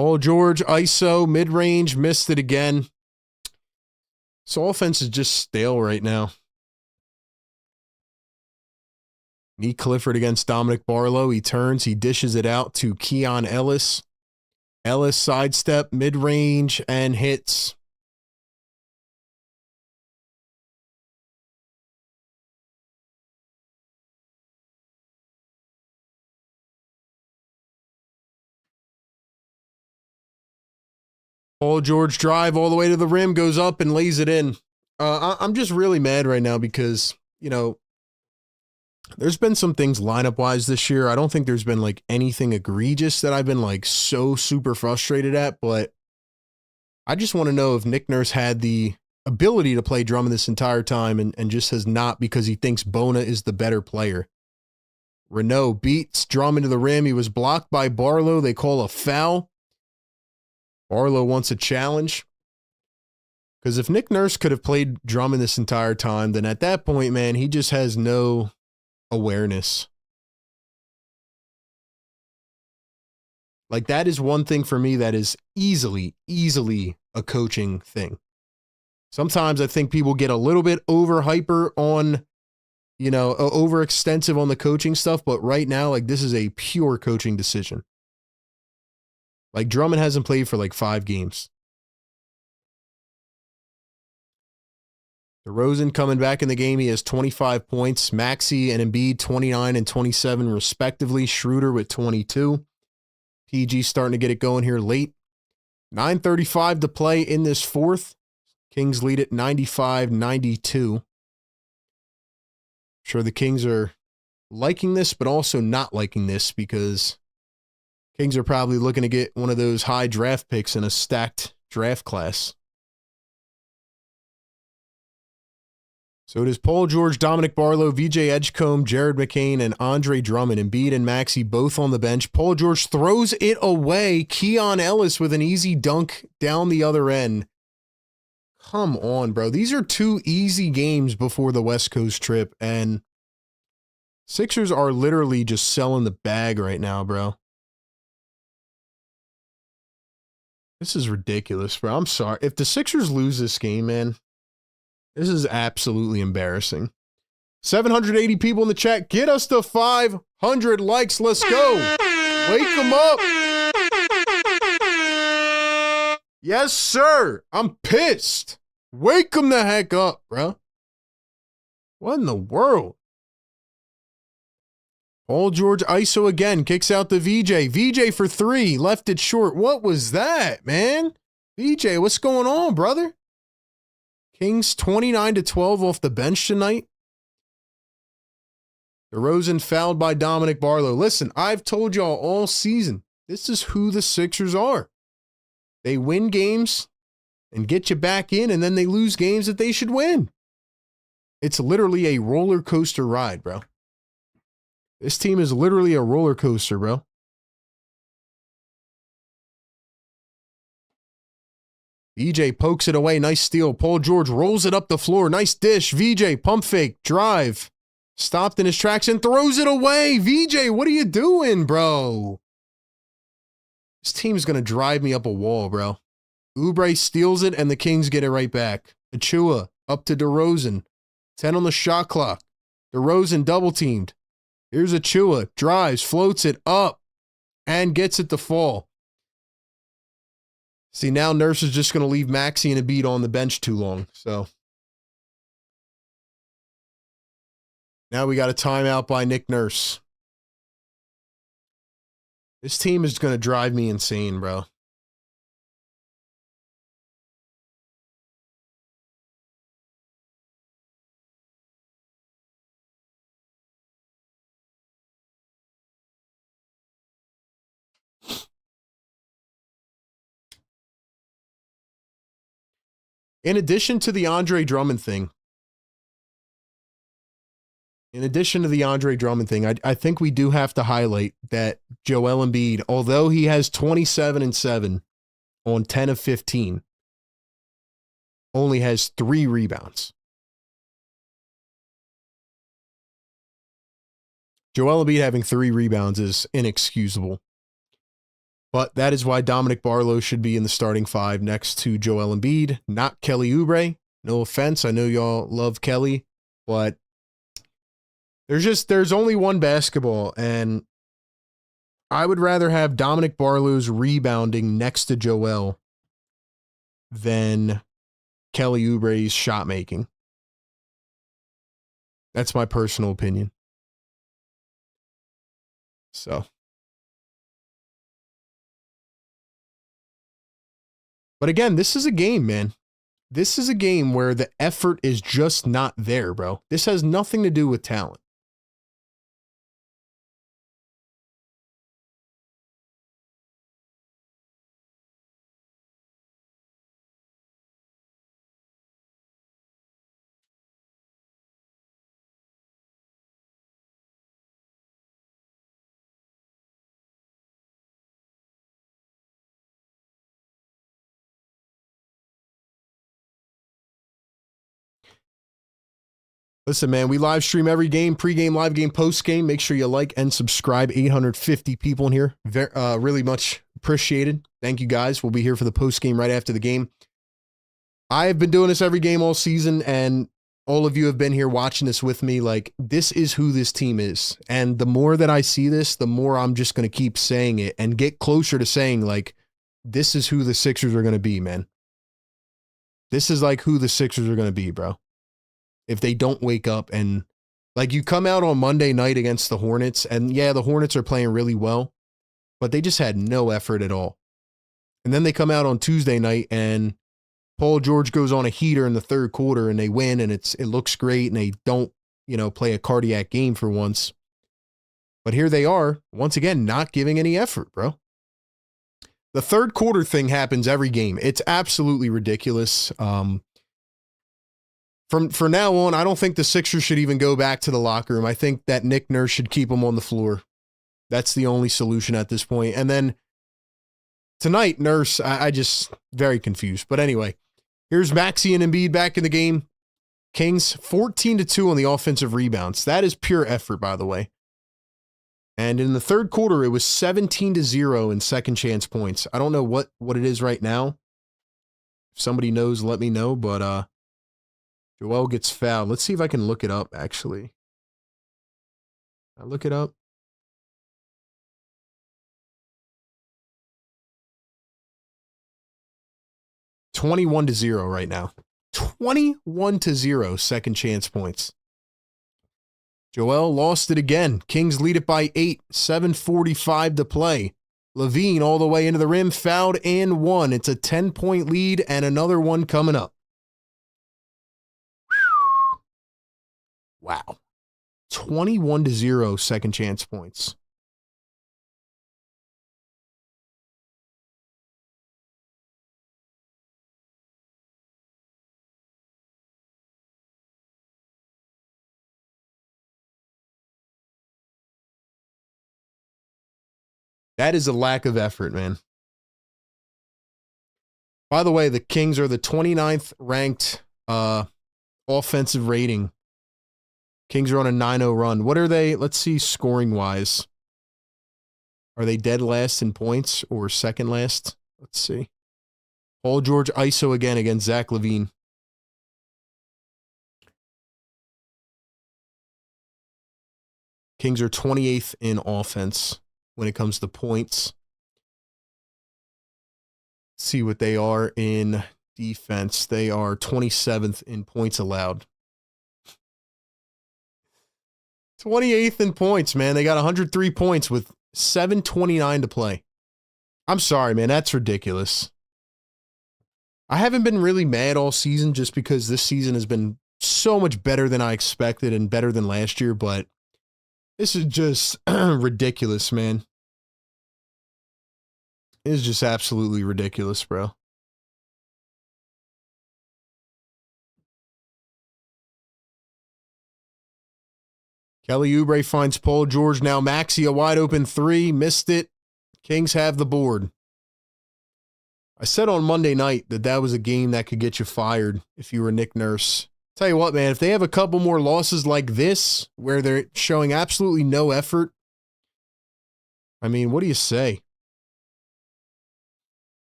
Paul George, ISO, mid-range, missed it again. This offense is just stale right now. Nick Clifford against Dominic Barlow. He turns, he dishes it out to Keon Ellis. Ellis sidestep, mid-range, and hits. Paul George drive all the way to the rim, goes up and lays it in. I'm just really mad right now because, you know, there's been some things lineup-wise this year. I don't think there's been, like, anything egregious that I've been, like, so super frustrated at, but I just want to know if Nick Nurse had the ability to play Drummond this entire time and just has not because he thinks Bona is the better player. Renault beats Drummond to the rim. He was blocked by Barlow. They call a foul. Barlow wants a challenge. Because if Nick Nurse could have played Drummond this entire time, then at that point, man, he just has no awareness. Like, that is one thing for me that is easily a coaching thing. Sometimes I think people get a little bit over-hyper on, you know, over-extensive on the coaching stuff, but right now, like, this is a pure coaching decision. Like, Drummond hasn't played for, like, 5 games. DeRozan coming back in the game. He has 25 points. Maxey and Embiid 29 and 27 respectively. Schroeder with 22. PG starting to get it going here late. 9:35 to play in this fourth. Kings lead it 95-92. Sure, the Kings are liking this, but also not liking this because Kings are probably looking to get one of those high draft picks in a stacked draft class. So it is Paul George, Dominic Barlow, VJ Edgecombe, Jared McCain, and Andre Drummond. Embiid and Maxey both on the bench. Paul George throws it away. Keon Ellis with an easy dunk down the other end. Come on, bro. These are 2 easy games before the West Coast trip, and Sixers are literally just selling the bag right now, bro. This is ridiculous, bro. I'm sorry. If the Sixers lose this game, man, this is absolutely embarrassing. 780 people in the chat. Get us to 500 likes. Let's go. Wake them up. Yes, sir. I'm pissed. Wake them the heck up, bro. What in the world? Paul George ISO again. Kicks out the VJ. VJ for 3. Left it short. What was that, man? VJ, what's going on, brother? Kings 29-12 off the bench tonight. DeRozan fouled by Dominic Barlow. Listen, I've told y'all all season, this is who the Sixers are. They win games and get you back in, and then they lose games that they should win. It's literally a roller coaster ride, bro. This team is literally a roller coaster, bro. VJ pokes it away. Nice steal. Paul George rolls it up the floor. Nice dish. VJ pump fake. Drive. Stopped in his tracks and throws it away. VJ, what are you doing, bro? This team's going to drive me up a wall, bro. Oubre steals it and the Kings get it right back. Achua up to DeRozan. 10 on the shot clock. DeRozan double teamed. Here's Achua. Drives. Floats it up and gets it to fall. See, now Nurse is just going to leave Maxey and Embiid on the bench too long. So now we got a timeout by Nick Nurse. This team is going to drive me insane, bro. In addition to the Andre Drummond thing, I think we do have to highlight that Joel Embiid, although he has 27 and 7 on 10 of 15, only has 3 rebounds. Joel Embiid having 3 rebounds is inexcusable. But that is why Dominic Barlow should be in the starting five next to Joel Embiid, not Kelly Oubre. No offense. I know y'all love Kelly, but there's only one basketball, and I would rather have Dominic Barlow's rebounding next to Joel than Kelly Oubre's shot making. That's my personal opinion. So. But again, this is a game, man. This is a game where the effort is just not there, bro. This has nothing to do with talent. Listen, man, we live stream every game, pregame, live game, postgame. Make sure you like and subscribe. 850 people in here. Really much appreciated. Thank you, guys. We'll be here for the postgame right after the game. I have been doing this every game all season, and all of you have been here watching this with me. Like, this is who this team is. And the more that I see this, the more I'm just going to keep saying it and get closer to saying, like, this is who the Sixers are going to be, man. This is like who the Sixers are going to be, bro. If they don't wake up and, like, you come out on Monday night against the Hornets, and yeah, the Hornets are playing really well, but they just had no effort at all. And then they come out on Tuesday night and Paul George goes on a heater in the third quarter and they win, and it looks great, and they don't, play a cardiac game for once. But here they are, once again, not giving any effort, bro. The third quarter thing happens every game. It's absolutely ridiculous. From now on, I don't think the Sixers should even go back to the locker room. I think that Nick Nurse should keep them on the floor. That's the only solution at this point. And then tonight, Nurse, I just very confused. But anyway, here's Maxey and Embiid back in the game. Kings 14-2 on the offensive rebounds. That is pure effort, by the way. And in the third quarter, it was 17-0 in second chance points. I don't know what it is right now. If somebody knows, let me know. But Joel gets fouled. Let's see if I can look it up, actually. I look it up. $21-0 right now. 21-0 second chance points. Joel lost it again. Kings lead it by 8. 7:45 to play. Levine all the way into the rim, fouled and won. It's a 10-point lead and another one coming up. Wow. 21-0 second chance points. That is a lack of effort, man. By the way, the Kings are the 29th ranked offensive rating. Kings are on a 9-0 run. What are they? Let's see, scoring-wise. Are they dead last in points or second last? Let's see. Paul George ISO again against Zach LaVine. Kings are 28th in offense when it comes to points. Let's see what they are in defense. They are 27th in points allowed. 28th in points, man. They got 103 points with 7:29 to play. I'm sorry, man. That's ridiculous. I haven't been really mad all season just because this season has been so much better than I expected and better than last year, but this is just ridiculous, man. It's just absolutely ridiculous, bro. Kelly Oubre finds Paul George. Now Maxey, a wide open three. Missed it. Kings have the board. I said on Monday night that was a game that could get you fired if you were Nick Nurse. Tell you what, man, if they have a couple more losses like this, where they're showing absolutely no effort, I mean, what do you say?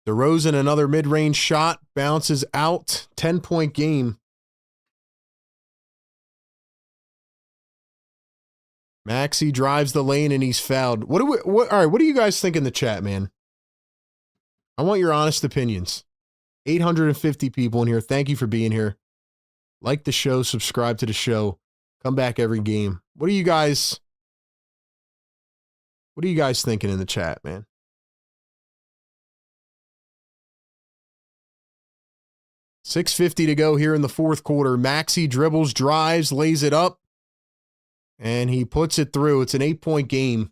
DeRozan, another mid-range shot, bounces out. 10-point game. Maxey drives the lane and he's fouled. All right, what do you guys think in the chat, man? I want your honest opinions. 850 people in here. Thank you for being here. Like the show, subscribe to the show. Come back every game. What are you guys thinking in the chat, man? $6:50 to go here in the fourth quarter. Maxey dribbles, drives, lays it up, and he puts it through. It's an 8-point game.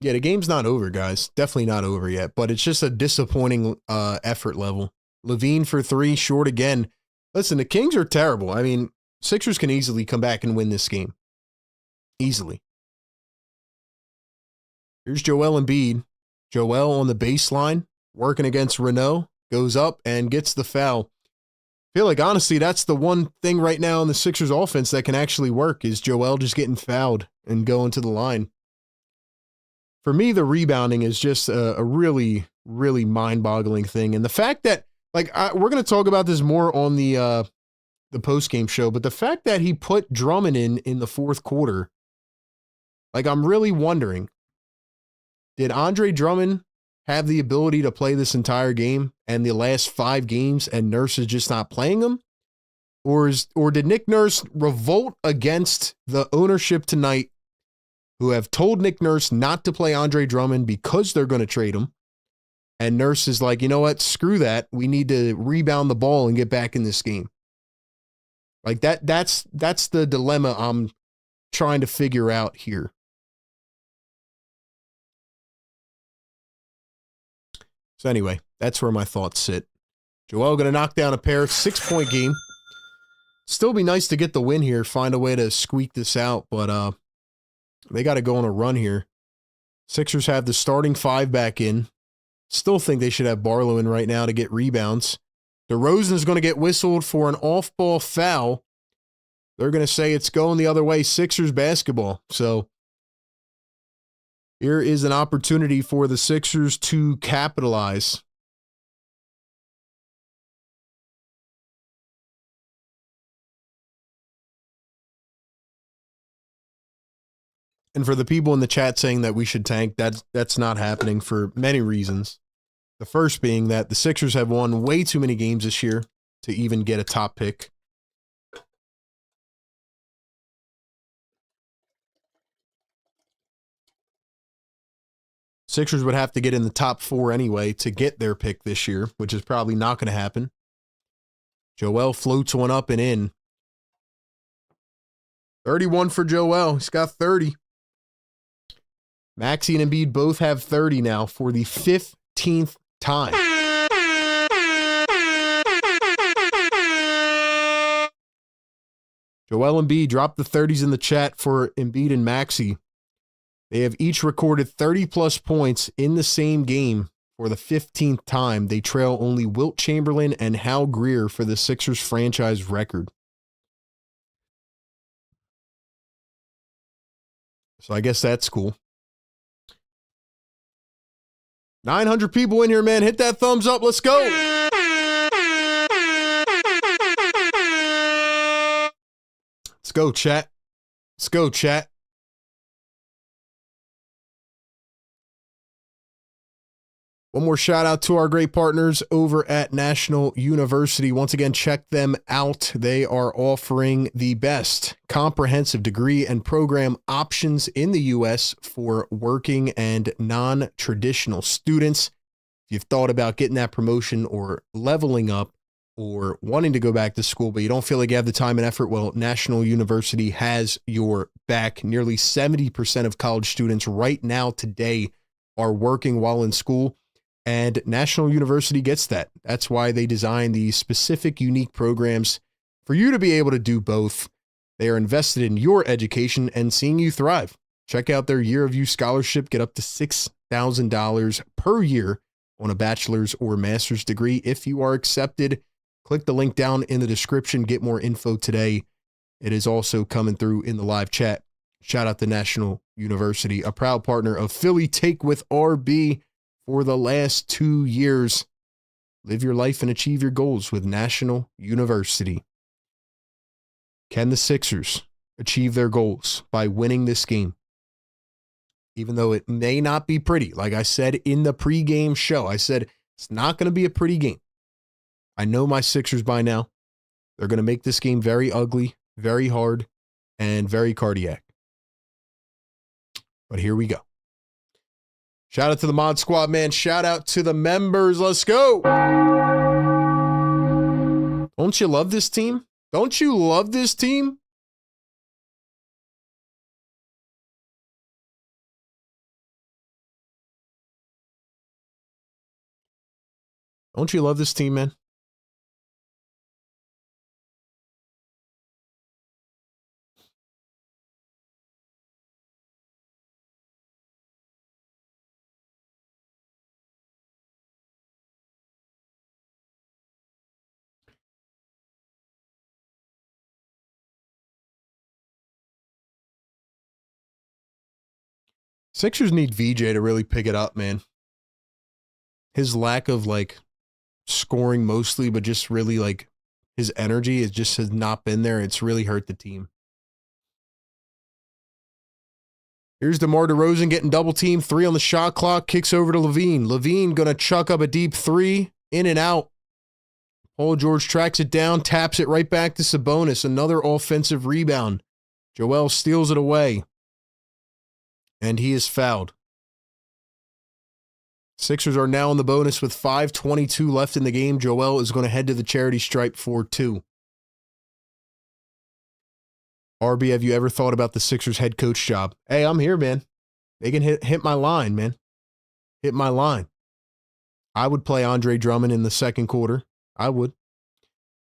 Yeah, the game's not over, guys. Definitely not over yet, but it's just a disappointing effort level. Levine for 3, short again. Listen, the Kings are terrible. I mean, Sixers can easily come back and win this game. Easily. Here's Joel Embiid. Joel on the baseline, working against Renault, goes up and gets the foul. I feel like, honestly, that's the one thing right now in the Sixers offense that can actually work is Joel just getting fouled and going to the line. For me, the rebounding is just a really, really mind-boggling thing. And the fact that, like, we're going to talk about this more on the post-game show, but the fact that he put Drummond in the fourth quarter, like, I'm really wondering, did Andre Drummond have the ability to play this entire game and the last 5 games and Nurse is just not playing him? Or did Nick Nurse revolt against the ownership tonight who have told Nick Nurse not to play Andre Drummond because they're going to trade him? And Nurse is like, you know what? Screw that. We need to rebound the ball and get back in this game. Like that's the dilemma I'm trying to figure out here. So anyway, that's where my thoughts sit. Joel going to knock down a pair. 6-point game. Still be nice to get the win here. Find a way to squeak this out, but they got to go on a run here. Sixers have the starting 5 back in. Still think they should have Barlow in right now to get rebounds. DeRozan is going to get whistled for an off-ball foul. They're going to say it's going the other way, Sixers basketball. So here is an opportunity for the Sixers to capitalize. And for the people in the chat saying that we should tank, that's not happening for many reasons. The first being that the Sixers have won way too many games this year to even get a top pick. Sixers would have to get in the top 4 anyway to get their pick this year, which is probably not going to happen. Joel floats one up and in. 31 for Joel. He's got 30. Maxey and Embiid both have 30 now for the 15th time. Joel Embiid dropped the 30s in the chat for Embiid and Maxey. They have each recorded 30-plus points in the same game for the 15th time. They trail only Wilt Chamberlain and Hal Greer for the Sixers franchise record. So I guess that's cool. 900 people in here, man. Hit that thumbs up. Let's go. Let's go, chat. Let's go, chat. One more shout out to our great partners over at National University. Once again, check them out. They are offering the best comprehensive degree and program options in the U.S. for working and non-traditional students. If you've thought about getting that promotion or leveling up or wanting to go back to school, but you don't feel like you have the time and effort, well, National University has your back. Nearly 70% of college students right now today are working while in school. And National University gets that. That's why they design these specific, unique programs for you to be able to do both. They are invested in your education and seeing you thrive. Check out their Year of You scholarship. Get up to $6,000 per year on a bachelor's or master's degree if you are accepted. Click the link down in the description. Get more info today It is also coming through in the live chat. Shout out to National University, a proud partner of Philly Take with RB for the last 2 years. Live your life and achieve your goals with National University. Can the Sixers achieve their goals by winning this game? Even though it may not be pretty. Like I said in the pregame show, I said it's not going to be a pretty game. I know my Sixers by now. They're going to make this game very ugly, very hard, and very cardiac. But here we go. Shout out to the Mod Squad, man. Shout out to the members. Let's go. Don't you love this team? Don't you love this team? Don't you love this team, man? Sixers need VJ to really pick it up, man. His lack of scoring mostly, but just really his energy has not been there. It's really hurt the team. Here's DeMar DeRozan getting double teamed. 3 on the shot clock. Kicks over to Levine. Levine going to chuck up a deep 3. In and out. Paul George tracks it down. Taps it right back to Sabonis. Another offensive rebound. Joel steals it away. And he is fouled. Sixers are now in the bonus with 5:22 left in the game. Joel is going to head to the charity stripe for 2. RB, have you ever thought about the Sixers head coach job? Hey, I'm here, man. They can hit my line, man. Hit my line. I would play Andre Drummond in the second quarter. I would.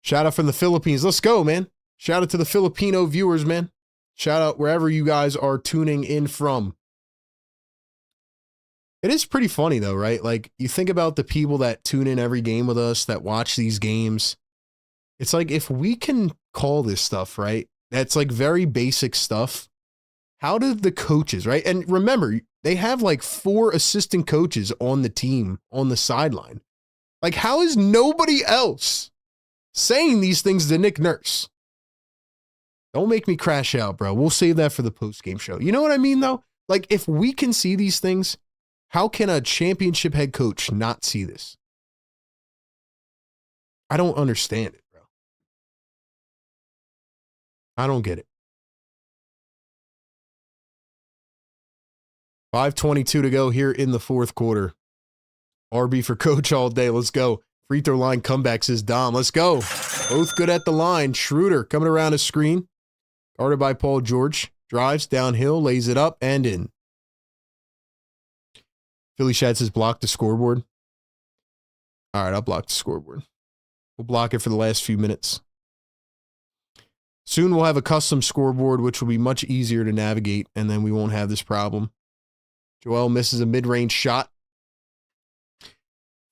Shout out from the Philippines. Let's go, man. Shout out to the Filipino viewers, man. Shout out wherever you guys are tuning in from. It is pretty funny, though, right? Like, you think about the people that tune in every game with us, that watch these games. It's like, if we can call this stuff, right? That's very basic stuff. How did the coaches, right? And remember, they have 4 assistant coaches on the team on the sideline. How is nobody else saying these things to Nick Nurse? Don't make me crash out, bro. We'll save that for the post-game show. You know what I mean, though? If we can see these things, how can a championship head coach not see this? I don't understand it, bro. I don't get it. 5:22 to go here in the fourth quarter. RB for coach all day. Let's go. Free throw line comeback, says Dom. Let's go. Both good at the line. Schroeder coming around his screen. Guarded by Paul George. Drives downhill, lays it up, and in. Philly Shad says block the scoreboard. All right, I'll block the scoreboard. We'll block it for the last few minutes. Soon we'll have a custom scoreboard, which will be much easier to navigate, and then we won't have this problem. Joel misses a mid-range shot.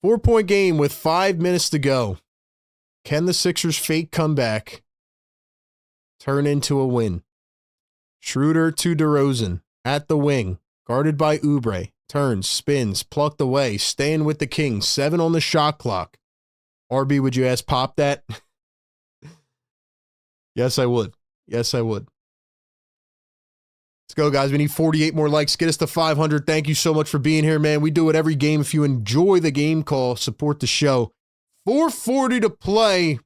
4-point game with 5 minutes to go. Can the Sixers' fake comeback turn into a win? Schroeder to DeRozan at the wing, guarded by Oubre. Turns, spins, plucked away, staying with the Kings. 7 on the shot clock. RB, would you ask Pop that? Yes, I would. Yes, I would. Let's go, guys. We need 48 more likes. Get us to 500. Thank you so much for being here, man. We do it every game. If you enjoy the game call, support the show. 4:40 to play.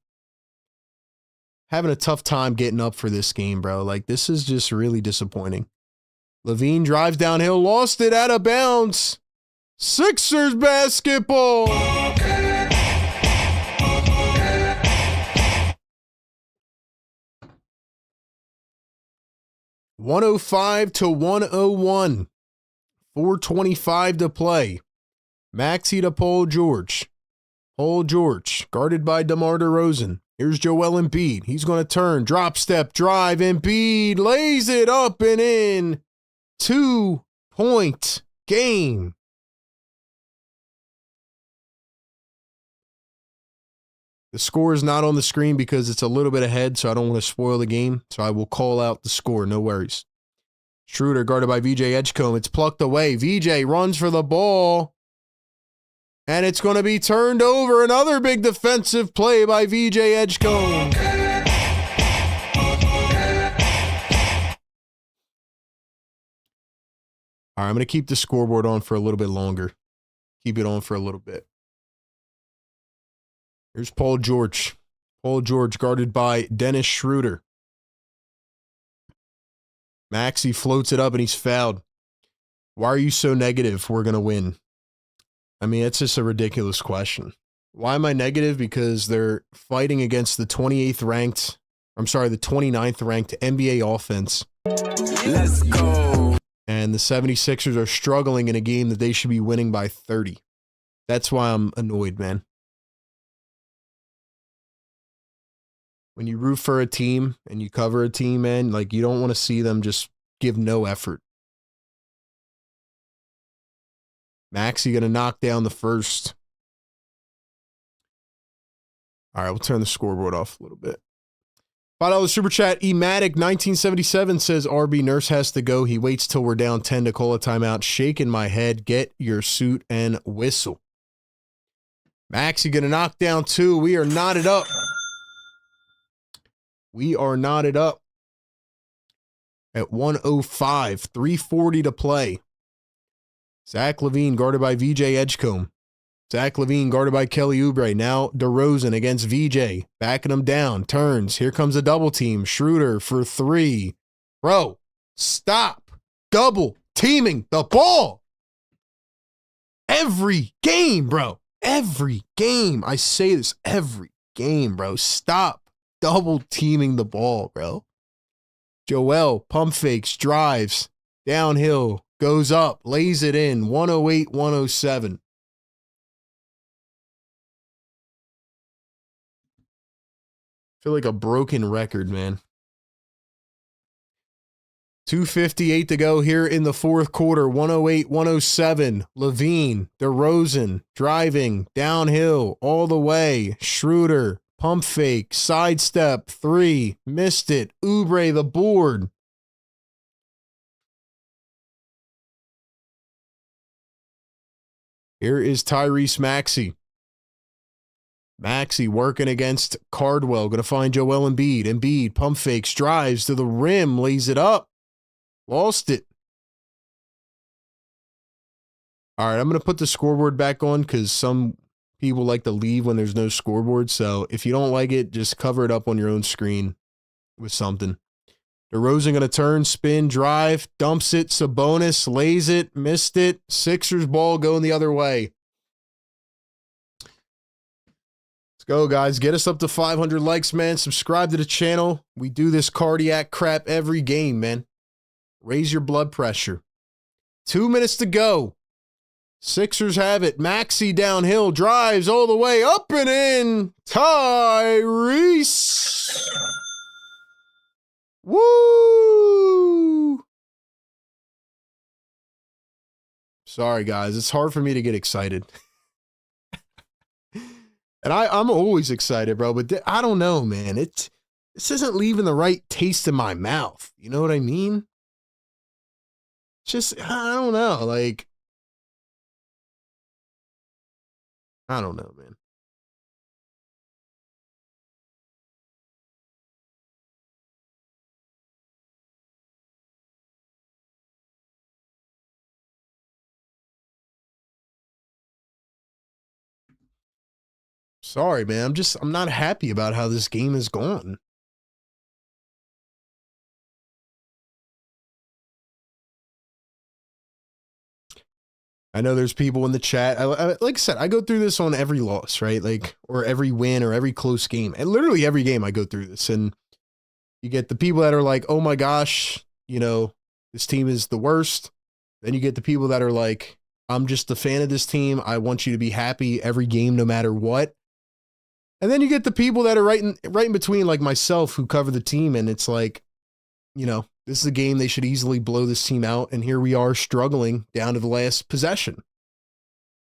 Having a tough time getting up for this game, bro. This is just really disappointing. Levine drives downhill, lost it out of bounds. Sixers basketball. 105 to 101. 4:25 to play. Maxey to Paul George. Paul George, guarded by DeMar DeRozan. Here's Joel Embiid. He's going to turn, drop step, drive. Embiid lays it up and in. 2-point game. The The score is not on the screen because it's a little bit ahead, so I don't want to spoil the game. So I will call out the score. No worries. Schroeder guarded by VJ Edgecombe. It's plucked away. VJ runs for the ball. And it's going to be turned over. Another big defensive play by VJ Edgecombe. All right, I'm going to keep the scoreboard on for a little bit longer. Keep it on for a little bit. Here's Paul George. Paul George guarded by Dennis Schroeder. Maxey floats it up and he's fouled. Why are you so negative? We're going to win. I mean, it's just a ridiculous question. Why am I negative? Because they're fighting against the 29th ranked NBA offense. Let's go. And the 76ers are struggling in a game that they should be winning by 30. That's why I'm annoyed, man. When you root for a team and you cover a team, man, like you don't want to see them just give no effort. Maxey going to knock down the first. All right, we'll turn the scoreboard off a little bit. $5 super chat. Ematic 1977 says RB Nurse has to go. He waits till we're down 10 to call a timeout. Shaking my head. Get your suit and whistle. Maxey going to knock down 2. We are knotted up. We are knotted up at 105. 3:40 to play. Zach LaVine guarded by VJ Edgecombe. Zach LaVine guarded by Kelly Oubre. Now DeRozan against VJ. Backing him down. Turns. Here comes a double team. Schroeder for 3. Bro, stop double teaming the ball. Every game, bro. Every game. I say this every game, bro. Stop double teaming the ball, bro. Joel pump fakes, drives, downhill, goes up, lays it in. 108-107. Feel like a broken record, man. 2:58 to go here in the fourth quarter. 108-107. LaVine, DeRozan, driving, downhill, all the way. Schroeder, pump fake, sidestep, 3, missed it. Oubre, the board. Here is Tyrese Maxey. Maxey working against Cardwell. Going to find Joel Embiid. Embiid, pump fakes, drives to the rim, lays it up. Lost it. All right, I'm going to put the scoreboard back on because some people like to leave when there's no scoreboard. So if you don't like it, just cover it up on your own screen with something. DeRozan going to turn, spin, drive, dumps it. Sabonis lays it, missed it. Sixers ball going the other way. Let's go, guys. Get us up to 500 likes, man. Subscribe to the channel. We do this cardiac crap every game, man. Raise your blood pressure. 2 minutes to go. Sixers have it. Maxey downhill, drives all the way up and in. Tyrese. Woo! Sorry, guys. It's hard for me to get excited. And I'm always excited, bro. But I don't know, man. This isn't leaving the right taste in my mouth. You know what I mean? Just, I don't know. Like, I don't know, man. Sorry, man. I'm not happy about how this game has gone. I know there's people in the chat. Like I said, I go through this on every loss, right? Like, or every win or every close game. And literally every game I go through this. And you get the people that are like, oh my gosh, you know, this team is the worst. Then you get the people that are like, I'm just a fan of this team. I want you to be happy every game, no matter what. And then you get the people that are right in between, like myself, who cover the team. And it's like, you know, this is a game they should easily blow this team out. And here we are struggling down to the last possession.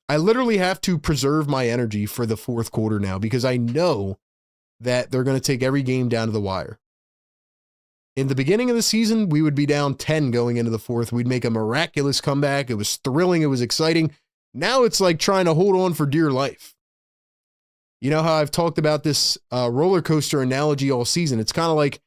I literally have to preserve my energy for the fourth quarter now because I know that they're going to take every game down to the wire. In the beginning of the season, we would be down 10 going into the fourth. We'd make a miraculous comeback. It was thrilling. It was exciting. Now it's like trying to hold on for dear life. You know how I've talked about this roller coaster analogy all season? It's kind of like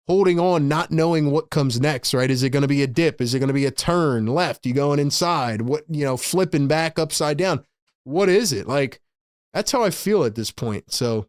holding on, not knowing what comes next, right? Is it going to be a dip? Is it going to be a turn left? You going inside? What, flipping back upside down? What is it? Like, that's how I feel at this point. So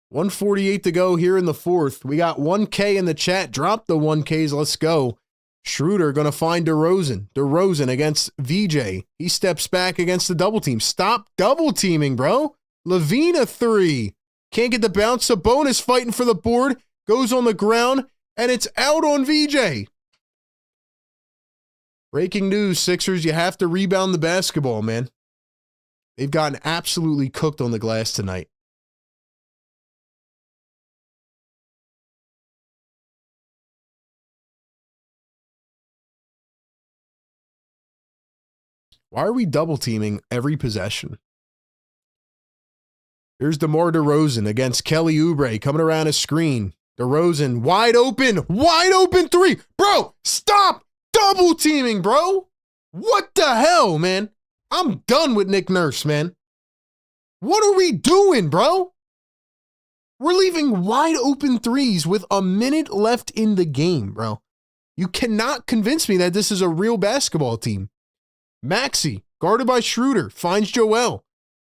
148 to go here in the fourth. We got 1K in the chat. Drop the 1Ks. Let's go. Schroeder going to find DeRozan. DeRozan against VJ. He steps back against the double team. Stop double teaming, bro. Levine a three. Can't get the bounce. Sabonis fighting for the board. Goes on the ground, and it's out on VJ. Breaking news, Sixers. You have to rebound the basketball, man. They've gotten absolutely cooked on the glass tonight. Why are we double teaming every possession? Here's DeMar DeRozan against Kelly Oubre coming around a screen. DeRozan wide open three. Bro, stop double teaming, bro. What the hell, man? I'm done with Nick Nurse, man. What are we doing, bro? We're leaving wide open threes with a minute left in the game, bro. You cannot convince me that this is a real basketball team. Maxey, guarded by Schroeder, finds Joel.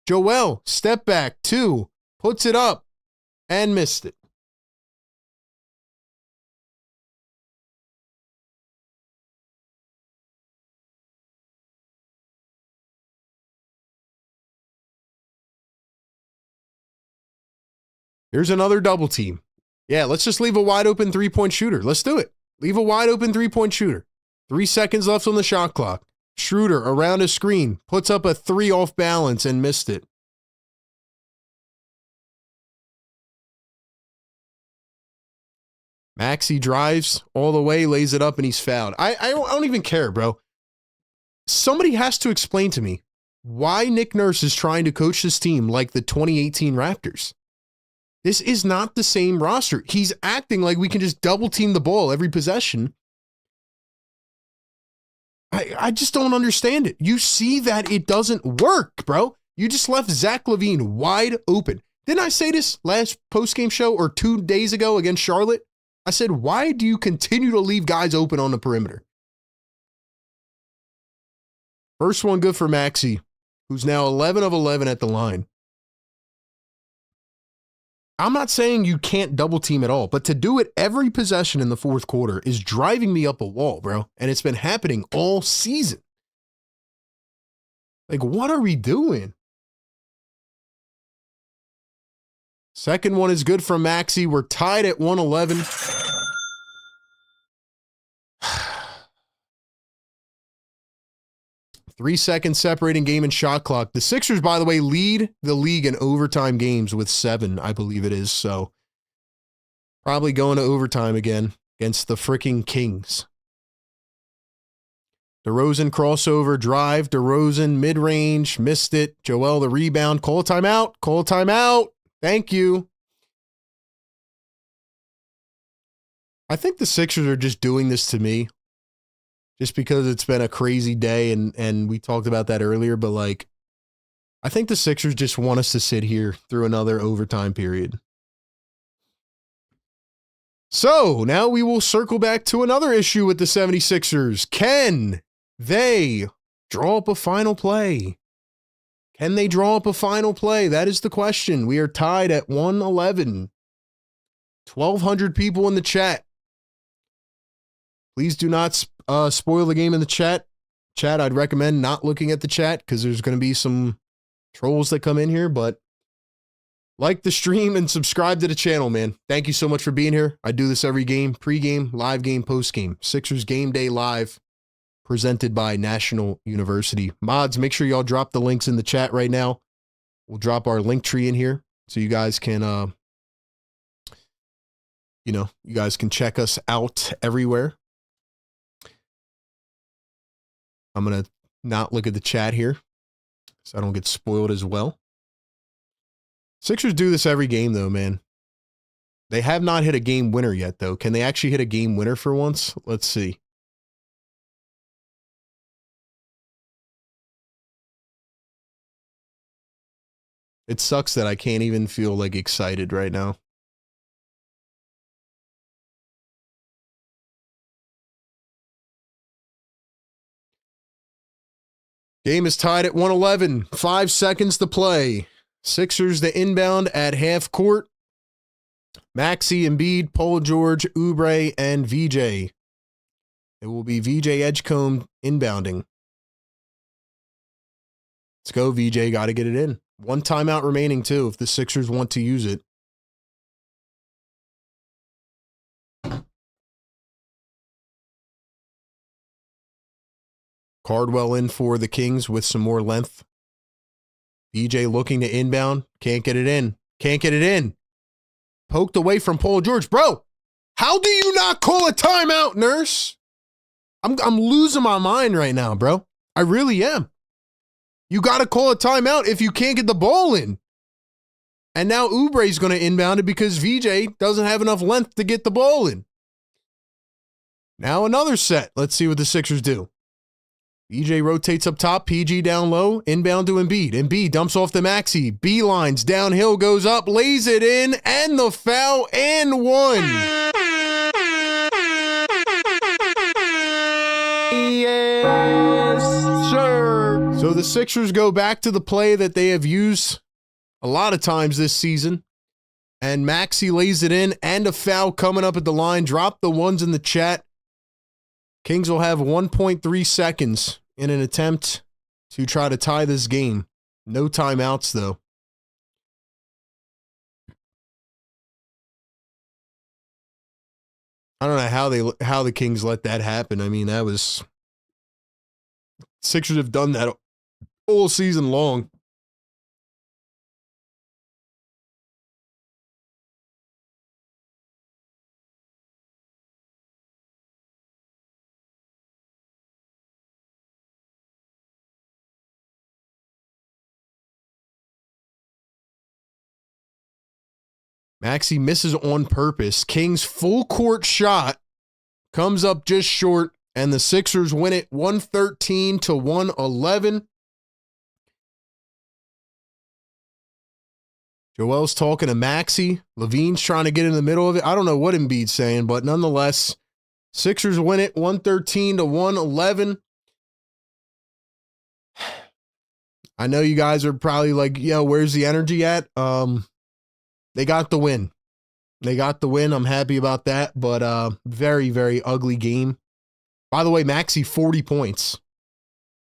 Joel, step back, two, puts it up, and missed it. Here's another double team. Yeah, let's just leave a wide open three-point shooter. Let's do it. Leave a wide open three-point shooter. 3 seconds left on the shot clock. Schroeder around a screen, puts up a three off balance and missed it. Maxey drives all the way, lays it up, and he's fouled. I don't even care, bro. Somebody has to explain to me why Nick Nurse is trying to coach this team like the 2018 Raptors. This is not the same roster. He's acting like we can just double team the ball every possession. I just don't understand it. You see that it doesn't work, bro. You just left Zach LaVine wide open. Didn't I say this last postgame show or 2 days ago against Charlotte? I said, why do you continue to leave guys open on the perimeter? First one good for Maxey, who's now 11 of 11 at the line. I'm not saying you can't double team at all, but to do it every possession in the fourth quarter is driving me up a wall, bro. And it's been happening all season. Like, what are we doing? Second one is good from Maxey. We're tied at 111. 3 seconds separating game and shot clock. The Sixers, by the way, lead the league in overtime games with 7, I believe it is. So probably going to overtime again against the freaking Kings. DeRozan crossover drive. DeRozan mid-range. Missed it. Joel the rebound. Call timeout. Call timeout. Thank you. I think the Sixers are just doing this to me. Just because it's been a crazy day, and we talked about that earlier, but like, I think the Sixers just want us to sit here through another overtime period. So now we will circle back to another issue with the 76ers. Can they draw up a final play? Can they draw up a final play? That is the question. We are tied at 111. 1,200 people in the chat. Please do not spoil the game in the chat. Chat, I'd recommend not looking at the chat because there's going to be some trolls that come in here, but like the stream and subscribe to the channel, man. Thank you so much for being here. I do this every game, pregame, live game, postgame. Sixers Game Day Live, presented by National University. Mods, make sure y'all drop the links in the chat right now. We'll drop our link tree in here so you guys can, you guys can check us out everywhere. I'm going to not look at the chat here so I don't get spoiled as well. Sixers do this every game, though, man. They have not hit a game winner yet, though. Can they actually hit a game winner for once? Let's see. It sucks that I can't even feel like excited right now. Game is tied at 111. 5 seconds to play. Sixers the inbound at half court. Maxey, Embiid, Paul George, Oubre, and VJ. It will be VJ Edgecombe inbounding. Let's go, VJ. Got to get it in. 1 timeout remaining, too, if the Sixers want to use it. Cardwell in for the Kings with some more length. VJ looking to inbound. Can't get it in. Can't get it in. Poked away from Paul George. Bro, how do you not call a timeout, Nurse? I'm losing my mind right now, bro. I really am. You got to call a timeout if you can't get the ball in. And now Oubre's going to inbound it because VJ doesn't have enough length to get the ball in. Now another set. Let's see what the Sixers do. VJ rotates up top, PG down low, inbound to Embiid. Embiid dumps off the Maxey. B-lines, downhill, goes up, lays it in, and the foul, and 1. Yes, sir. So the Sixers go back to the play that they have used a lot of times this season. And Maxey lays it in, and a foul coming up at the line. Drop the ones in the chat. Kings will have 1.3 seconds in an attempt to try to tie this game. No timeouts, though. I don't know how the Kings let that happen. I mean, that was... Sixers have done that all season long. Maxey misses on purpose. Kings full court shot comes up just short, and the Sixers win it 113 to 111. Joel's talking to Maxey. Levine's trying to get in the middle of it. I don't know what Embiid's saying, but nonetheless, Sixers win it 113 to 111. I know you guys are probably like, yo, where's the energy at? They got the win. They got the win. I'm happy about that, but very, very ugly game. By the way, Maxey, 40 points.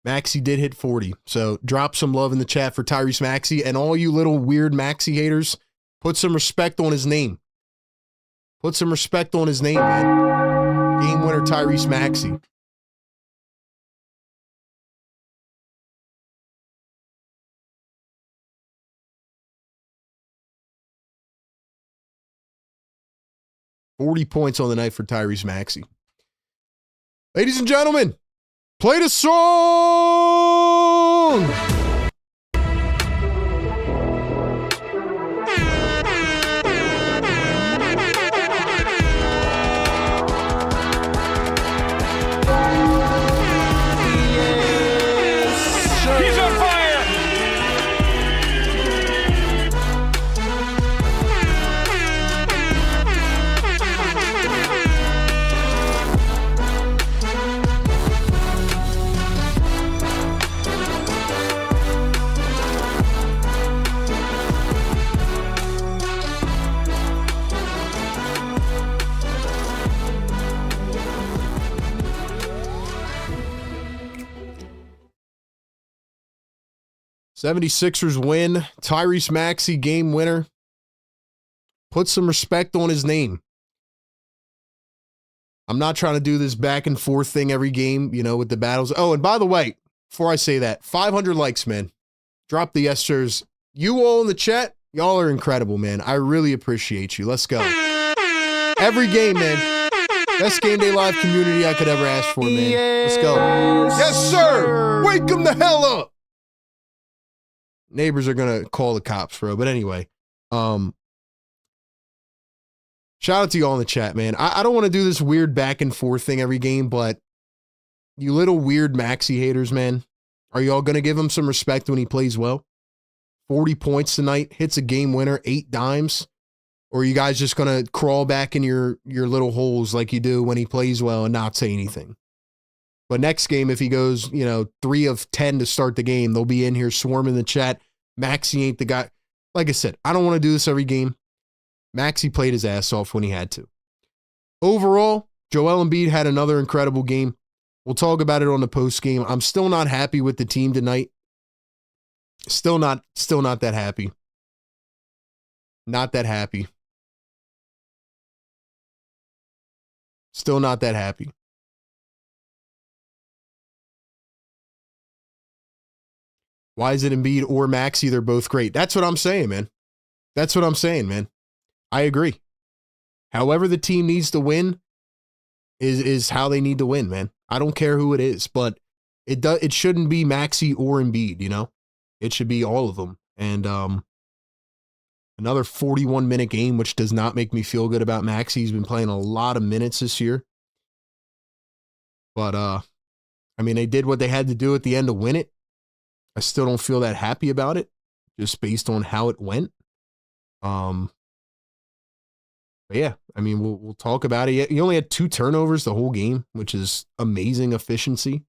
Maxey did hit 40, so drop some love in the chat for Tyrese Maxey, and all you little weird Maxey haters, put some respect on his name. Put some respect on his name, man. Game winner Tyrese Maxey. $40 points on the night for Tyrese Maxey. Ladies and gentlemen, play the song! He's on fire! 76ers win. Tyrese Maxey, game winner. Put some respect on his name. I'm not trying to do this back and forth thing every game, you know, with the battles. Oh, and by the way, before I say that, 500 likes, man. Drop the yes, sirs. You all in the chat, y'all are incredible, man. I really appreciate you. Let's go. Every game, man. Best Game Day Live community I could ever ask for, man. Let's go. Yes, sir. Wake them the hell up. Neighbors are going to call the cops, bro. But anyway, Um, Shout out to you all in the chat, man. I don't want to do this weird back and forth thing every game, but you little weird Maxey haters, man. Are y'all going to give him some respect when he plays well? 40 points tonight, hits a game winner, 8 dimes. Or are you guys just going to crawl back in your little holes like you do when he plays well and not say anything? But next game, if he goes, 3 of 10 to start the game, they'll be in here swarming the chat. Maxey ain't the guy. Like I said, I don't want to do this every game. Maxey played his ass off when he had to. Overall, Joel Embiid had another incredible game. We'll talk about it on the post game. I'm still not happy with the team tonight. Still not that happy. Not that happy. Still not that happy. Why is it Embiid or Maxey? They're both great. That's what I'm saying, man. That's what I'm saying, man. I agree. However the team needs to win is how they need to win, man. I don't care who it is, but it shouldn't be Maxey or Embiid, It should be all of them. And another 41-minute game, which does not make me feel good about Maxey. He's been playing a lot of minutes this year. But, they did what they had to do at the end to win it. I still don't feel that happy about it, just based on how it went. But yeah, we'll talk about it. He only had 2 turnovers the whole game, which is amazing efficiency.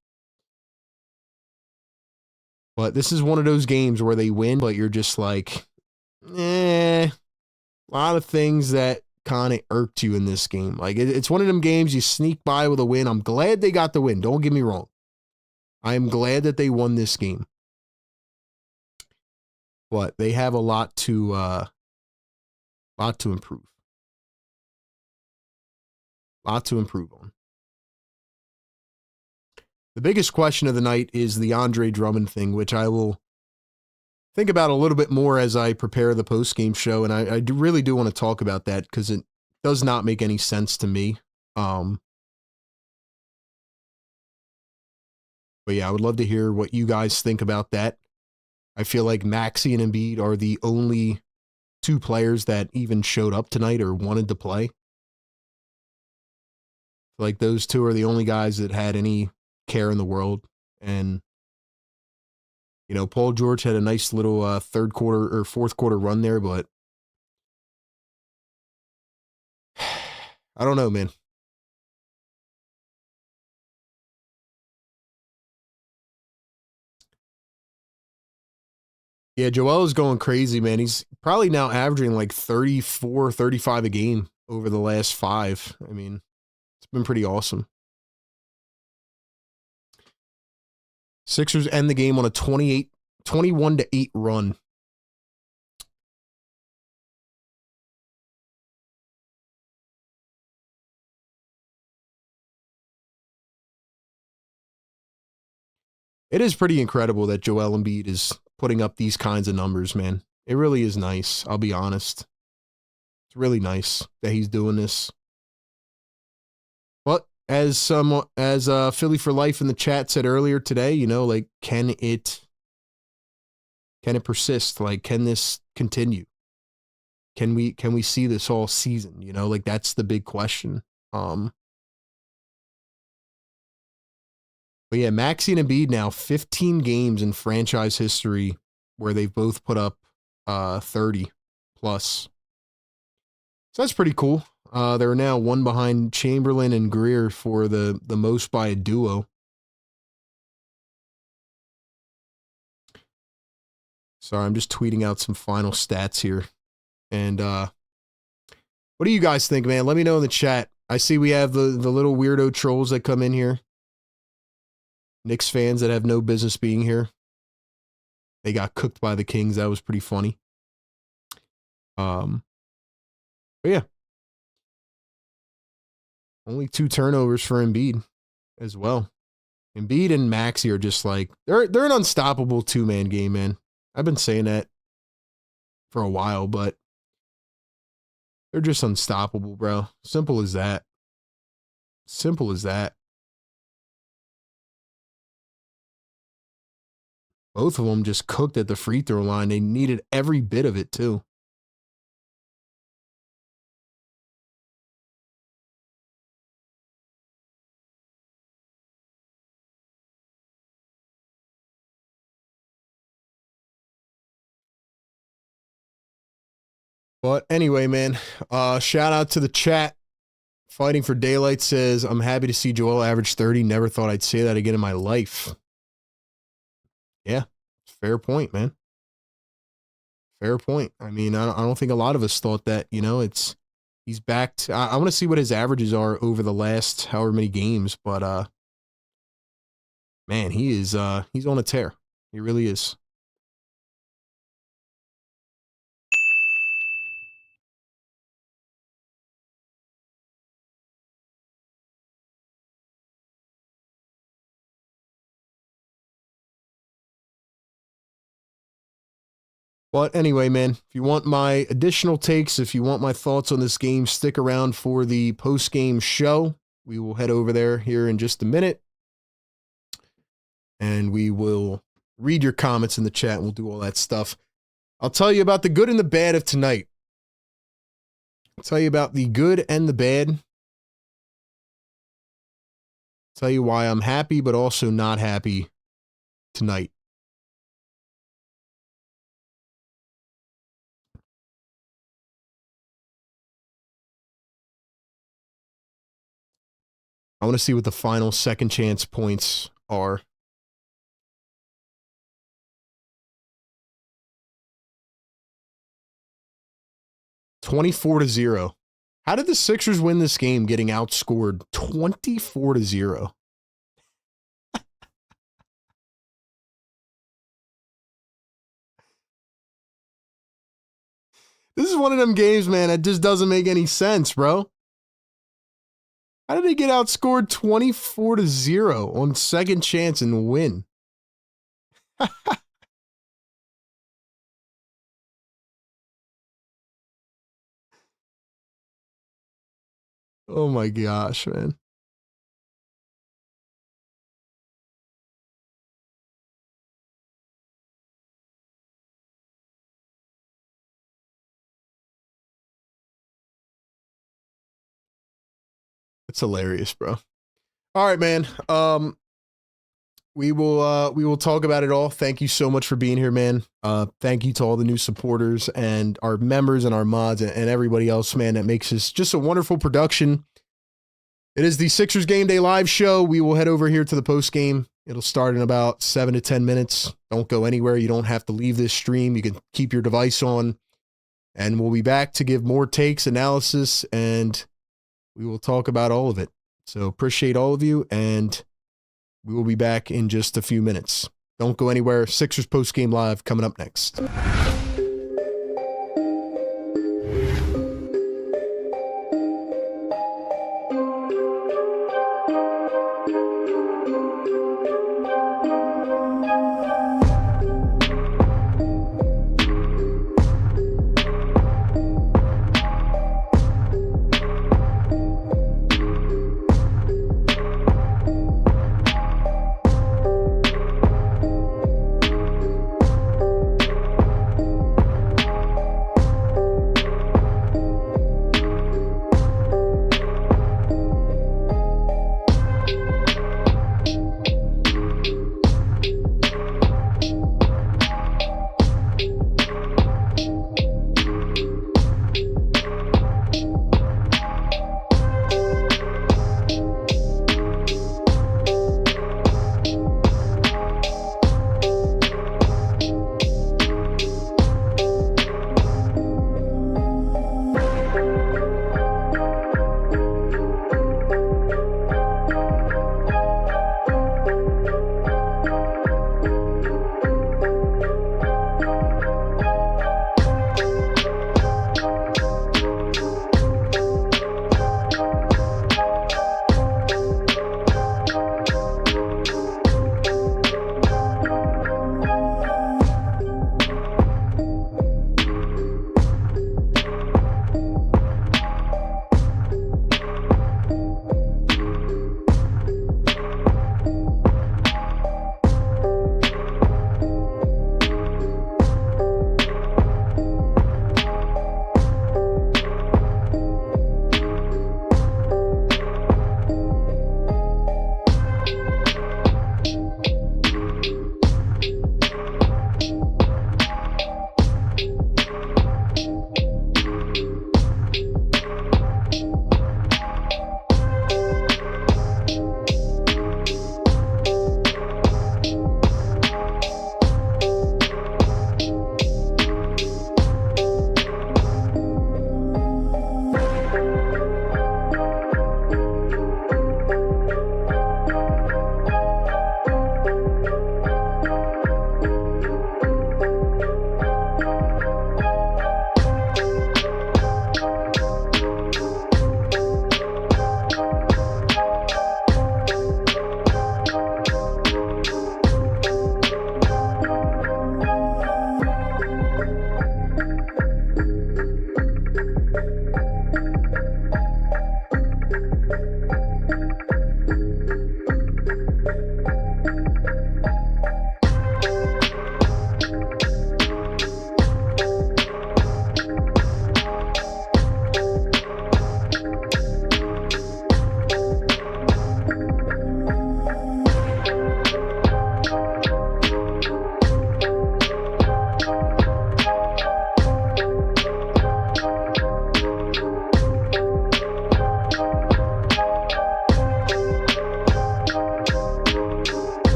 But this is one of those games where they win, but you're just like, a lot of things that kind of irked you in this game. Like, it's one of them games you sneak by with a win. I'm glad they got the win. Don't get me wrong. I am glad that they won this game. But they have a lot to improve. Lot to improve on. The biggest question of the night is the Andre Drummond thing, which I will think about a little bit more as I prepare the post-game show, and I really do want to talk about that because it does not make any sense to me. But yeah, I would love to hear what you guys think about that. I feel like Maxey and Embiid are the only 2 players that even showed up tonight or wanted to play. Like, those 2 are the only guys that had any care in the world. And, Paul George had a nice little third quarter or fourth quarter run there, but I don't know, man. Yeah, Joel is going crazy, man. He's probably now averaging like 34, 35 a game over the last 5. It's been pretty awesome. Sixers end the game on a 21-8 run. It is pretty incredible that Joel Embiid is putting up these kinds of numbers, man. It really is nice, I'll be honest. It's really nice that he's doing this. But as Philly for Life in the chat said earlier today, can it persist? Like, can this continue? Can we see this all season? That's the big question. But yeah, Maxey and Embiid now 15 games in franchise history where they've both put up 30 plus. So that's pretty cool. They're now 1 behind Chamberlain and Greer for the most by a duo. Sorry, I'm just tweeting out some final stats here. And what do you guys think, man? Let me know in the chat. I see we have the little weirdo trolls that come in here. Knicks fans that have no business being here. They got cooked by the Kings. That was pretty funny. But yeah. Only 2 turnovers for Embiid as well. Embiid and Maxey are just like, they're an unstoppable 2-man game, man. I've been saying that for a while, but they're just unstoppable, bro. Simple as that. Simple as that. Both of them just cooked at the free throw line. They needed every bit of it, too. But anyway, man, shout out to the chat. Fighting for Daylight says, I'm happy to see Joel average 30. Never thought I'd say that again in my life. Yeah, fair point, man. Fair point. I mean, I don't think a lot of us thought that, he's back to, I want to see what his averages are over the last however many games, but, man, he's on a tear. He really is. But anyway, man, if you want my additional takes, if you want my thoughts on this game, stick around for the post-game show. We will head over there here in just a minute. And we will read your comments in the chat and we'll do all that stuff. I'll tell you about the good and the bad of tonight. I'll tell you about the good and the bad. I'll tell you why I'm happy but also not happy tonight. I want to see what the final second chance points are. $24-0. How did the Sixers win this game getting outscored 24-0? This is one of them games, man, that just doesn't make any sense, bro. How did they get outscored 24-0 on second chance and win? Oh my gosh, man. It's hilarious, bro. All right, man. We will talk about it all. Thank you so much for being here, man. Thank you to all the new supporters and our members and our mods and everybody else, man, that makes this just a wonderful production. It is the Sixers Game Day live show. We will head over here to the post game. It'll start in about 7 to 10 minutes. Don't go anywhere. You don't have to leave this stream. You can keep your device on, and we'll be back to give more takes, analysis, and we will talk about all of it. So appreciate all of you, and we will be back in just a few minutes. Don't go anywhere. Sixers Post Game Live coming up next.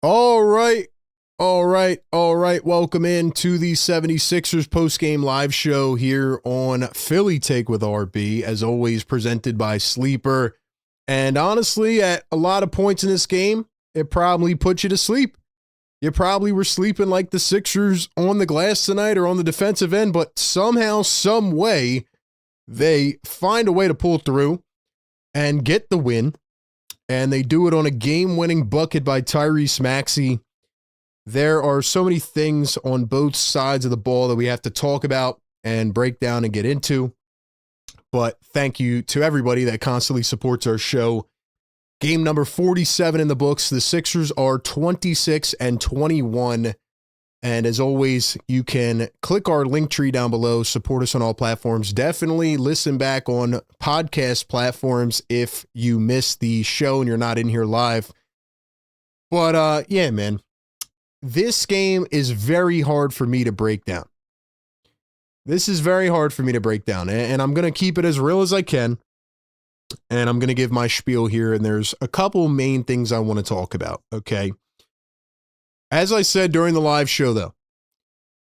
All right. All right. All right. Welcome in to the 76ers postgame live show here on Philly Take with RB, as always presented by Sleeper. And honestly, at a lot of points in this game, it probably put you to sleep. You probably were sleeping like the Sixers on the glass tonight or on the defensive end, but somehow, some way, they find a way to pull through and get the win. And they do it on a game-winning bucket by Tyrese Maxey. There are so many things on both sides of the ball that we have to talk about and break down and get into. But thank you to everybody that constantly supports our show. Game number 47 in the books. The Sixers are 26-21. And as always, you can click our link tree down below, support us on all platforms. Definitely listen back on podcast platforms if you missed the show and you're not in here live. But yeah, man, this game is very hard for me to break down. This is very hard for me to break down, and I'm going to keep it as real as I can. And I'm going to give my spiel here, and there's a couple main things I want to talk about, okay? As I said during the live show, though,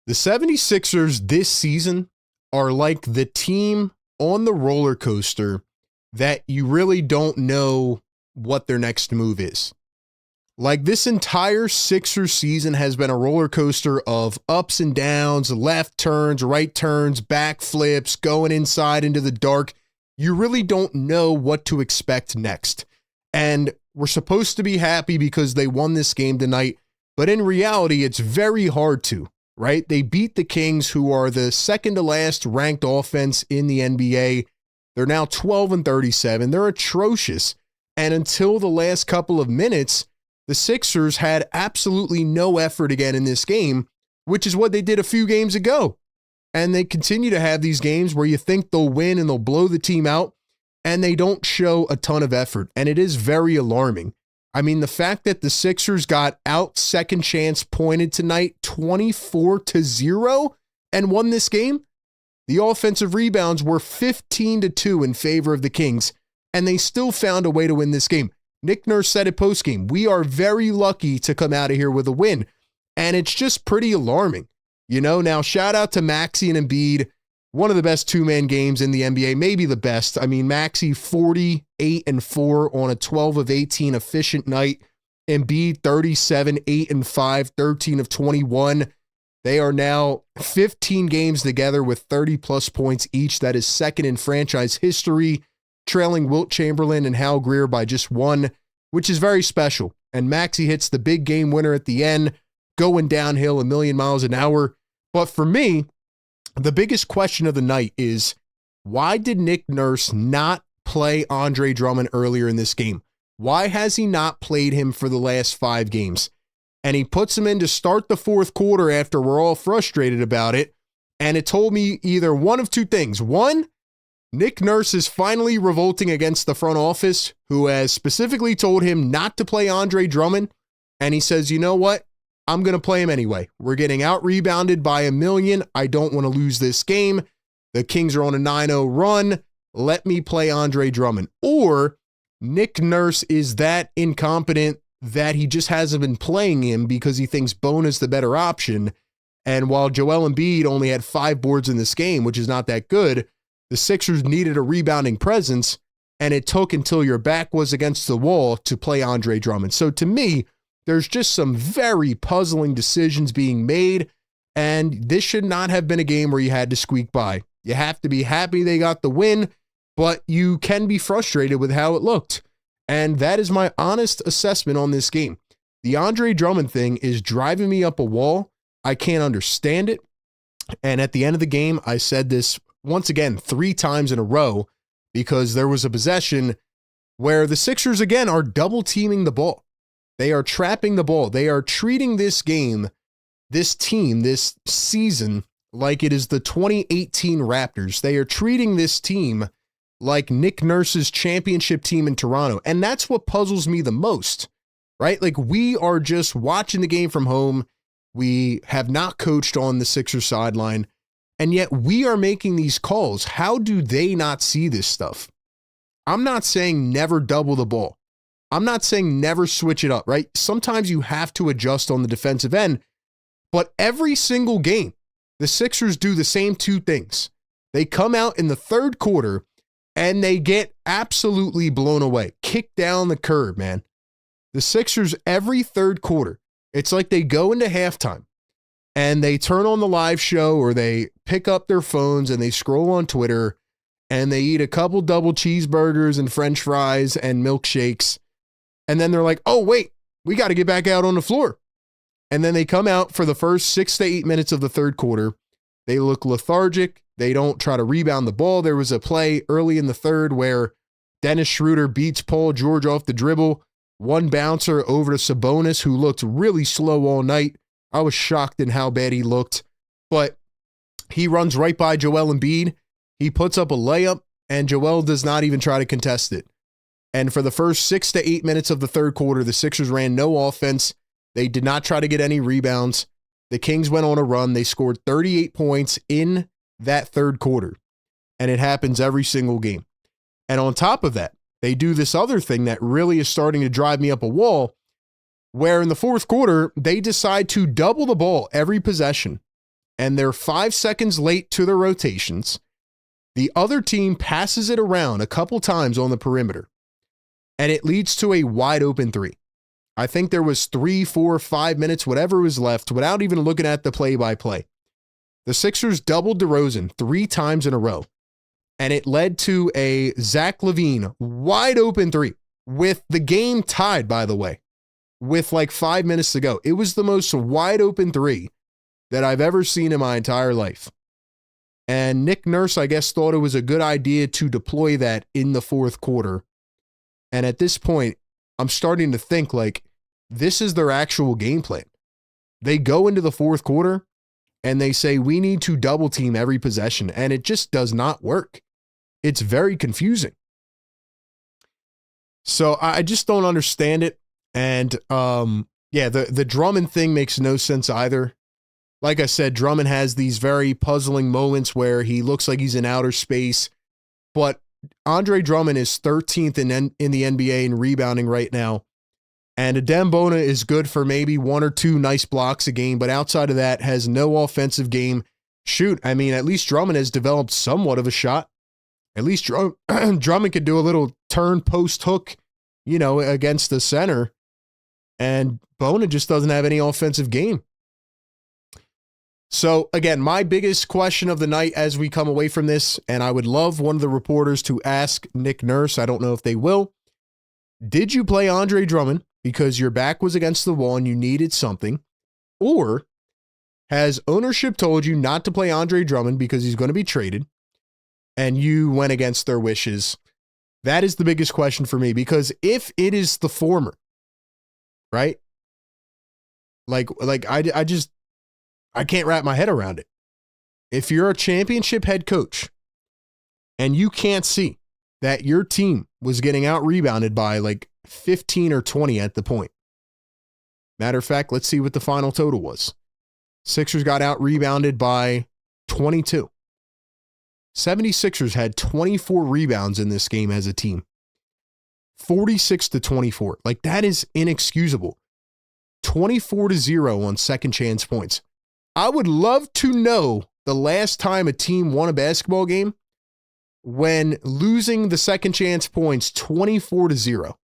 the 76ers this season are like the team on the roller coaster that you really don't know what their next move is. Like, this entire Sixers season has been a roller coaster of ups and downs, left turns, right turns, back flips, going inside into the dark. You really don't know what to expect next. And we're supposed to be happy because they won this game tonight, but in reality, it's very hard to, right? They beat the Kings, who are the second to last ranked offense in the NBA. They're now 12-37. They're atrocious. And until the last couple of minutes, the Sixers had absolutely no effort again in this game, which is what they did a few games ago. And they continue to have these games where you think they'll win and they'll blow the team out, and they don't show a ton of effort. And it is very alarming. I mean, the fact that the Sixers got out second chance pointed tonight 24-0 and won this game. The offensive rebounds were 15-2 in favor of the Kings, and they still found a way to win this game. Nick Nurse said it postgame, we are very lucky to come out of here with a win. And it's just pretty alarming. You know, now shout out to Maxey and Embiid, one of the best two-man games in the NBA, maybe the best. I mean, Maxey 48-4 on a 12 of 18 efficient night. Embiid 37, 8-5, 13 of 21. They are now 15 games together with 30 plus points each. That is second in franchise history, trailing Wilt Chamberlain and Hal Greer by just one, which is very special. And Maxey hits the big game winner at the end, going downhill a million miles an hour. But for me, the biggest question of the night is, why did Nick Nurse not play Andre Drummond earlier in this game? Why has he not played him for the last 5 games? And he puts him in to start the fourth quarter after we're all frustrated about it. And it told me either one of two things. One, Nick Nurse is finally revolting against the front office, who has specifically told him not to play Andre Drummond. And he says, you know what? I'm going to play him anyway. We're getting out-rebounded by a million. I don't want to lose this game. The Kings are on a 9-0 run. Let me play Andre Drummond. Or Nick Nurse is that incompetent that he just hasn't been playing him because he thinks Bona's the better option. And while Joel Embiid only had 5 boards in this game, which is not that good, the Sixers needed a rebounding presence, and it took until your back was against the wall to play Andre Drummond. So to me, there's just some very puzzling decisions being made, and this should not have been a game where you had to squeak by. You have to be happy they got the win, but you can be frustrated with how it looked. And that is my honest assessment on this game. The Andre Drummond thing is driving me up a wall. I can't understand it. And at the end of the game, I said this once again 3 times in a row, because there was a possession where the Sixers again are double teaming the ball. They are trapping the ball. They are treating this game, this team, this season like it is the 2018 Raptors. They are treating this team like Nick Nurse's championship team in Toronto. And that's what puzzles me the most, right? Like, we are just watching the game from home. We have not coached on the Sixers sideline, and yet we are making these calls. How do they not see this stuff? I'm not saying never double the ball. I'm not saying never switch it up, right? Sometimes you have to adjust on the defensive end, but every single game, the Sixers do the same two things. They come out in the third quarter and they get absolutely blown away, kicked down the curb, man. The Sixers, every third quarter, it's like they go into halftime and they turn on the live show or they pick up their phones and they scroll on Twitter and they eat a couple double cheeseburgers and French fries and milkshakes. And then they're like, oh, wait, we got to get back out on the floor. And then they come out for the first 6 to 8 minutes of the third quarter. They look lethargic. They don't try to rebound the ball. There was a play early in the third where Dennis Schroeder beats Paul George off the dribble. One bouncer over to Sabonis, who looked really slow all night. I was shocked in how bad he looked. But he runs right by Joel Embiid. He puts up a layup, and Joel does not even try to contest it. And for the first 6 to 8 minutes of the third quarter, the Sixers ran no offense. They did not try to get any rebounds. The Kings went on a run. They scored 38 points in that third quarter. And it happens every single game. And on top of that, they do this other thing that really is starting to drive me up a wall, where in the fourth quarter, they decide to double the ball every possession. And they're 5 seconds late to their rotations. The other team passes it around a couple times on the perimeter. And it leads to a wide open three. I think there was 3, 4, 5 minutes, whatever was left, without even looking at the play-by-play. The Sixers doubled DeRozan 3 times in a row. And it led to a Zach LaVine wide open three with the game tied, by the way, with like 5 minutes to go. It was the most wide open three that I've ever seen in my entire life. And Nick Nurse, I guess, thought it was a good idea to deploy that in the fourth quarter. And at this point, I'm starting to think like this is their actual game plan. They go into the fourth quarter and they say, we need to double team every possession. And it just does not work. It's very confusing. So I just don't understand it. And the Drummond thing makes no sense either. Like I said, Drummond has these very puzzling moments where he looks like he's in outer space, but Andre Drummond is 13th in the NBA in rebounding right now. And Adem Bona is good for maybe 1 or 2 nice blocks a game, but outside of that has no offensive game. Shoot, I mean, at least Drummond has developed somewhat of a shot. At least Drummond could do a little turn post hook, against the center. And Bona just doesn't have any offensive game. So again, my biggest question of the night as we come away from this, and I would love one of the reporters to ask Nick Nurse, I don't know if they will, did you play Andre Drummond because your back was against the wall and you needed something? Or has ownership told you not to play Andre Drummond because he's going to be traded and you went against their wishes? That is the biggest question for me, because if it is the former, right? I can't wrap my head around it. If you're a championship head coach and you can't see that your team was getting out rebounded by like 15 or 20 at the point. Matter of fact, let's see what the final total was. Sixers got out rebounded by 22. 76ers had 24 rebounds in this game as a team. 46-24. Like, that is inexcusable. 24-0 on second chance points. I would love to know the last time a team won a basketball game when losing the second chance points 24-0.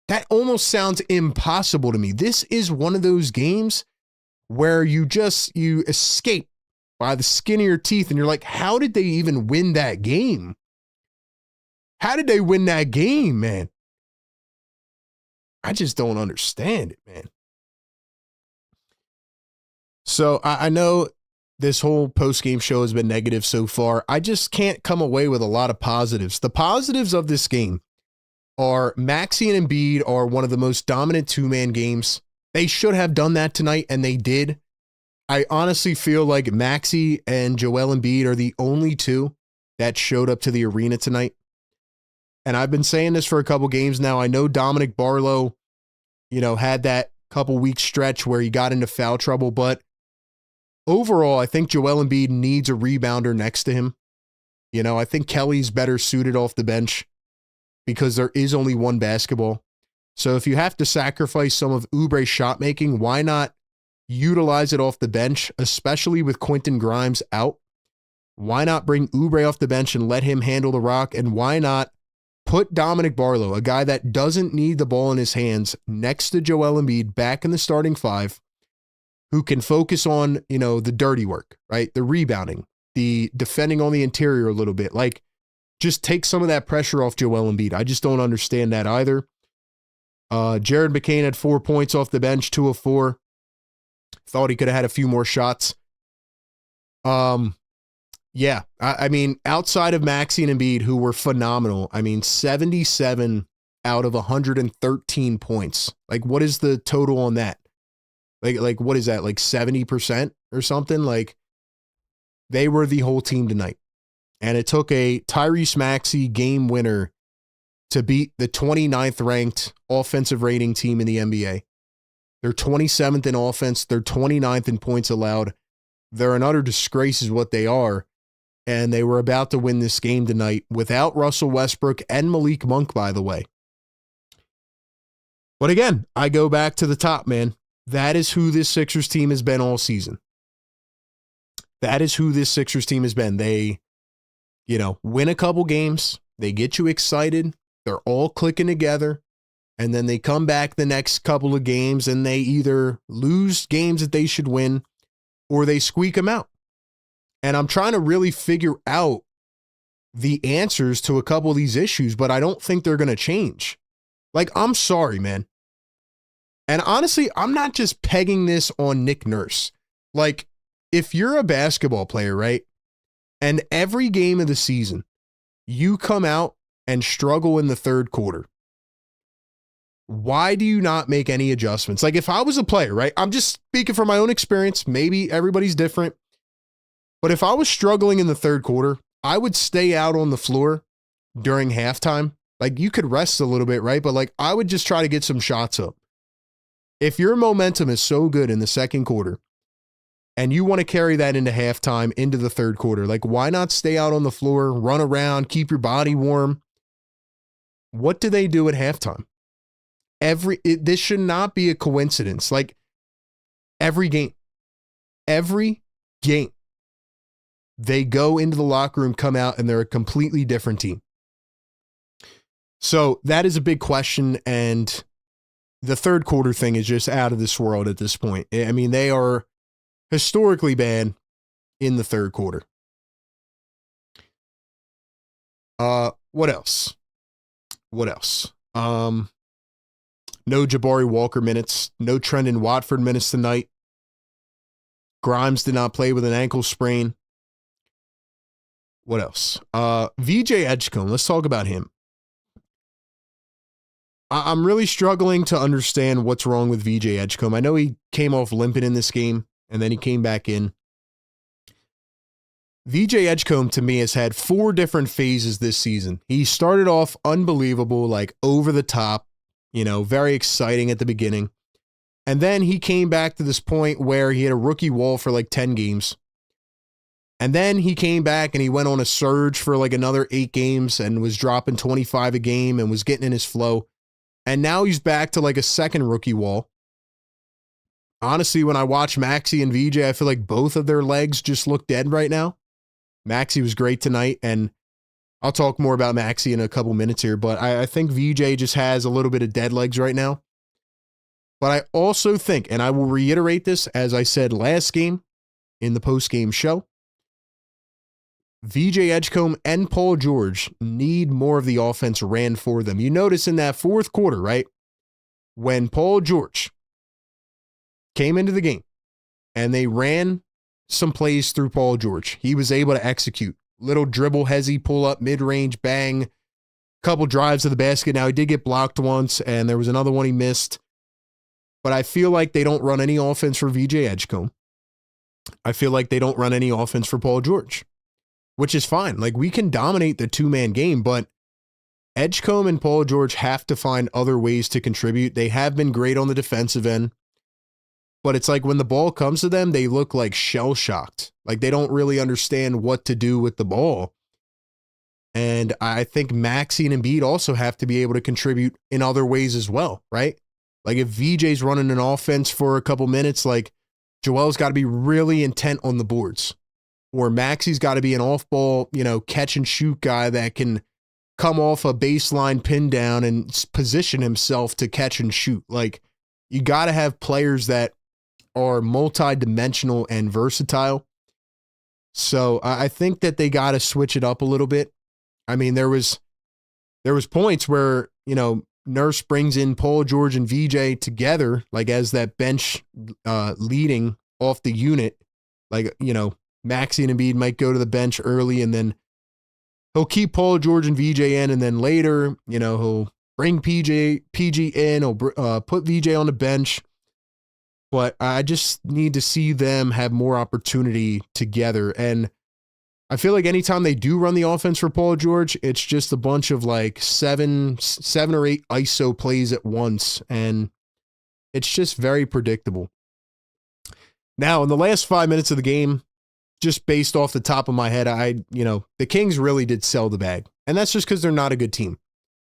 That almost sounds impossible to me. This is one of those games where you escape by the skin of your teeth and you're like, how did they even win that game? How did they win that game, man? I just don't understand it, man. So I know this whole post-game show has been negative so far. I just can't come away with a lot of positives. The positives of this game are Maxey and Embiid are one of the most dominant two-man games. They should have done that tonight, and they did. I honestly feel like Maxey and Joel Embiid are the only two that showed up to the arena tonight. And I've been saying this for a couple games now. I know Dominic Barlow, had that couple week stretch where he got into foul trouble, but overall, I think Joel Embiid needs a rebounder next to him. I think Kelly's better suited off the bench because there is only one basketball. So if you have to sacrifice some of Oubre's shot making, why not utilize it off the bench, especially with Quentin Grimes out? Why not bring Oubre off the bench and let him handle the rock? And why not put Dominic Barlow, a guy that doesn't need the ball in his hands, next to Joel Embiid back in the starting five, who can focus on, the dirty work, right? The rebounding, the defending on the interior a little bit. Like, just take some of that pressure off Joel Embiid. I just don't understand that either. Jared McCain had 4 points off the bench, 2 of 4. Thought he could have had a few more shots. Yeah, I mean, outside of Maxey and Embiid, who were phenomenal, 77 out of 113 points. Like, what is the total on that? Like what is that, like 70% or something? Like, they were the whole team tonight. And it took a Tyrese Maxey game winner to beat the 29th ranked offensive rating team in the NBA. They're 27th in offense. They're 29th in points allowed. They're an utter disgrace is what they are. And they were about to win this game tonight without Russell Westbrook and Malik Monk, by the way. But again, I go back to the top, man. That is who this Sixers team has been all season. That is who this Sixers team has been. They, win a couple games. They get you excited. They're all clicking together. And then they come back the next couple of games and they either lose games that they should win or they squeak them out. And I'm trying to really figure out the answers to a couple of these issues, but I don't think they're going to change. Like, I'm sorry, man. And honestly, I'm not just pegging this on Nick Nurse. Like, if you're a basketball player, right, and every game of the season, you come out and struggle in the third quarter, why do you not make any adjustments? Like, if I was a player, right, I'm just speaking from my own experience. Maybe everybody's different. But if I was struggling in the third quarter, I would stay out on the floor during halftime. Like, you could rest a little bit, right? But, like, I would just try to get some shots up. If your momentum is so good in the second quarter and you want to carry that into halftime, into the third quarter, like, why not stay out on the floor, run around, keep your body warm? What do they do at halftime? This should not be a coincidence. Like, every game, they go into the locker room, come out, and they're a completely different team. So that is a big question, and the third quarter thing is just out of this world at this point. I mean, they are historically bad in the third quarter. What else? No Jabari Walker minutes. No Trendon Watford minutes tonight. Grimes did not play with an ankle sprain. What else? VJ Edgecombe. Let's talk about him. I'm really struggling to understand what's wrong with VJ Edgecombe. I know he came off limping in this game, and then he came back in. VJ Edgecombe, to me, has had 4 different phases this season. He started off unbelievable, like over the top, very exciting at the beginning. And then he came back to this point where he had a rookie wall for like 10 games. And then he came back and he went on a surge for like another 8 games and was dropping 25 a game and was getting in his flow. And now he's back to like a second rookie wall. Honestly, when I watch Maxey and VJ, I feel like both of their legs just look dead right now. Maxey was great tonight, and I'll talk more about Maxey in a couple minutes here, but I think VJ just has a little bit of dead legs right now. But I also think, and I will reiterate this as I said last game in the post-game show, VJ Edgecombe and Paul George need more of the offense ran for them. You notice in that fourth quarter, right, when Paul George came into the game and they ran some plays through Paul George, he was able to execute. Little dribble, hezzy, pull up, mid-range, bang, couple drives to the basket. Now, he did get blocked once, and there was another one he missed. But I feel like they don't run any offense for VJ Edgecombe. I feel like they don't run any offense for Paul George, which is fine. Like, we can dominate the 2-man game, but Edgecombe and Paul George have to find other ways to contribute. They have been great on the defensive end, but it's like when the ball comes to them, they look like shell-shocked. Like, they don't really understand what to do with the ball. And I think Maxey and Embiid also have to be able to contribute in other ways as well, right? Like if VJ's running an offense for a couple minutes, like Joel's got to be really intent on the boards. Or Maxey's got to be an off-ball, catch and shoot guy that can come off a baseline pin down and position himself to catch and shoot. Like you got to have players that are multi-dimensional and versatile. So I think that they got to switch it up a little bit. I mean, there was points where, Nurse brings in Paul George and VJ together, like as that bench leading off the unit. Like, Maxey and Embiid might go to the bench early and then he'll keep Paul George and VJ in. And then later, he'll bring PG in, he'll put VJ on the bench. But I just need to see them have more opportunity together. And I feel like anytime they do run the offense for Paul George, it's just a bunch of like seven or eight ISO plays at once. And it's just very predictable. Now, in the last 5 minutes of the game, just based off the top of my head, the Kings really did sell the bag. And that's just because they're not a good team.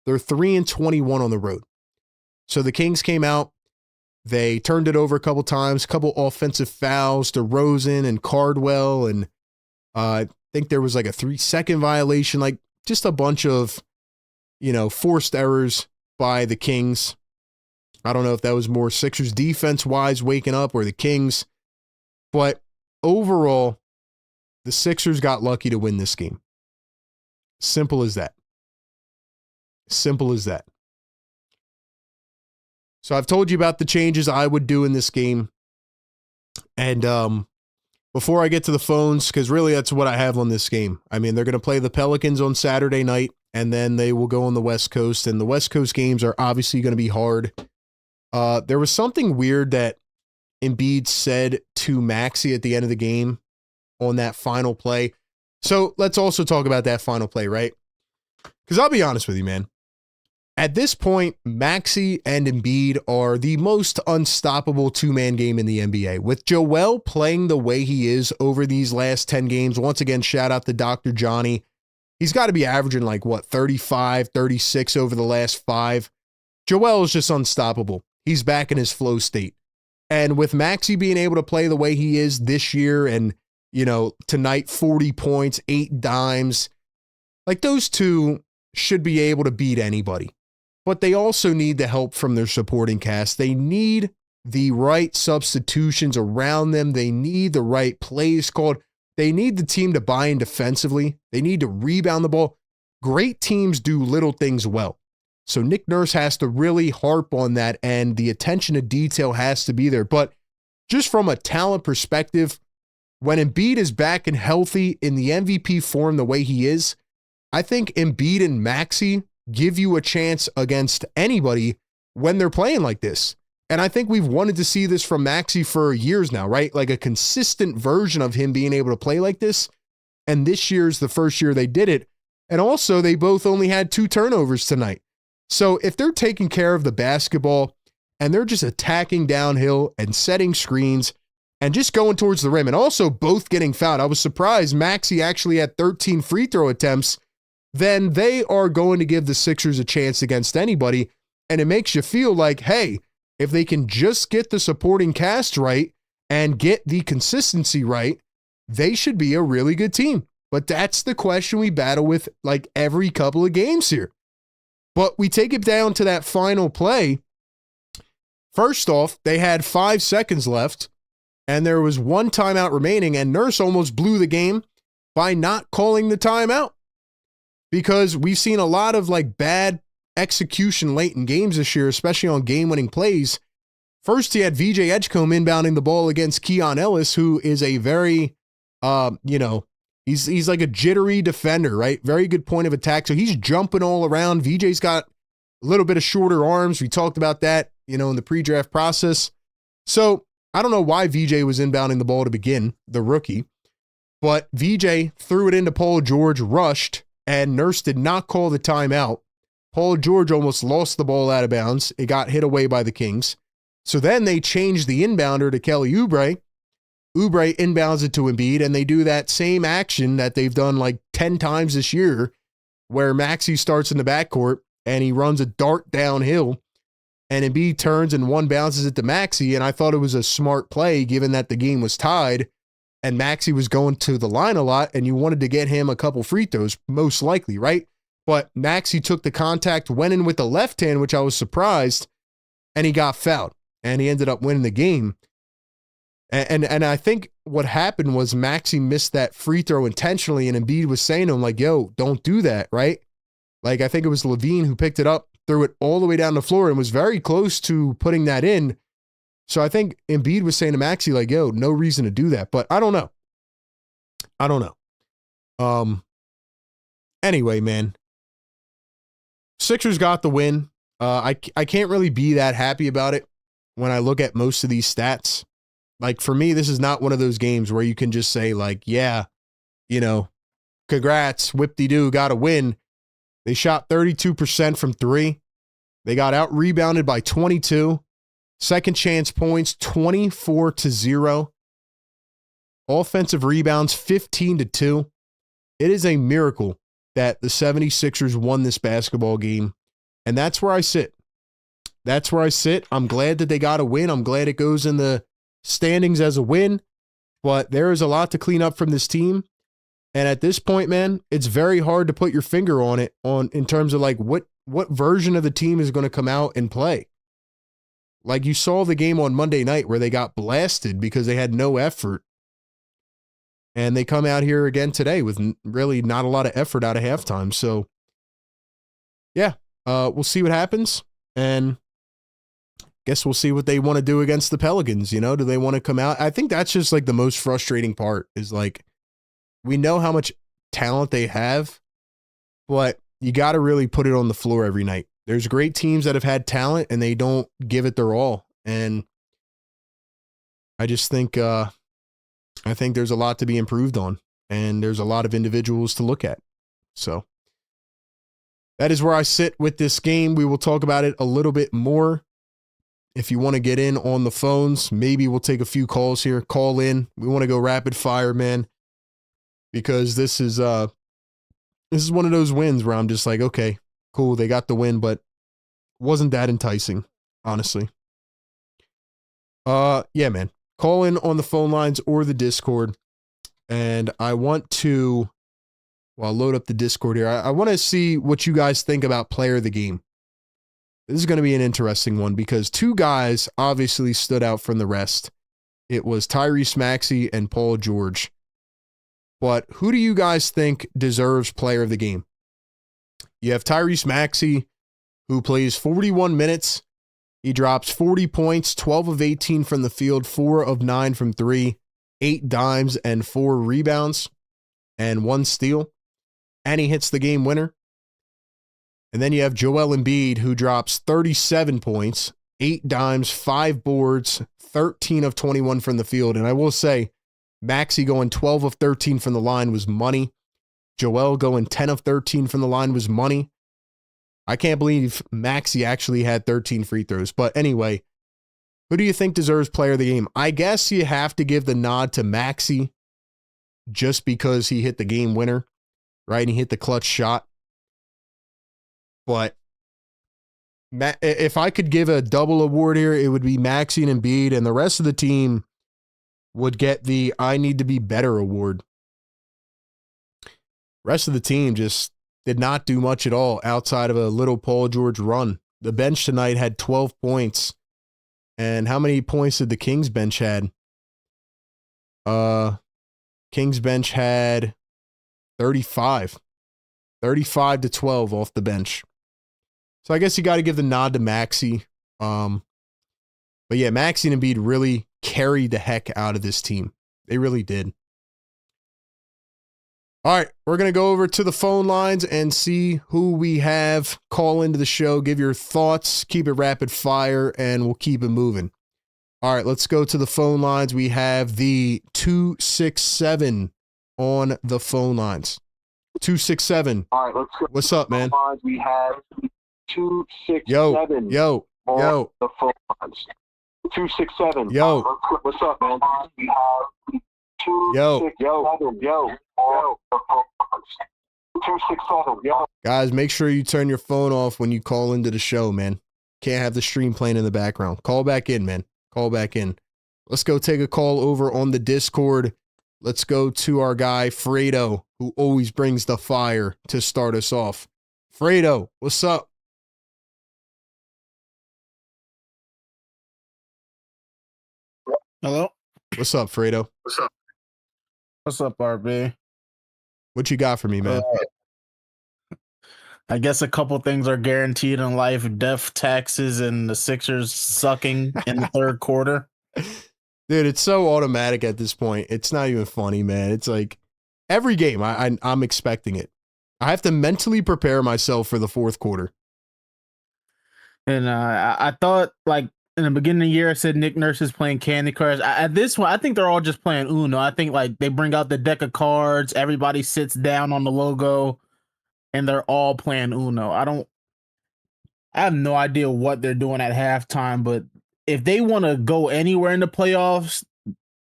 They're 3-21 on the road. So the Kings came out. They turned it over a couple times, a couple offensive fouls to Rosen and Cardwell. And I think there was like a 3-second violation, like just a bunch of, forced errors by the Kings. I don't know if that was more Sixers defense-wise waking up or the Kings. But overall, the Sixers got lucky to win this game. Simple as that. Simple as that. So I've told you about the changes I would do in this game. And before I get to the phones, because really that's what I have on this game. I mean, they're going to play the Pelicans on Saturday night, and then they will go on the West Coast. And the West Coast games are obviously going to be hard. There was something weird that Embiid said to Maxey at the end of the game on that final play. So let's also talk about that final play, right? Because I'll be honest with you, man. At this point, Maxey and Embiid are the most unstoppable two-man game in the NBA. With Joel playing the way he is over these last 10 games, once again, shout out to Dr. Johnny. He's got to be averaging 35, 36 over the last 5. Joel is just unstoppable. He's back in his flow state. And with Maxey being able to play the way he is this year and, tonight 40 points, 8 dimes, like those two should be able to beat anybody. But they also need the help from their supporting cast. They need the right substitutions around them. They need the right plays called. They need the team to buy in defensively. They need to rebound the ball. Great teams do little things well. So Nick Nurse has to really harp on that, and the attention to detail has to be there. But just from a talent perspective, when Embiid is back and healthy in the MVP form the way he is, I think Embiid and Maxey give you a chance against anybody when they're playing like this. And I think we've wanted to see this from Maxey for years now, right? Like a consistent version of him being able to play like this. And this year's the first year they did it. And also, they both only had 2 turnovers tonight. So if they're taking care of the basketball and they're just attacking downhill and setting screens and just going towards the rim and also both getting fouled, I was surprised Maxey actually had 13 free throw attempts, then they are going to give the Sixers a chance against anybody. And it makes you feel like, hey, if they can just get the supporting cast right and get the consistency right, they should be a really good team. But that's the question we battle with like every couple of games here. But we take it down to that final play. First off, they had 5 seconds left, and there was 1 timeout remaining, and Nurse almost blew the game by not calling the timeout. Because we've seen a lot of bad execution late in games this year, especially on game-winning plays. First, he had VJ Edgecombe inbounding the ball against Keon Ellis, who is a very, he's like a jittery defender, right? Very good point of attack. So he's jumping all around. VJ's got a little bit of shorter arms. We talked about that, in the pre-draft process. So I don't know why VJ was inbounding the ball to begin, the rookie. But VJ threw it into Paul George, rushed, and Nurse did not call the timeout. Paul George almost lost the ball out of bounds. It got hit away by the Kings. So then they changed the inbounder to Kelly Oubre. Oubre inbounds it to Embiid, and they do that same action that they've done 10 times this year. where Maxey starts in the backcourt and he runs a dart downhill and Embiid turns and one bounces it to Maxey. And I thought it was a smart play given that the game was tied and Maxey was going to the line a lot and you wanted to get him a couple free throws, most likely, right? But Maxey took the contact, went in with the left hand, which I was surprised, and he got fouled. And he ended up winning the game. And I think what happened was Maxey missed that free throw intentionally, and Embiid was saying to him, like, yo, don't do that, right? Like, I think it was Levine who picked it up, threw it all the way down the floor, and was very close to putting that in. So I think Embiid was saying to Maxey, like, yo, no reason to do that. But I don't know. Anyway, man. Sixers got the win. I can't really be that happy about it when I look at most of these stats. Like, for me, this is not one of those games where you can just say, like, yeah, you know, congrats, whip-de-doo, got a win. They shot 32% from three. They got out-rebounded by 22. Second chance points, 24-0. Offensive rebounds, 15-2. It is a miracle that the 76ers won this basketball game. And that's where I sit. That's where I sit. I'm glad that they got a win. I'm glad it goes in the standings as a win. But there is a lot to clean up from this team. And at this point, man, it's very hard to put your finger on it in terms of like what version of the team is going to come out and play. Like you saw the game on Monday night where they got blasted because they had no effort. And they come out here again today with really not a lot of effort out of halftime. So, yeah, we'll see what happens. And guess we'll see what they want to do against the Pelicans. You know, do they want to come out? I think that's just like the most frustrating part is like, we know how much talent they have, but you got to really put it on the floor every night. There's great teams that have had talent and they don't give it their all. And I just think, I think there's a lot to be improved on, and there's a lot of individuals to look at. So that is where I sit with this game. We will talk about it a little bit more. If you want to get in on the phones, maybe we'll take a few calls here. Call in. We want to go rapid fire, man, because this is one of those wins where I'm just like, okay, cool, they got the win, but wasn't that enticing, honestly. Yeah, man. Call in on the phone lines or the Discord. And I want to, well, I'll load up the Discord here. I want to see what you guys think about player of the game. This is going to be an interesting one because two guys obviously stood out from the rest. It was Tyrese Maxey and Paul George. But who do you guys think deserves player of the game? You have Tyrese Maxey, who plays 41 minutes. He drops 40 points, 12 of 18 from the field, 4 of 9 from 3, 8 dimes and 4 rebounds, and 1 steal. And he hits the game winner. And then you have Joel Embiid, who drops 37 points, 8 dimes, 5 boards, 13 of 21 from the field. And I will say, Maxey going 12 of 13 from the line was money. Joel going 10 of 13 from the line was money. I can't believe Maxey actually had 13 free throws. But anyway, who do you think deserves player of the game? I guess you have to give the nod to Maxey just because he hit the game winner, right? And he hit the clutch shot. But if I could give a double award here, it would be Maxey and Embiid, and the rest of the team would get the I need to be better award. Rest of the team just did not do much at all outside of a little Paul George run. The bench tonight had 12 points. And how many points did the Kings bench had? Kings bench had 35. 35 to 12 off the bench. So I guess you got to give the nod to Maxey. But yeah, Maxey and Embiid really carried the heck out of this team. They really did. All right, we're going to go over to the phone lines and see who we have call into the show. Give your thoughts, keep it rapid fire, and we'll keep it moving. All right, let's go to the phone lines. We have the 267 on the phone lines. 267. All right, let's go. What's up, man? We have 267. Yo. The phone lines. 267. Yo. What's up, man? We have 267. Yo. Yo. 267. Yeah. Guys, make sure you turn your phone off when you call into the show, man. Can't have the stream playing in the background. Call back in, man. Call back in. Let's go take a call over on the Discord. Let's go to our guy, Fredo, who always brings the fire to start us off. Fredo, what's up? Hello? What's up, Fredo? What's up, RB? What you got for me, man? I guess a couple things are guaranteed in life: death, taxes, and the Sixers sucking in the third quarter. Dude, it's so automatic at this point. It's not even funny, man. It's like every game I'm expecting it. I have to mentally prepare myself for the fourth quarter. And I thought, like, in the beginning of the year, I said Nick Nurse is playing Candy Crush. At this one, I think they're all just playing Uno. I think, like, they bring out the deck of cards, everybody sits down on the logo, and they're all playing Uno. I have no idea what they're doing at halftime, but if they want to go anywhere in the playoffs,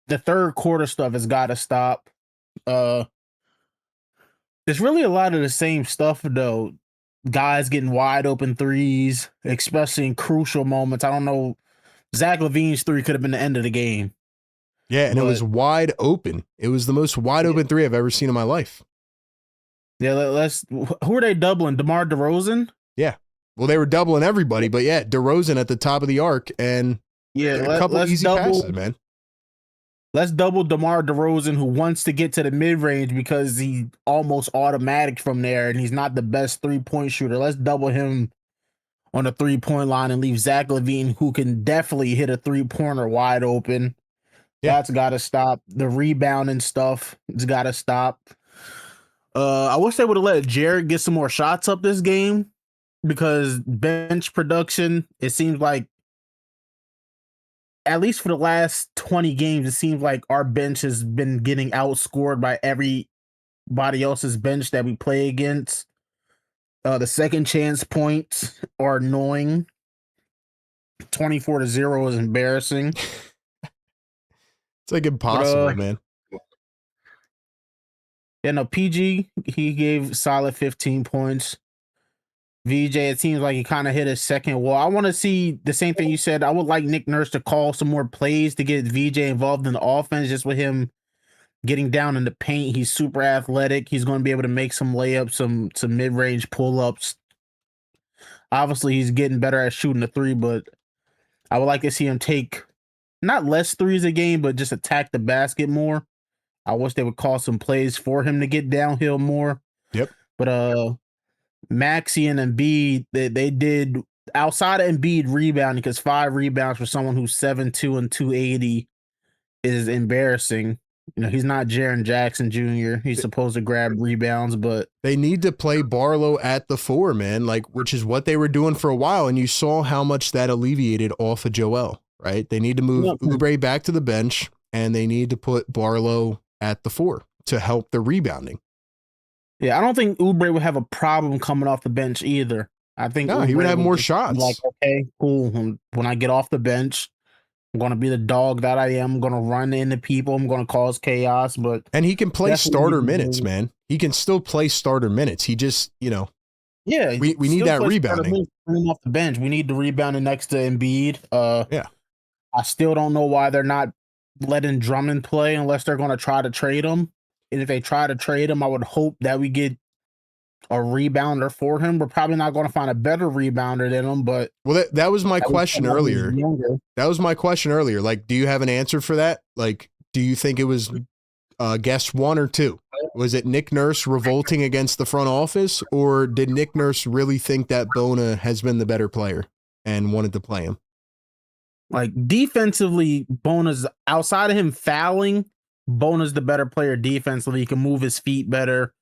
the third quarter stuff has got to stop. There's really a lot of the same stuff, though. Guys getting wide open threes, especially in crucial moments. I don't know. Zach LaVine's three could have been the end of the game. Yeah, and it was wide open. It was the most wide open three I've ever seen in my life. Yeah, who are they doubling? DeMar DeRozan? Yeah. Well, they were doubling everybody, but yeah, DeRozan at the top of the arc and a couple easy passes, man. Let's double DeMar DeRozan, who wants to get to the mid-range because he's almost automatic from there, and he's not the best three-point shooter. Let's double him on the three-point line and leave Zach LaVine, who can definitely hit a three-pointer wide open. Yeah. That's got to stop. The rebounding stuff, it's got to stop. I wish they would have let Jared get some more shots up this game, because bench production, it seems like, at least for the last 20 games, it seems like our bench has been getting outscored by everybody else's bench that we play against. The second chance points are annoying. 24-0 is embarrassing. It's like impossible, man. Yeah, no, PG, he gave solid 15 points. VJ, it seems like he kind of hit his second wall. I want to see the same thing you said. I would like Nick Nurse to call some more plays to get VJ involved in the offense, just with him getting down in the paint. He's super athletic. He's going to be able to make some layups, some mid-range pull-ups. Obviously, he's getting better at shooting the three, but I would like to see him take not less threes a game, but just attack the basket more. I wish they would call some plays for him to get downhill more. Yep. But Maxey and Embiid, they did, outside of Embiid rebounding, because 5 rebounds for someone who's 7'2" and 280 is embarrassing. You know, he's not Jaren Jackson Jr. He's supposed to grab rebounds, but they need to play Barlow at the 4, man, like, which is what they were doing for a while, and you saw how much that alleviated off of Joel, right? They need to move Oubre back to the bench, and they need to put Barlow at the 4 to help the rebounding. Yeah, I don't think Oubre would have a problem coming off the bench either. I think he would have more shots. Like, okay, cool. When I get off the bench, I'm going to be the dog that I am. I'm going to run into people. I'm going to cause chaos. And he can play starter minutes, man. He can still play starter minutes. He just, we need that rebounding. Off the bench. We need the rebounding next to Embiid. Yeah. I still don't know why they're not letting Drummond play unless they're going to try to trade him. And if they try to trade him, I would hope that we get a rebounder for him. We're probably not going to find a better rebounder than him, but that was my question earlier. That was my question earlier. Like, do you have an answer for that? Like, do you think it was guess 1 or 2? Was it Nick Nurse revolting against the front office, or did Nick Nurse really think that Bona has been the better player and wanted to play him? Like, defensively, Bona's, outside of him fouling, Bona's the better player defensively. He can move his feet better.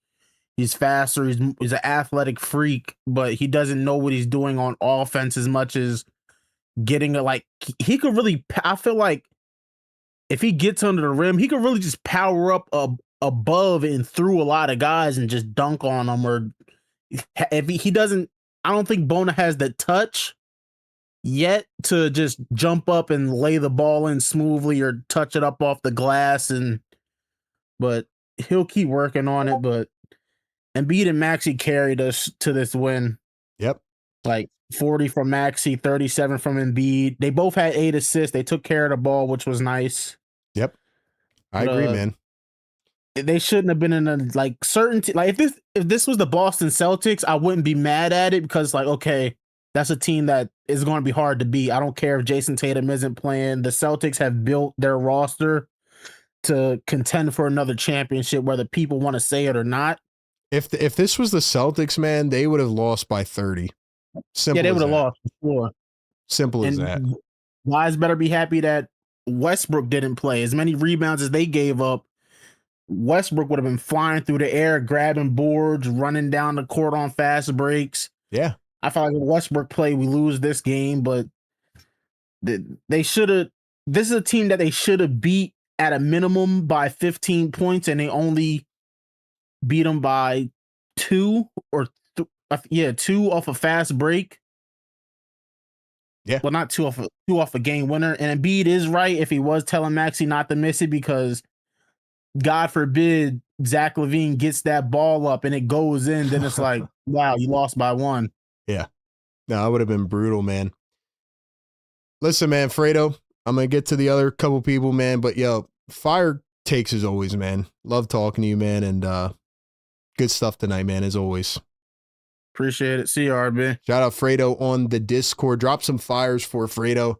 He's faster. He's an athletic freak, but he doesn't know what he's doing on offense as much as getting he could really, I feel like if he gets under the rim, he could really just power up above and through a lot of guys and just dunk on them. Or if he doesn't, I don't think Bona has the touch yet to just jump up and lay the ball in smoothly or touch it up off the glass, but he'll keep working on it. Embiid and Maxey carried us to this win. Yep. Like 40 from Maxey, 37 from Embiid. They both had 8 assists. They took care of the ball, which was nice. Yep. I But, agree, man. They shouldn't have been in a like certain like if this was the Boston Celtics, I wouldn't be mad at it because like okay, that's a team that is going to be hard to beat. I don't care if Jason Tatum isn't playing. The Celtics have built their roster to contend for another championship, whether people want to say it or not. If this was the Celtics, man, they would have lost by 30. Simple. Yeah, they as would have that. lost for sure. Simple as And that. guys better be happy that Westbrook didn't play. As many rebounds as they gave up, Westbrook would have been flying through the air, grabbing boards, running down the court on fast breaks. Yeah. I felt like if Westbrook played, we lose this game, but they should have. This is a team that they should have beat at a minimum by 15 points, and they only beat them by 2 or 2 off a fast break. Yeah. Well, not 2 off a game winner. And Embiid is right if he was telling Maxey not to miss it because God forbid Zach LaVine gets that ball up and it goes in, then it's like, wow, you lost by 1. Yeah. No, that would have been brutal, man. Listen, man, Fredo, I'm going to get to the other couple people, man, but yo, fire takes as always, man. Love talking to you, man, and good stuff tonight, man, as always. Appreciate it. See you, RB. Shout out Fredo on the Discord. Drop some fires for Fredo.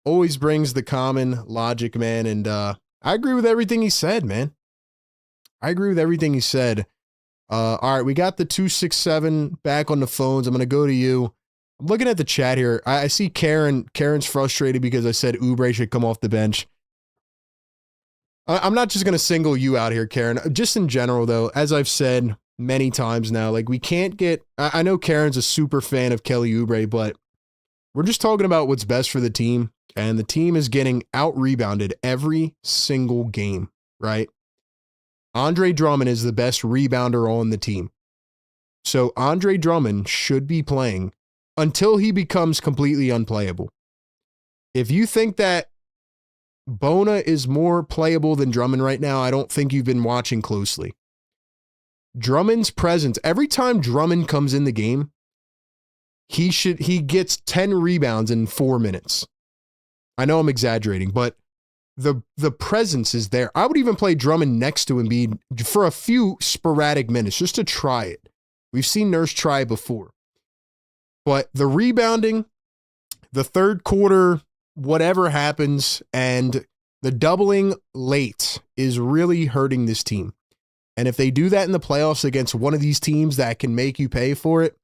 Always brings the common logic, man, and I agree with everything he said, man. I agree with everything he said. All right, we got the 267 back on the phones. I'm going to go to you. I'm looking at the chat here. I see Karen. Karen's frustrated because I said Oubre should come off the bench. I'm not just going to single you out here, Karen. Just in general, though, as I've said many times now, like we can't get, I know Karen's a super fan of Kelly Oubre, but we're just talking about what's best for the team. And the team is getting out-rebounded every single game, right? Andre Drummond is the best rebounder on the team. So Andre Drummond should be playing until he becomes completely unplayable. If you think that Bona is more playable than Drummond right now, I don't think you've been watching closely. Drummond's presence, every time Drummond comes in the game, he gets 10 rebounds in 4 minutes. I know I'm exaggerating, but the presence is there. I would even play Drummond next to Embiid for a few sporadic minutes just to try it. We've seen Nurse try it before. But the rebounding, the third quarter, whatever happens, and the doubling late is really hurting this team. And if they do that in the playoffs against one of these teams that can make you pay for it,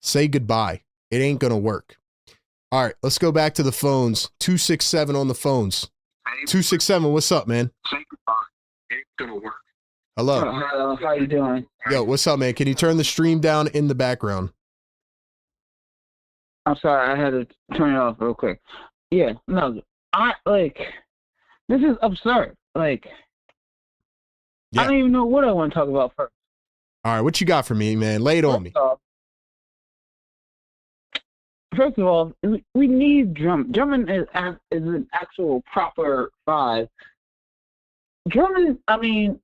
say goodbye. It ain't going to work. All right, let's go back to the phones. 267 on the phones. 267, what's up, man? Say goodbye. It ain't gonna work. Hello. Hello, how you doing? Yo, what's up, man? Can you turn the stream down in the background? I'm sorry, I had to turn it off real quick. Yeah, no, this is absurd. Like, Yeah. I don't even know what I want to talk about first. All right, what you got for me, man? Lay it on me. First of all, we need Drummond. Drummond is an actual proper 5. Drummond, I mean,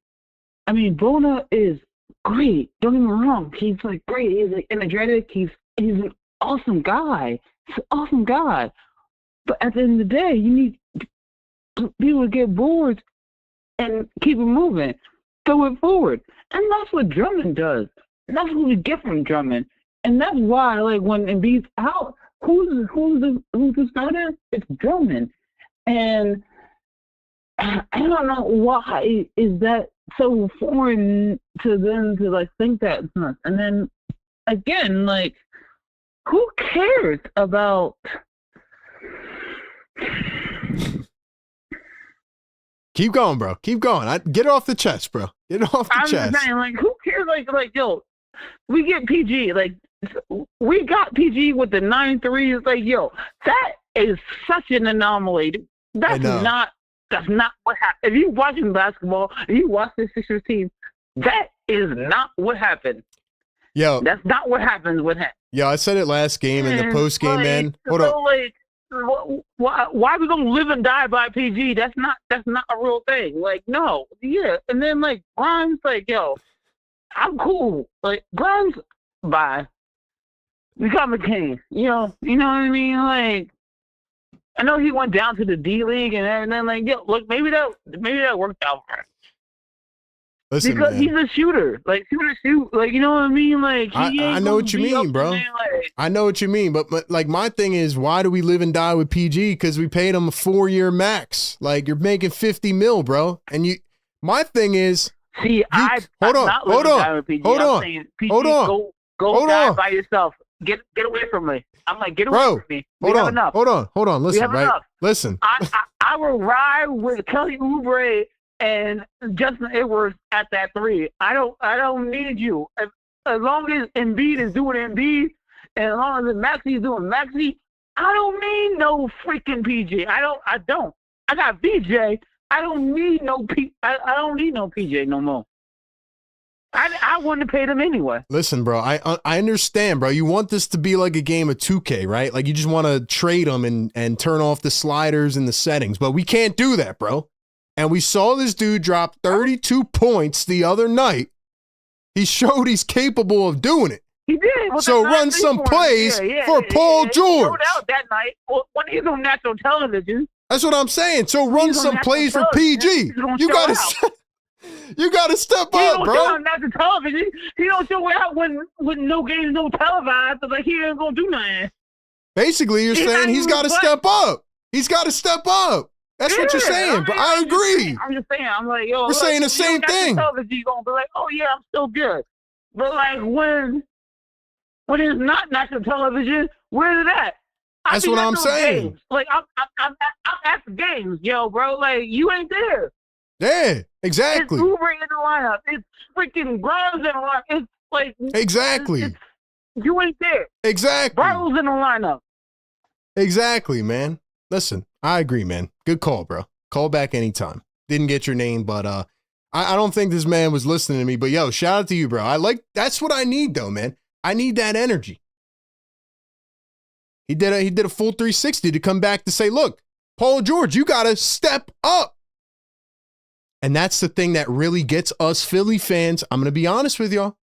Bona is great. Don't get me wrong. He's like great. He's like energetic. He's an awesome guy. He's an awesome guy. But at the end of the day, you need people to get boards and keep it moving, throw it forward, and that's what Drummond does. And that's what we get from Drummond. And that's why, like, when Embiid's out, who's the starter? It's Drummond. And I don't know why is that so foreign to them to, like, think that. And then, again, like, who cares about... Keep going, bro. Keep going. Get it off the chest, bro. Get it off the chest. I'm just saying, like, who cares? Like, yo, we get PG. Like, we got PG with the 9-3. It's like, yo, that is such an anomaly. That's not what happened. If you're watching basketball, if you watch the Sixers team, that is not what happened. Yo, that's not what happens with him. Yeah, I said it last game in the post game, man. Hold up. Like, why are we gonna live and die by PG? That's not a real thing. Like, no, yeah. And then like Grimes, like, yo, I'm cool. Like Grimes, bye. We got McCain. You know what I mean? Like, I know he went down to the D League and then like, yo, look, maybe that worked out for him. Listen, because man. he's a shooter. Like, shoot. Like, you know what I mean? Like, I know what you mean, bro. I know what you mean, but like my thing is, why do we live and die with PG? Because we paid him a 4-year max. Like, you're making 50 mil, bro. And my thing is, see, I'm not living and die with PG. I'm saying, PG, go die by yourself. Get away from me. I'm like, get away from me. We have enough. Hold on. Listen, have enough. Listen. I will ride with Kelly Oubre and Justin Edwards at that 3. I don't need you. As long as Embiid is doing Embiid, and as long as Maxey is doing Maxey, I don't need no freaking PJ. I don't. I got VJ. I don't need no I don't need no PJ no more. I wouldn't have paid him anyway. Listen, bro, I understand, bro. You want this to be like a game of 2K, right? Like, you just want to trade them and turn off the sliders and the settings, but we can't do that, bro. And we saw this dude drop 32 points the other night. He showed he's capable of doing it. He did. So run some plays for Paul George. He showed out that night when he's on national television. That's what I'm saying. So run some plays for PG. You gotta step up, bro. On national television. He don't show out when no games, no televised. Like, he ain't gonna do nothing. Basically, you're saying he's got to step up. He's got to step up. That's what you're saying, bro. I agree. I'm just saying. I'm like, yo. We're saying the same thing. You're gonna be like, oh yeah, I'm still good. But like when it's not national television, where's it at? That's what I'm saying. Games. Like I'm at the games, yo, bro. Like, you ain't there. Yeah, exactly. It's Oubre in the lineup. It's freaking Grimes in the lineup. It's like exactly. You ain't there. Exactly. Bartles in the lineup. Exactly, man. Listen, I agree, man. Good call, bro. Call back anytime. Didn't get your name, but I don't think this man was listening to me. But yo, shout out to you, bro. That's what I need, though, man. I need that energy. He did a full 360 to come back to say, look, Paul George, you gotta step up. And that's the thing that really gets us Philly fans. I'm gonna be honest with y'all.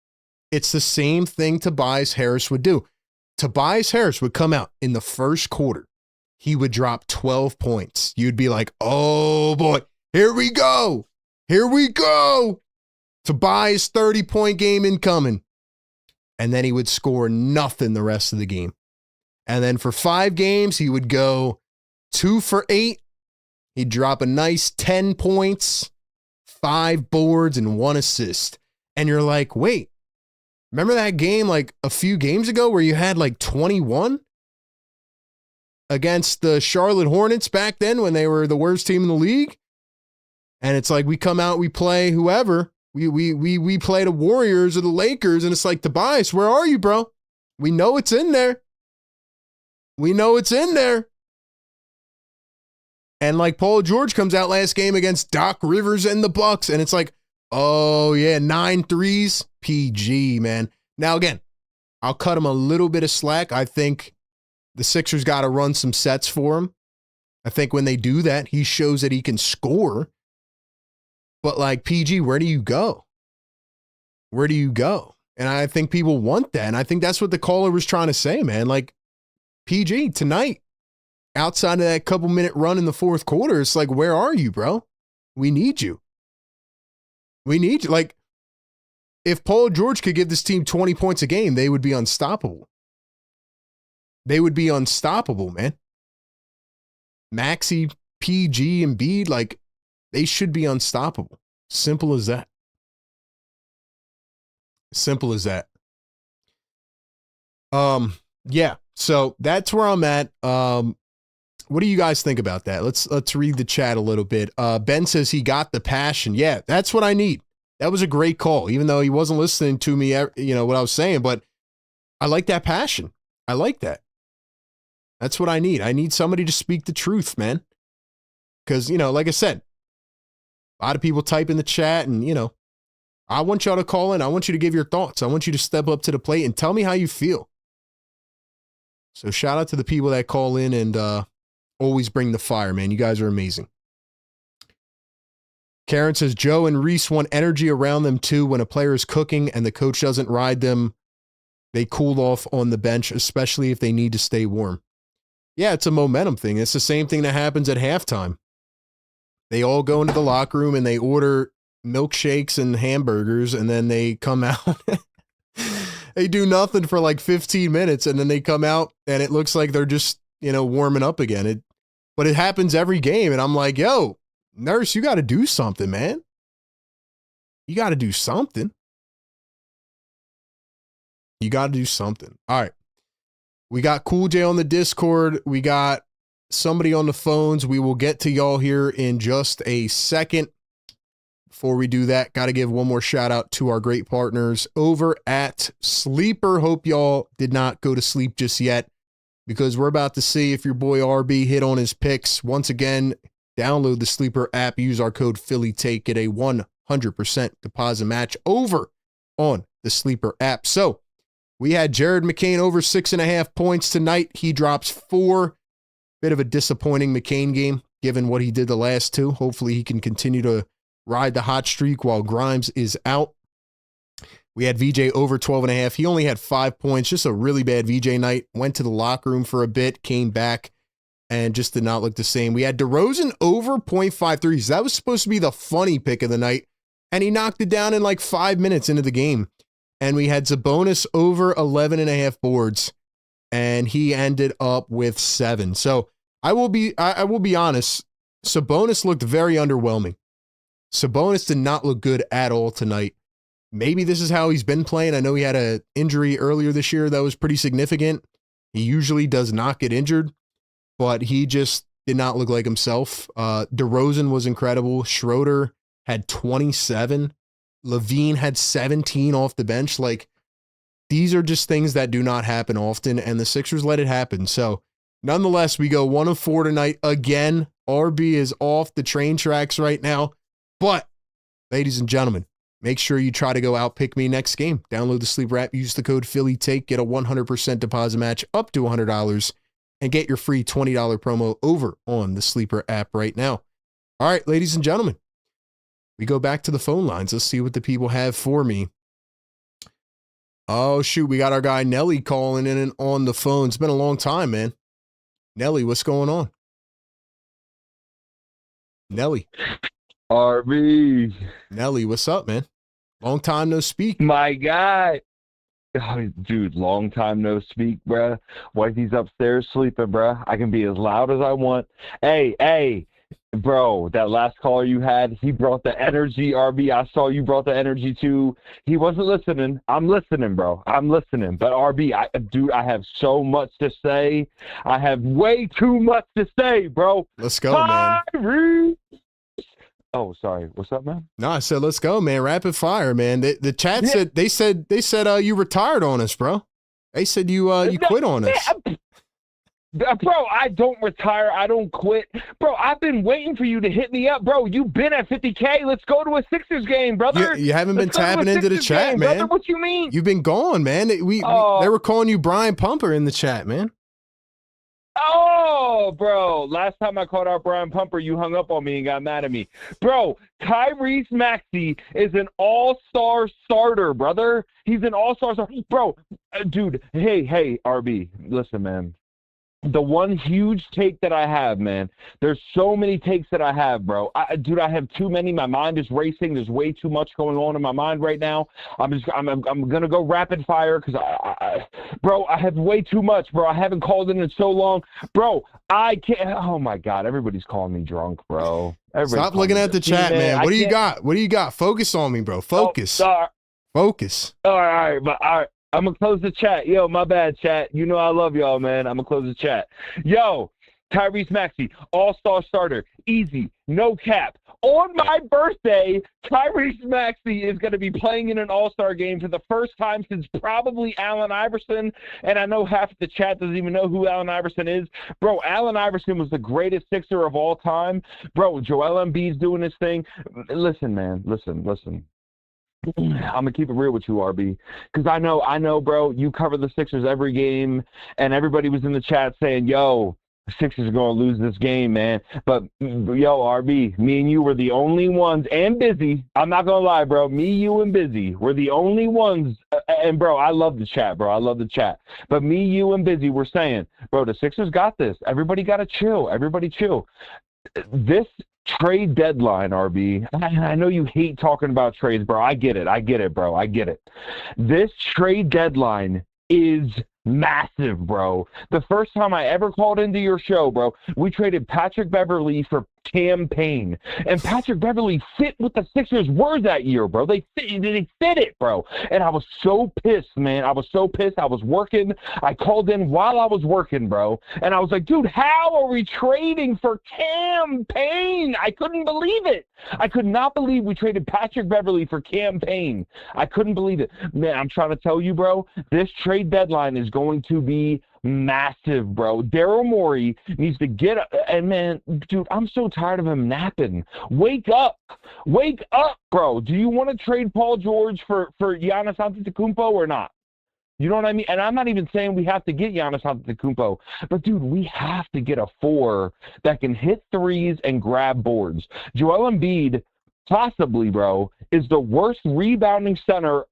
It's the same thing Tobias Harris would do. Tobias Harris would come out in the first quarter. He would drop 12 points. You'd be like, oh boy, here we go. Here we go. Tobias 30-point game incoming. And then he would score nothing the rest of the game. And then for 5 games, he would go 2 for 8. He'd drop a nice 10 points, 5 boards, and 1 assist. And you're like, wait, remember that game like a few games ago where you had like 21 against the Charlotte Hornets back then when they were the worst team in the league? And it's like we come out, we play whoever. We play the Warriors or the Lakers, and it's like, Tobias, where are you, bro? We know it's in there. We know it's in there. And like Paul George comes out last game against Doc Rivers and the Bucks, and it's like, oh yeah, 9 threes, PG, man. Now again, I'll cut him a little bit of slack. I think the Sixers got to run some sets for him. I think when they do that, he shows that he can score. But like, PG, where do you go? Where do you go? And I think people want that. And I think that's what the caller was trying to say, man. Like, PG, tonight, outside of that couple-minute run in the fourth quarter, it's like, where are you, bro? We need you. We need you. Like, if Paul George could give this team 20 points a game, they would be unstoppable. They would be unstoppable, man. Maxey, PG, and Embiid, like, they should be unstoppable. Simple as that. Simple as that. Yeah. So that's where I'm at. What do you guys think about that? Let's read the chat a little bit. Ben says he got the passion. Yeah, that's what I need. That was a great call, even though he wasn't listening to me, what I was saying, but I like that passion. I like that. That's what I need. I need somebody to speak the truth, man. Because, like I said, a lot of people type in the chat and, I want y'all to call in. I want you to give your thoughts. I want you to step up to the plate and tell me how you feel. So shout out to the people that call in and always bring the fire, man. You guys are amazing. Karen says, Joe and Reese want energy around them too. When a player is cooking and the coach doesn't ride them, they cool off on the bench, especially if they need to stay warm. Yeah, it's a momentum thing. It's the same thing that happens at halftime. They all go into the locker room and they order milkshakes and hamburgers, and then they come out. They do nothing for like 15 minutes, and then they come out, and it looks like they're just, warming up again. But it happens every game, and I'm like, yo, Nurse, you got to do something, man. You got to do something. You got to do something. All right. We got Cool J on the Discord. We got somebody on the phones. We will get to y'all here in just a second. Before we do that, got to give one more shout out to our great partners over at Sleeper. Hope y'all did not go to sleep just yet, because we're about to see if your boy RB hit on his picks. Once again, download the Sleeper app, use our code PhillyTake, get a 100% deposit match over on the Sleeper app. So we had Jared McCain over 6.5 points tonight. He drops 4. Bit of a disappointing McCain game, given what he did the last 2. Hopefully he can continue to ride the hot streak while Grimes is out. We had VJ over 12.5. He only had 5 points. Just a really bad VJ night. Went to the locker room for a bit, came back, and just did not look the same. We had DeRozan over 0.5 threes. That was supposed to be the funny pick of the night, and he knocked it down in like 5 minutes into the game. And we had Sabonis over 11.5 boards, and he ended up with 7. So I will be honest, Sabonis looked very underwhelming. Sabonis did not look good at all tonight. Maybe this is how he's been playing. I know he had an injury earlier this year that was pretty significant. He usually does not get injured, but he just did not look like himself. DeRozan was incredible. Schroeder had 27. Levine had 17 off the bench. Like, these are just things that do not happen often, and the Sixers let it happen. So, nonetheless, we go 1 of 4 tonight. Again, RB is off the train tracks right now. But, ladies and gentlemen, make sure you try to go outpick me next game. Download the Sleeper app, use the code PhillyTake, get a 100% deposit match up to $100, and get your free $20 promo over on the Sleeper app right now. All right, ladies and gentlemen, we go back to the phone lines. Let's see what the people have for me. Oh, shoot, we got our guy Nelly calling in and on the phone. It's been a long time, man. Nelly, what's going on? Nelly. RB. Nelly, what's up, man? Long time no speak. My guy. Oh, dude, long time no speak, bruh. Wifey's upstairs sleeping, bruh. I can be as loud as I want. Hey, bro, that last caller you had, he brought the energy, RB. I saw you brought the energy too. He wasn't listening. I'm listening, bro. I'm listening. But RB, I have so much to say. I have way too much to say, bro. Let's go, man. Oh, sorry. What's up, man? No, I said, let's go, man. Rapid fire, man. The chat said they said you retired on us, bro. They said you quit on us. Bro, I don't retire. I don't quit. Bro, I've been waiting for you to hit me up, bro. You've been at 50K. Let's go to a Sixers game, brother. You haven't been tapping into the chat, game, man. Brother. What you mean? You've been gone, man. They were calling you Brian Pumper in the chat, man. Oh, bro. Last time I called out Brian Pumper, you hung up on me and got mad at me. Bro, Tyrese Maxey is an all-star starter, brother. He's an all-star starter. Bro, dude, hey, RB, listen, man. The one huge take that I have, man, there's so many takes that I have, bro. I have too many. My mind is racing. There's way too much going on in my mind right now. I'm going to go rapid fire because, bro, I have way too much, bro. I haven't called in so long. Bro, I can't. Oh, my God. Everybody's calling me drunk, bro. Stop looking at the chat, man. What do you got? What do you got? Focus on me, bro. Focus. Focus. All right. I'm going to close the chat. Yo, my bad, chat. You know I love y'all, man. I'm going to close the chat. Yo, Tyrese Maxey, all-star starter. Easy. No cap. On my birthday, Tyrese Maxey is going to be playing in an all-star game for the first time since probably Allen Iverson. And I know half of the chat doesn't even know who Allen Iverson is. Bro, Allen Iverson was the greatest Sixer of all time. Bro, Joel Embiid's doing his thing. Listen, man. Listen. I'm going to keep it real with you, RB, because I know, bro, you cover the Sixers every game, and everybody was in the chat saying, yo, The Sixers are going to lose this game, man. But, yo, RB, me and you were the only ones, and Busy. I'm not going to lie, bro. Me, you, and Busy were the only ones. And, bro, I love the chat, bro. I love the chat. But me, you, and Busy were saying, bro, the Sixers got this. Everybody got to chill. Everybody chill. This trade deadline, RB, I know you hate talking about trades, bro. I get it, bro. I get it. This trade deadline is massive, bro. The first time I ever called into your show, bro, we traded Patrick Beverley for Cam Payne. And Patrick Beverley fit what the Sixers were that year, bro. They fit it, bro. And I was so pissed, man. I was so pissed. I was working. I called in while I was working, bro. And I was like, dude, how are we trading for Cam Payne? I couldn't believe it. I could not believe we traded Patrick Beverley for Cam Payne. I couldn't believe it. Man, I'm trying to tell you, bro, this trade deadline is going to be massive, bro. Daryl Morey needs to get up. And, man, dude, I'm so tired of him napping. Wake up. Wake up, bro. Do you want to trade Paul George for Giannis Antetokounmpo or not? You know what I mean? And I'm not even saying we have to get Giannis Antetokounmpo, but, dude, we have to get a 4 that can hit threes and grab boards. Joel Embiid, possibly, bro, is the worst rebounding center,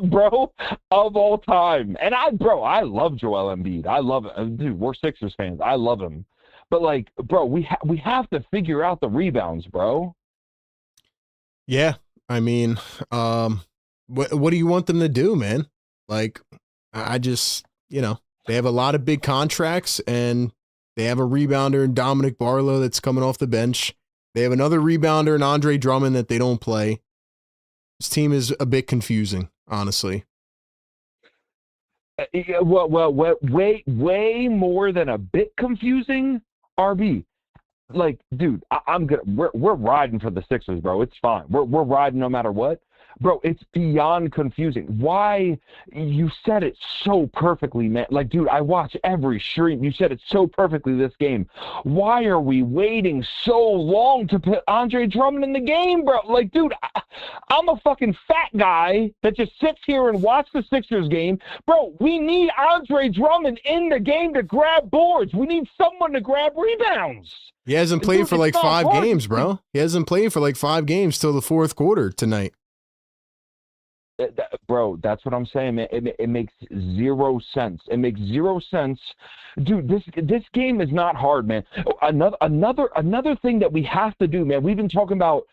bro, of all time. And I love Joel Embiid. I love it. Dude, we're Sixers fans. I love him. But, like, bro, we have to figure out the rebounds, bro. Yeah. I mean, what do you want them to do, man? Like, I just, they have a lot of big contracts, and they have a rebounder in Dominic Barlow that's coming off the bench. They have another rebounder in Andre Drummond that they don't play. This team is a bit confusing, honestly. Well, way more than a bit confusing, RB. Like, dude, I'm good. We're riding for the Sixers, bro. It's fine. We're riding no matter what. Bro, it's beyond confusing. Why? You said it so perfectly, man. Like, dude, I watch every stream. You said it so perfectly this game. Why are we waiting so long to put Andre Drummond in the game, bro? Like, dude, I'm a fucking fat guy that just sits here and watches the Sixers game. Bro, we need Andre Drummond in the game to grab boards. We need someone to grab rebounds. He hasn't played for like 5 games, bro. He hasn't played for like 5 games till the fourth quarter tonight. Bro, that's what I'm saying, man. It makes zero sense. It makes zero sense, dude. This game is not hard, man. Another thing that we have to do, man. We've been talking about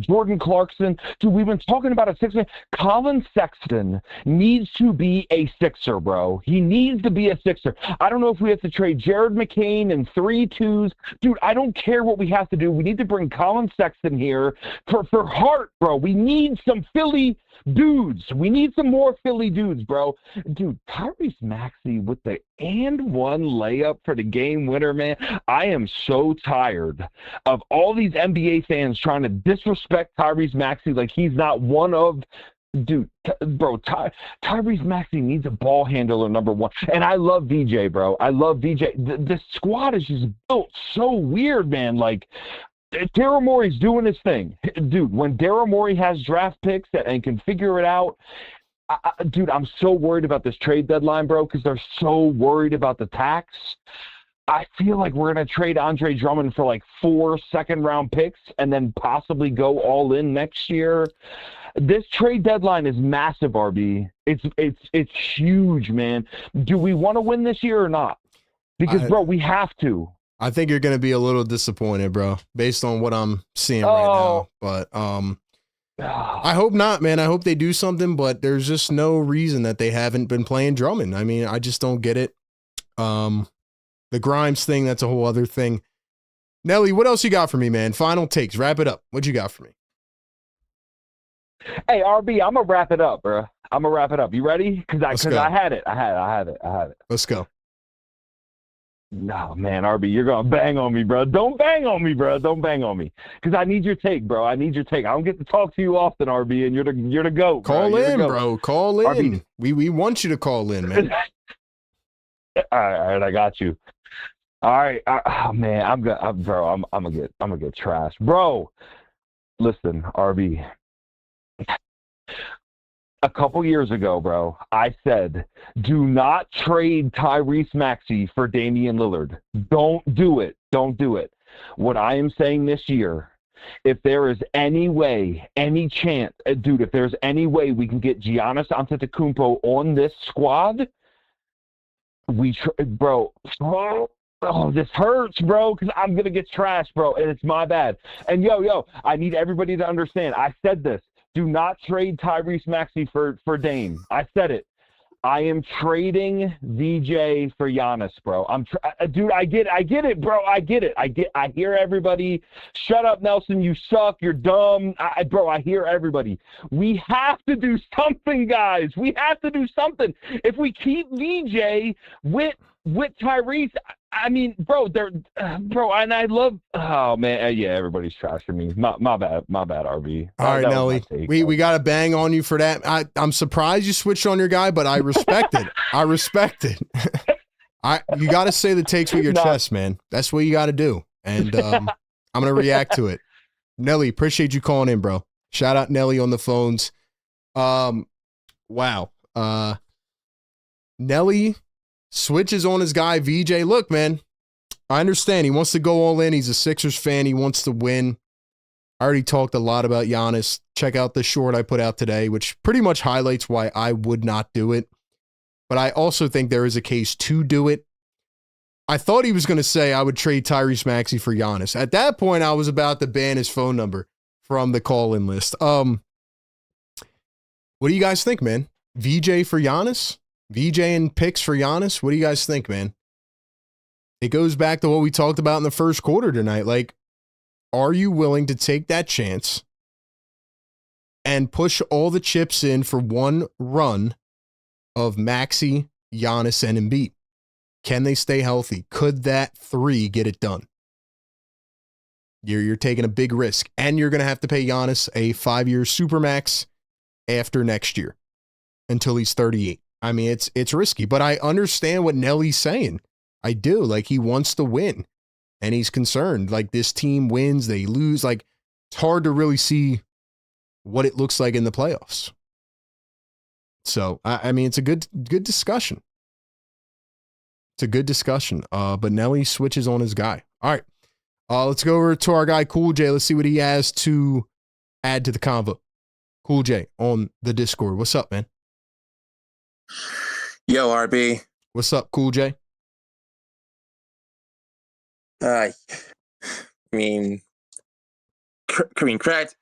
Jordan Clarkson. Dude, we've been talking about a Sixer. Colin Sexton needs to be a Sixer, bro. He needs to be a Sixer. I don't know if we have to trade Jared McCain and 3-2s. Dude, I don't care what we have to do. We need to bring Colin Sexton here for heart, bro. We need some Philly dudes. We need some more Philly dudes, bro. Dude, Tyrese Maxey with the and one layup for the game winner, man. I am so tired of all these NBA fans trying to disrespect Tyrese Maxey like he's not one of. Dude, bro, Tyrese Maxey needs a ball handler number 1. And I love VJ, bro. I love VJ. The squad is just built so weird, man. Like, Daryl Morey's doing his thing. Dude, when Daryl Morey has draft picks and can figure it out, dude, I'm so worried about this trade deadline, bro, because they're so worried about the tax. I feel like we're going to trade Andre Drummond for like 4 second-round picks and then possibly go all in next year. This trade deadline is massive, RB. It's huge, man. Do we want to win this year or not? Because, bro, we have to. I think you're going to be a little disappointed, bro, based on what I'm seeing right now. But I hope not, man. I hope they do something, but there's just no reason that they haven't been playing Drummond. I mean, I just don't get it. The Grimes thing, that's a whole other thing. Nelly, what else you got for me, man? Final takes. Wrap it up. What you got for me? Hey, RB, I'm going to wrap it up, bro. I'm going to wrap it up. You ready? Because I had it. Let's go. No, man, RB, you're going to bang on me, bro. Don't bang on me, bro. Don't bang on me. Because I need your take, bro. I need your take. I don't get to talk to you often, RB, and you're the GOAT, Call bro. in, bro. Call in. RB. We want you to call in, man. All right, I got you. All right, oh, man, I'm gonna get trashed, bro. Listen, RB. a couple years ago, bro, I said, do not trade Tyrese Maxey for Damian Lillard. Don't do it. Don't do it. What I am saying this year, if there is any way, any chance, dude, if there's any way we can get Giannis Antetokounmpo on this squad, bro, oh, this hurts, bro, because I'm going to get trashed, bro, and it's my bad. And, yo, I need everybody to understand. I said this. Do not trade Tyrese Maxey for Dame. I said it. I am trading VJ for Giannis, bro. Dude, I get it, bro. I get it. I hear everybody. Shut up, Nelson. You suck. You're dumb. Bro, I hear everybody. We have to do something, guys. We have to do something. If we keep VJ with Tyrese, I mean, bro, bro, and I love. Oh man, yeah, everybody's trashing me. My bad, RB. All right, Nelly, we got to bang on you for that. I'm surprised you switched on your guy, but I respect it. I respect it. You got to say the takes with your chest, man. That's what you got to do, and I'm gonna react to it. Nelly, appreciate you calling in, bro. Shout out Nelly on the phones. Wow. Nelly switches on his guy, VJ. Look, man, I understand. He wants to go all in. He's a Sixers fan. He wants to win. I already talked a lot about Giannis. Check out the short I put out today, which pretty much highlights why I would not do it. But I also think there is a case to do it. I thought he was going to say I would trade Tyrese Maxey for Giannis. At that point, I was about to ban his phone number from the call-in list. What do you guys think, man? VJ for Giannis? VJ and picks for Giannis? What do you guys think, man? It goes back to what we talked about in the first quarter tonight. Like, are you willing to take that chance and push all the chips in for one run of Maxey, Giannis, and Embiid? Can they stay healthy? Could that three get it done? You're taking a big risk, and you're going to have to pay Giannis a 5-year supermax after next year until he's 38. I mean, it's risky, but I understand what Nelly's saying. I do. Like, he wants to win, and he's concerned. Like, this team wins, they lose. Like, it's hard to really see what it looks like in the playoffs. So, I mean, it's a good discussion. It's a good discussion. But Nelly switches on his guy. All right. Let's go over to our guy, Cool J. Let's see what he has to add to the convo. Cool J on the Discord. What's up, man? Yo, RB. What's up, Cool J? I mean, credit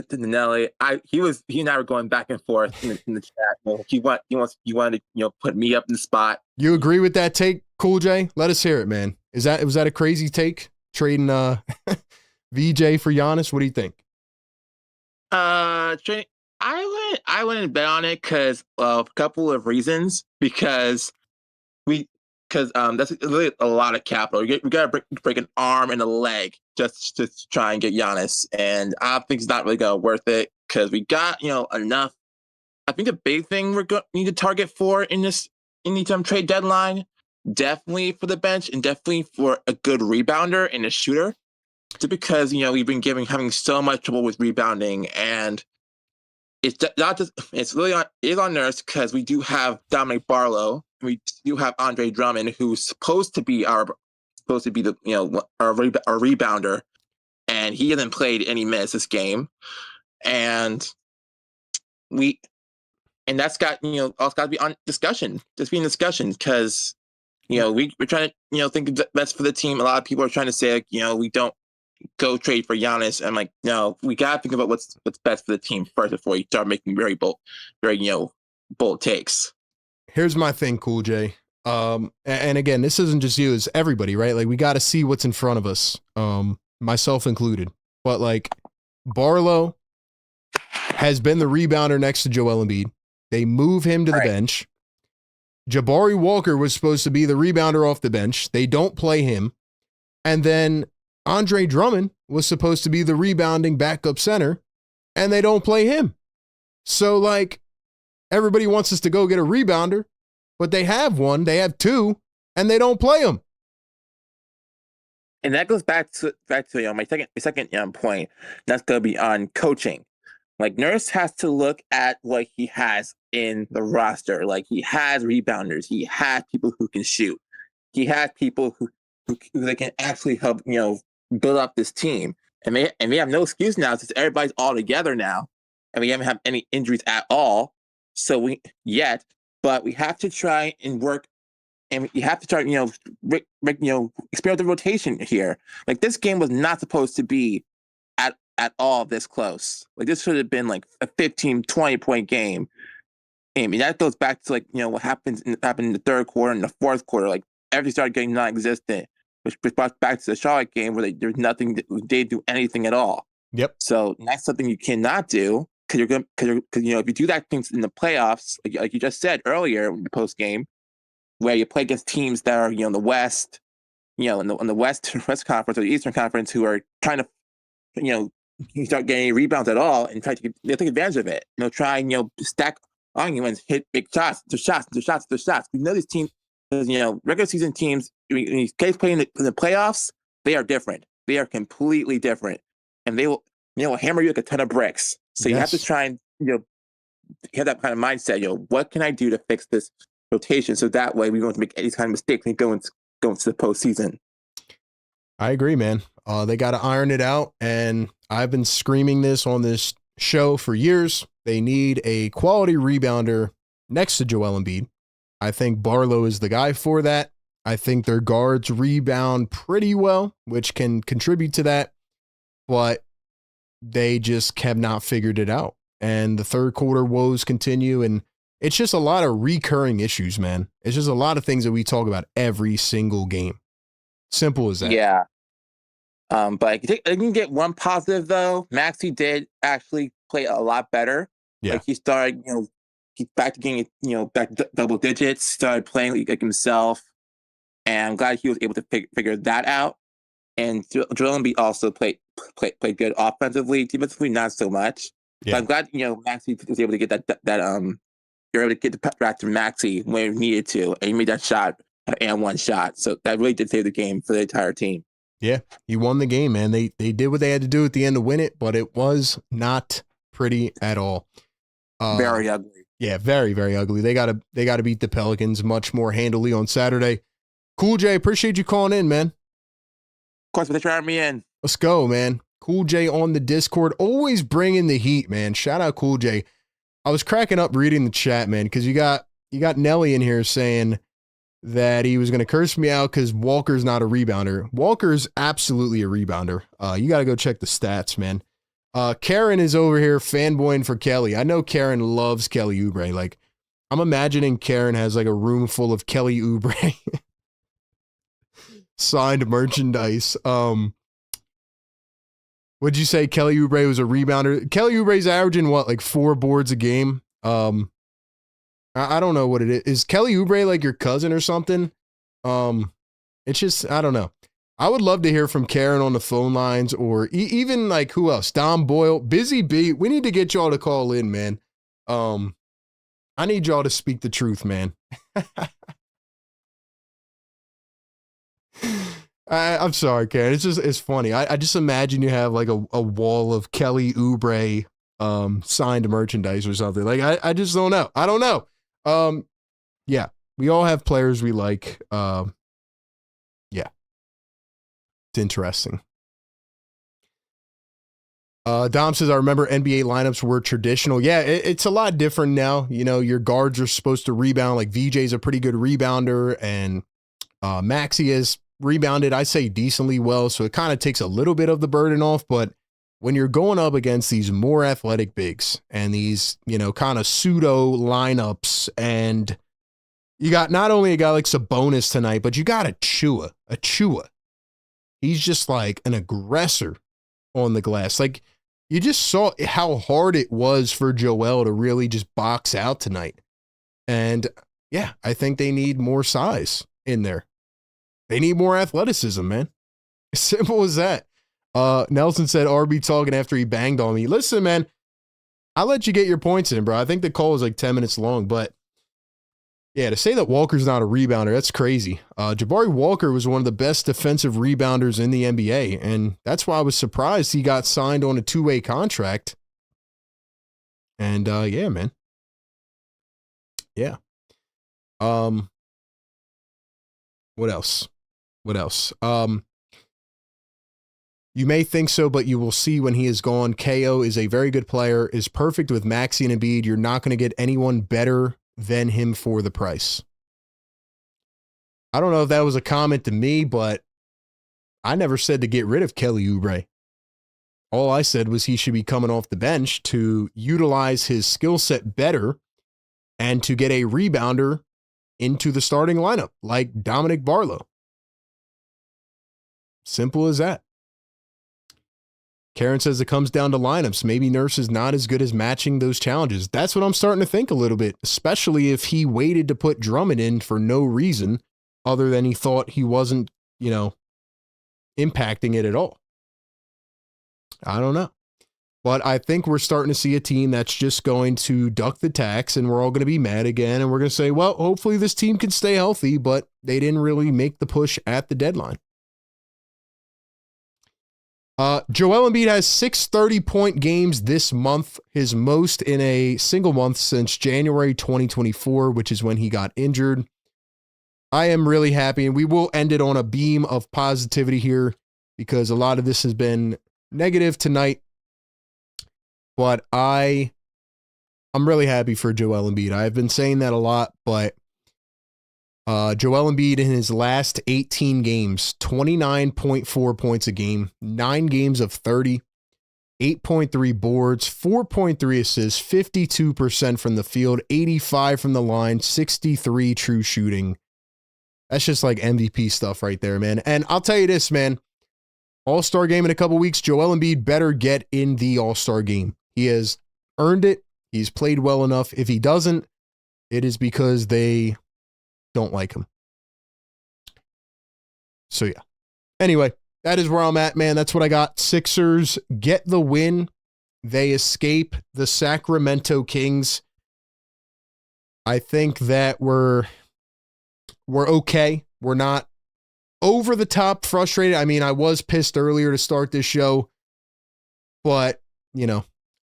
to Nelly. He and I were going back and forth in the chat. He wanted to put me up in the spot. You agree with that take, Cool J? Let us hear it, man. Was that a crazy take? Trading VJ for Giannis? What do you think? I wouldn't bet on it because of a couple of reasons. Because that's really a lot of capital. We got to break an arm and a leg just to try and get Giannis, and I think it's not really gonna worth it because we got enough. I think the big thing we need to target for in the trade deadline, definitely for the bench and definitely for a good rebounder and a shooter. Just because we've been having so much trouble with rebounding, and it's not just it's on Nurse because we do have Dominic Barlow, we do have Andre Drummond, who's supposed to be our rebounder, and he hasn't played any minutes this game, and that's got also got to be on discussion, just be in discussion because we're trying to think best for the team. A lot of people are trying to say we don't go trade for Giannis. I'm like, no, we gotta think about what's best for the team first before we start making very bold takes. Here's my thing, Cool J. And again, this isn't just you, it's everybody, right? Like, we got to see what's in front of us, myself included. But like, Barlow has been the rebounder next to Joel Embiid. They move him to the bench. Jabari Walker was supposed to be the rebounder off the bench. They don't play him. And then Andre Drummond was supposed to be the rebounding backup center, and they don't play him. So, like, everybody wants us to go get a rebounder, but they have one, they have two, and they don't play them. And that goes back to my second point. That's going to be on coaching. Like Nurse has to look at what he has in the roster. Like he has rebounders, he has people who can shoot, he has people who they can actually help, build up this team. And we have no excuse now since everybody's all together now, and we haven't had any injuries at all. So but we have to try and work, and you have to try, experiment the rotation here. Like this game was not supposed to be at all this close. Like this should have been like a 15, 20-point game. I mean, that goes back to like, what happened in the third quarter and the fourth quarter. Like everything started getting non-existent, which brought back to the Charlotte game where there's nothing, they didn't do anything at all. Yep. So that's something you cannot do because if you do that things in the playoffs, like you just said earlier in the post game, where you play against teams that are, in the West, in the West Conference or the Eastern Conference who are trying to, you start getting any rebounds at all and take advantage of it. Try and, stack arguments, hit big shots. We know these teams, regular season teams, when these guys play in the playoffs, they are different. They are completely different. And they will, hammer you like a ton of bricks. So you have to try and, have that kind of mindset. What can I do to fix this rotation so that way we won't make any kind of mistakes when we go into the postseason? I agree, man. They got to iron it out, and I've been screaming this on this show for years. They need a quality rebounder next to Joel Embiid. I think Barlow is the guy for that. I think their guards rebound pretty well, which can contribute to that, but they just have not figured it out. And the third quarter woes continue, and it's just a lot of recurring issues, man. It's just a lot of things that we talk about every single game. Simple as that. Yeah. But I can get one positive though. Maxey did actually play a lot better. Yeah. Like he started, he's back to getting, back to double digits, started playing like himself. And I'm glad he was able to figure that out. And Joel Embiid also played good offensively. Defensively, not so much. Yeah. But I'm glad, Maxey was able to get that you're able to get the back to Maxey when he needed to. And he made that shot and one shot. So that really did save the game for the entire team. Yeah, he won the game, man. They did what they had to do at the end to win it, but it was not pretty at all. Very ugly. Yeah, very, very ugly. They gotta beat the Pelicans much more handily on Saturday. Cool J, appreciate you calling in, man. Of course, thanks for having me in. Let's go, man. Cool J on the Discord, always bringing the heat, man. Shout out Cool J. I was cracking up reading the chat, man, because you got Nelly in here saying that he was going to curse me out because Walker's not a rebounder. Walker's absolutely a rebounder. You got to go check the stats, man. Karen is over here fanboying for Kelly. I know Karen loves Kelly Oubre. Like, I'm imagining Karen has like a room full of Kelly Oubre signed merchandise. Would you say Kelly Oubre was a rebounder? Kelly Oubre's averaging what, like 4 boards a game? I don't know what it is. Is Kelly Oubre like your cousin or something? It's just, I don't know. I would love to hear from Karen on the phone lines or even like who else? Dom Boyle, Busy B. We need to get y'all to call in, man. I need y'all to speak the truth, man. I'm sorry, Karen. It's funny. I just imagine you have like a wall of Kelly Oubre signed merchandise or something. Like I just don't know. I don't know. Yeah, we all have players we like. Yeah, it's interesting. Dom says, I remember NBA lineups were traditional. Yeah, it's a lot different now. Your guards are supposed to rebound. Like VJ's a pretty good rebounder, and Maxey is rebounded, I say, decently well. So it kind of takes a little bit of the burden off. But when you're going up against these more athletic bigs and these, kind of pseudo lineups, and you got not only a guy like Sabonis tonight, but you got Achua. He's just like an aggressor on the glass. Like, you just saw how hard it was for Joel to really just box out tonight. And yeah, I think they need more size in there. They need more athleticism, man. As simple as that. Nelson said RB talking after he banged on me. Listen, man, I'll let you get your points in, bro. I think the call was like 10 minutes long, but yeah, to say that Walker's not a rebounder, that's crazy. Jabari Walker was one of the best defensive rebounders in the NBA, and that's why I was surprised he got signed on a 2-way contract. And yeah, man. Yeah. What else? You may think so, but you will see when he is gone. KO is a very good player, is perfect with Maxey and Embiid. You're not going to get anyone better than him for the price. I don't know if that was a comment to me, but I never said to get rid of Kelly Oubre. All I said was he should be coming off the bench to utilize his skill set better and to get a rebounder into the starting lineup like Dominic Barlow. Simple as that. Karen says it comes down to lineups. Maybe Nurse is not as good as matching those challenges. That's what I'm starting to think a little bit, especially if he waited to put Drummond in for no reason other than he thought he wasn't, impacting it at all. I don't know. But I think we're starting to see a team that's just going to duck the tax, and we're all going to be mad again, and we're going to say, well, hopefully this team can stay healthy, but they didn't really make the push at the deadline. Joel Embiid has 6 30-point games this month, his most in a single month since January 2024, which is when he got injured. I am really happy, and we will end it on a beam of positivity here because a lot of this has been negative tonight. But I'm really happy for Joel Embiid. I've been saying that a lot, but Joel Embiid in his last 18 games, 29.4 points a game, 9 games of 30, 8.3 boards, 4.3 assists, 52% from the field, 85 from the line, 63 true shooting. That's just like MVP stuff right there, man. And I'll tell you this, man. All-Star game in a couple weeks, Joel Embiid better get in the All-Star game. He has earned it. He's played well enough. If he doesn't, it is because they don't like him. So yeah. Anyway, that is where I'm at, man. That's what I got. Sixers get the win. They escape the Sacramento Kings. I think that we're okay. We're not over the top frustrated. I mean, I was pissed earlier to start this show, but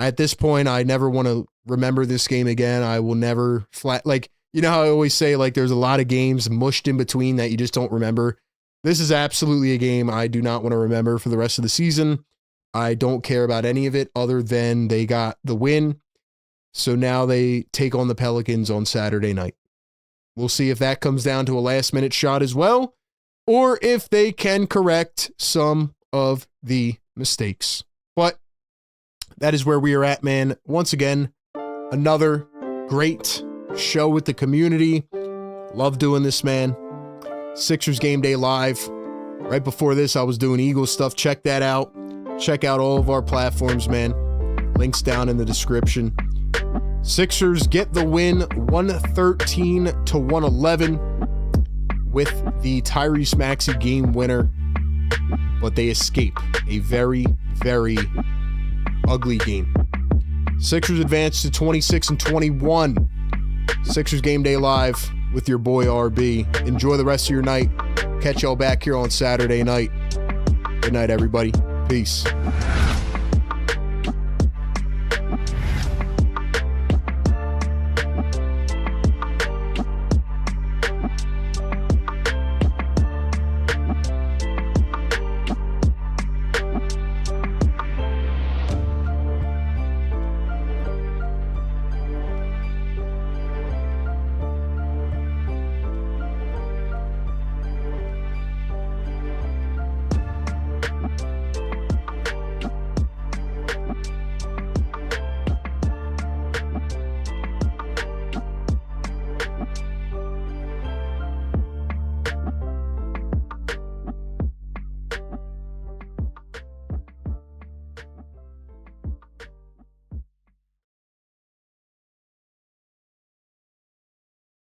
at this point, I never want to remember this game again. I will never how I always say, there's a lot of games mushed in between that you just don't remember. This is absolutely a game I do not want to remember for the rest of the season. I don't care about any of it other than they got the win. So now they take on the Pelicans on Saturday night. We'll see if that comes down to a last-minute shot as well, or if they can correct some of the mistakes. But that is where we are at, man. Once again, another great show with the community. Love doing this, man. Sixers Game Day Live. Right before this, I was doing Eagles stuff. Check that out. Check out all of our platforms, man. Links down in the description. Sixers get the win 113-111 with the Tyrese Maxey game winner, but they escape a very, very ugly game. Sixers advance to 26-21. Sixers Game Day Live with your boy RB. Enjoy the rest of your night. Catch y'all back here on Saturday night. Good night, everybody. Peace.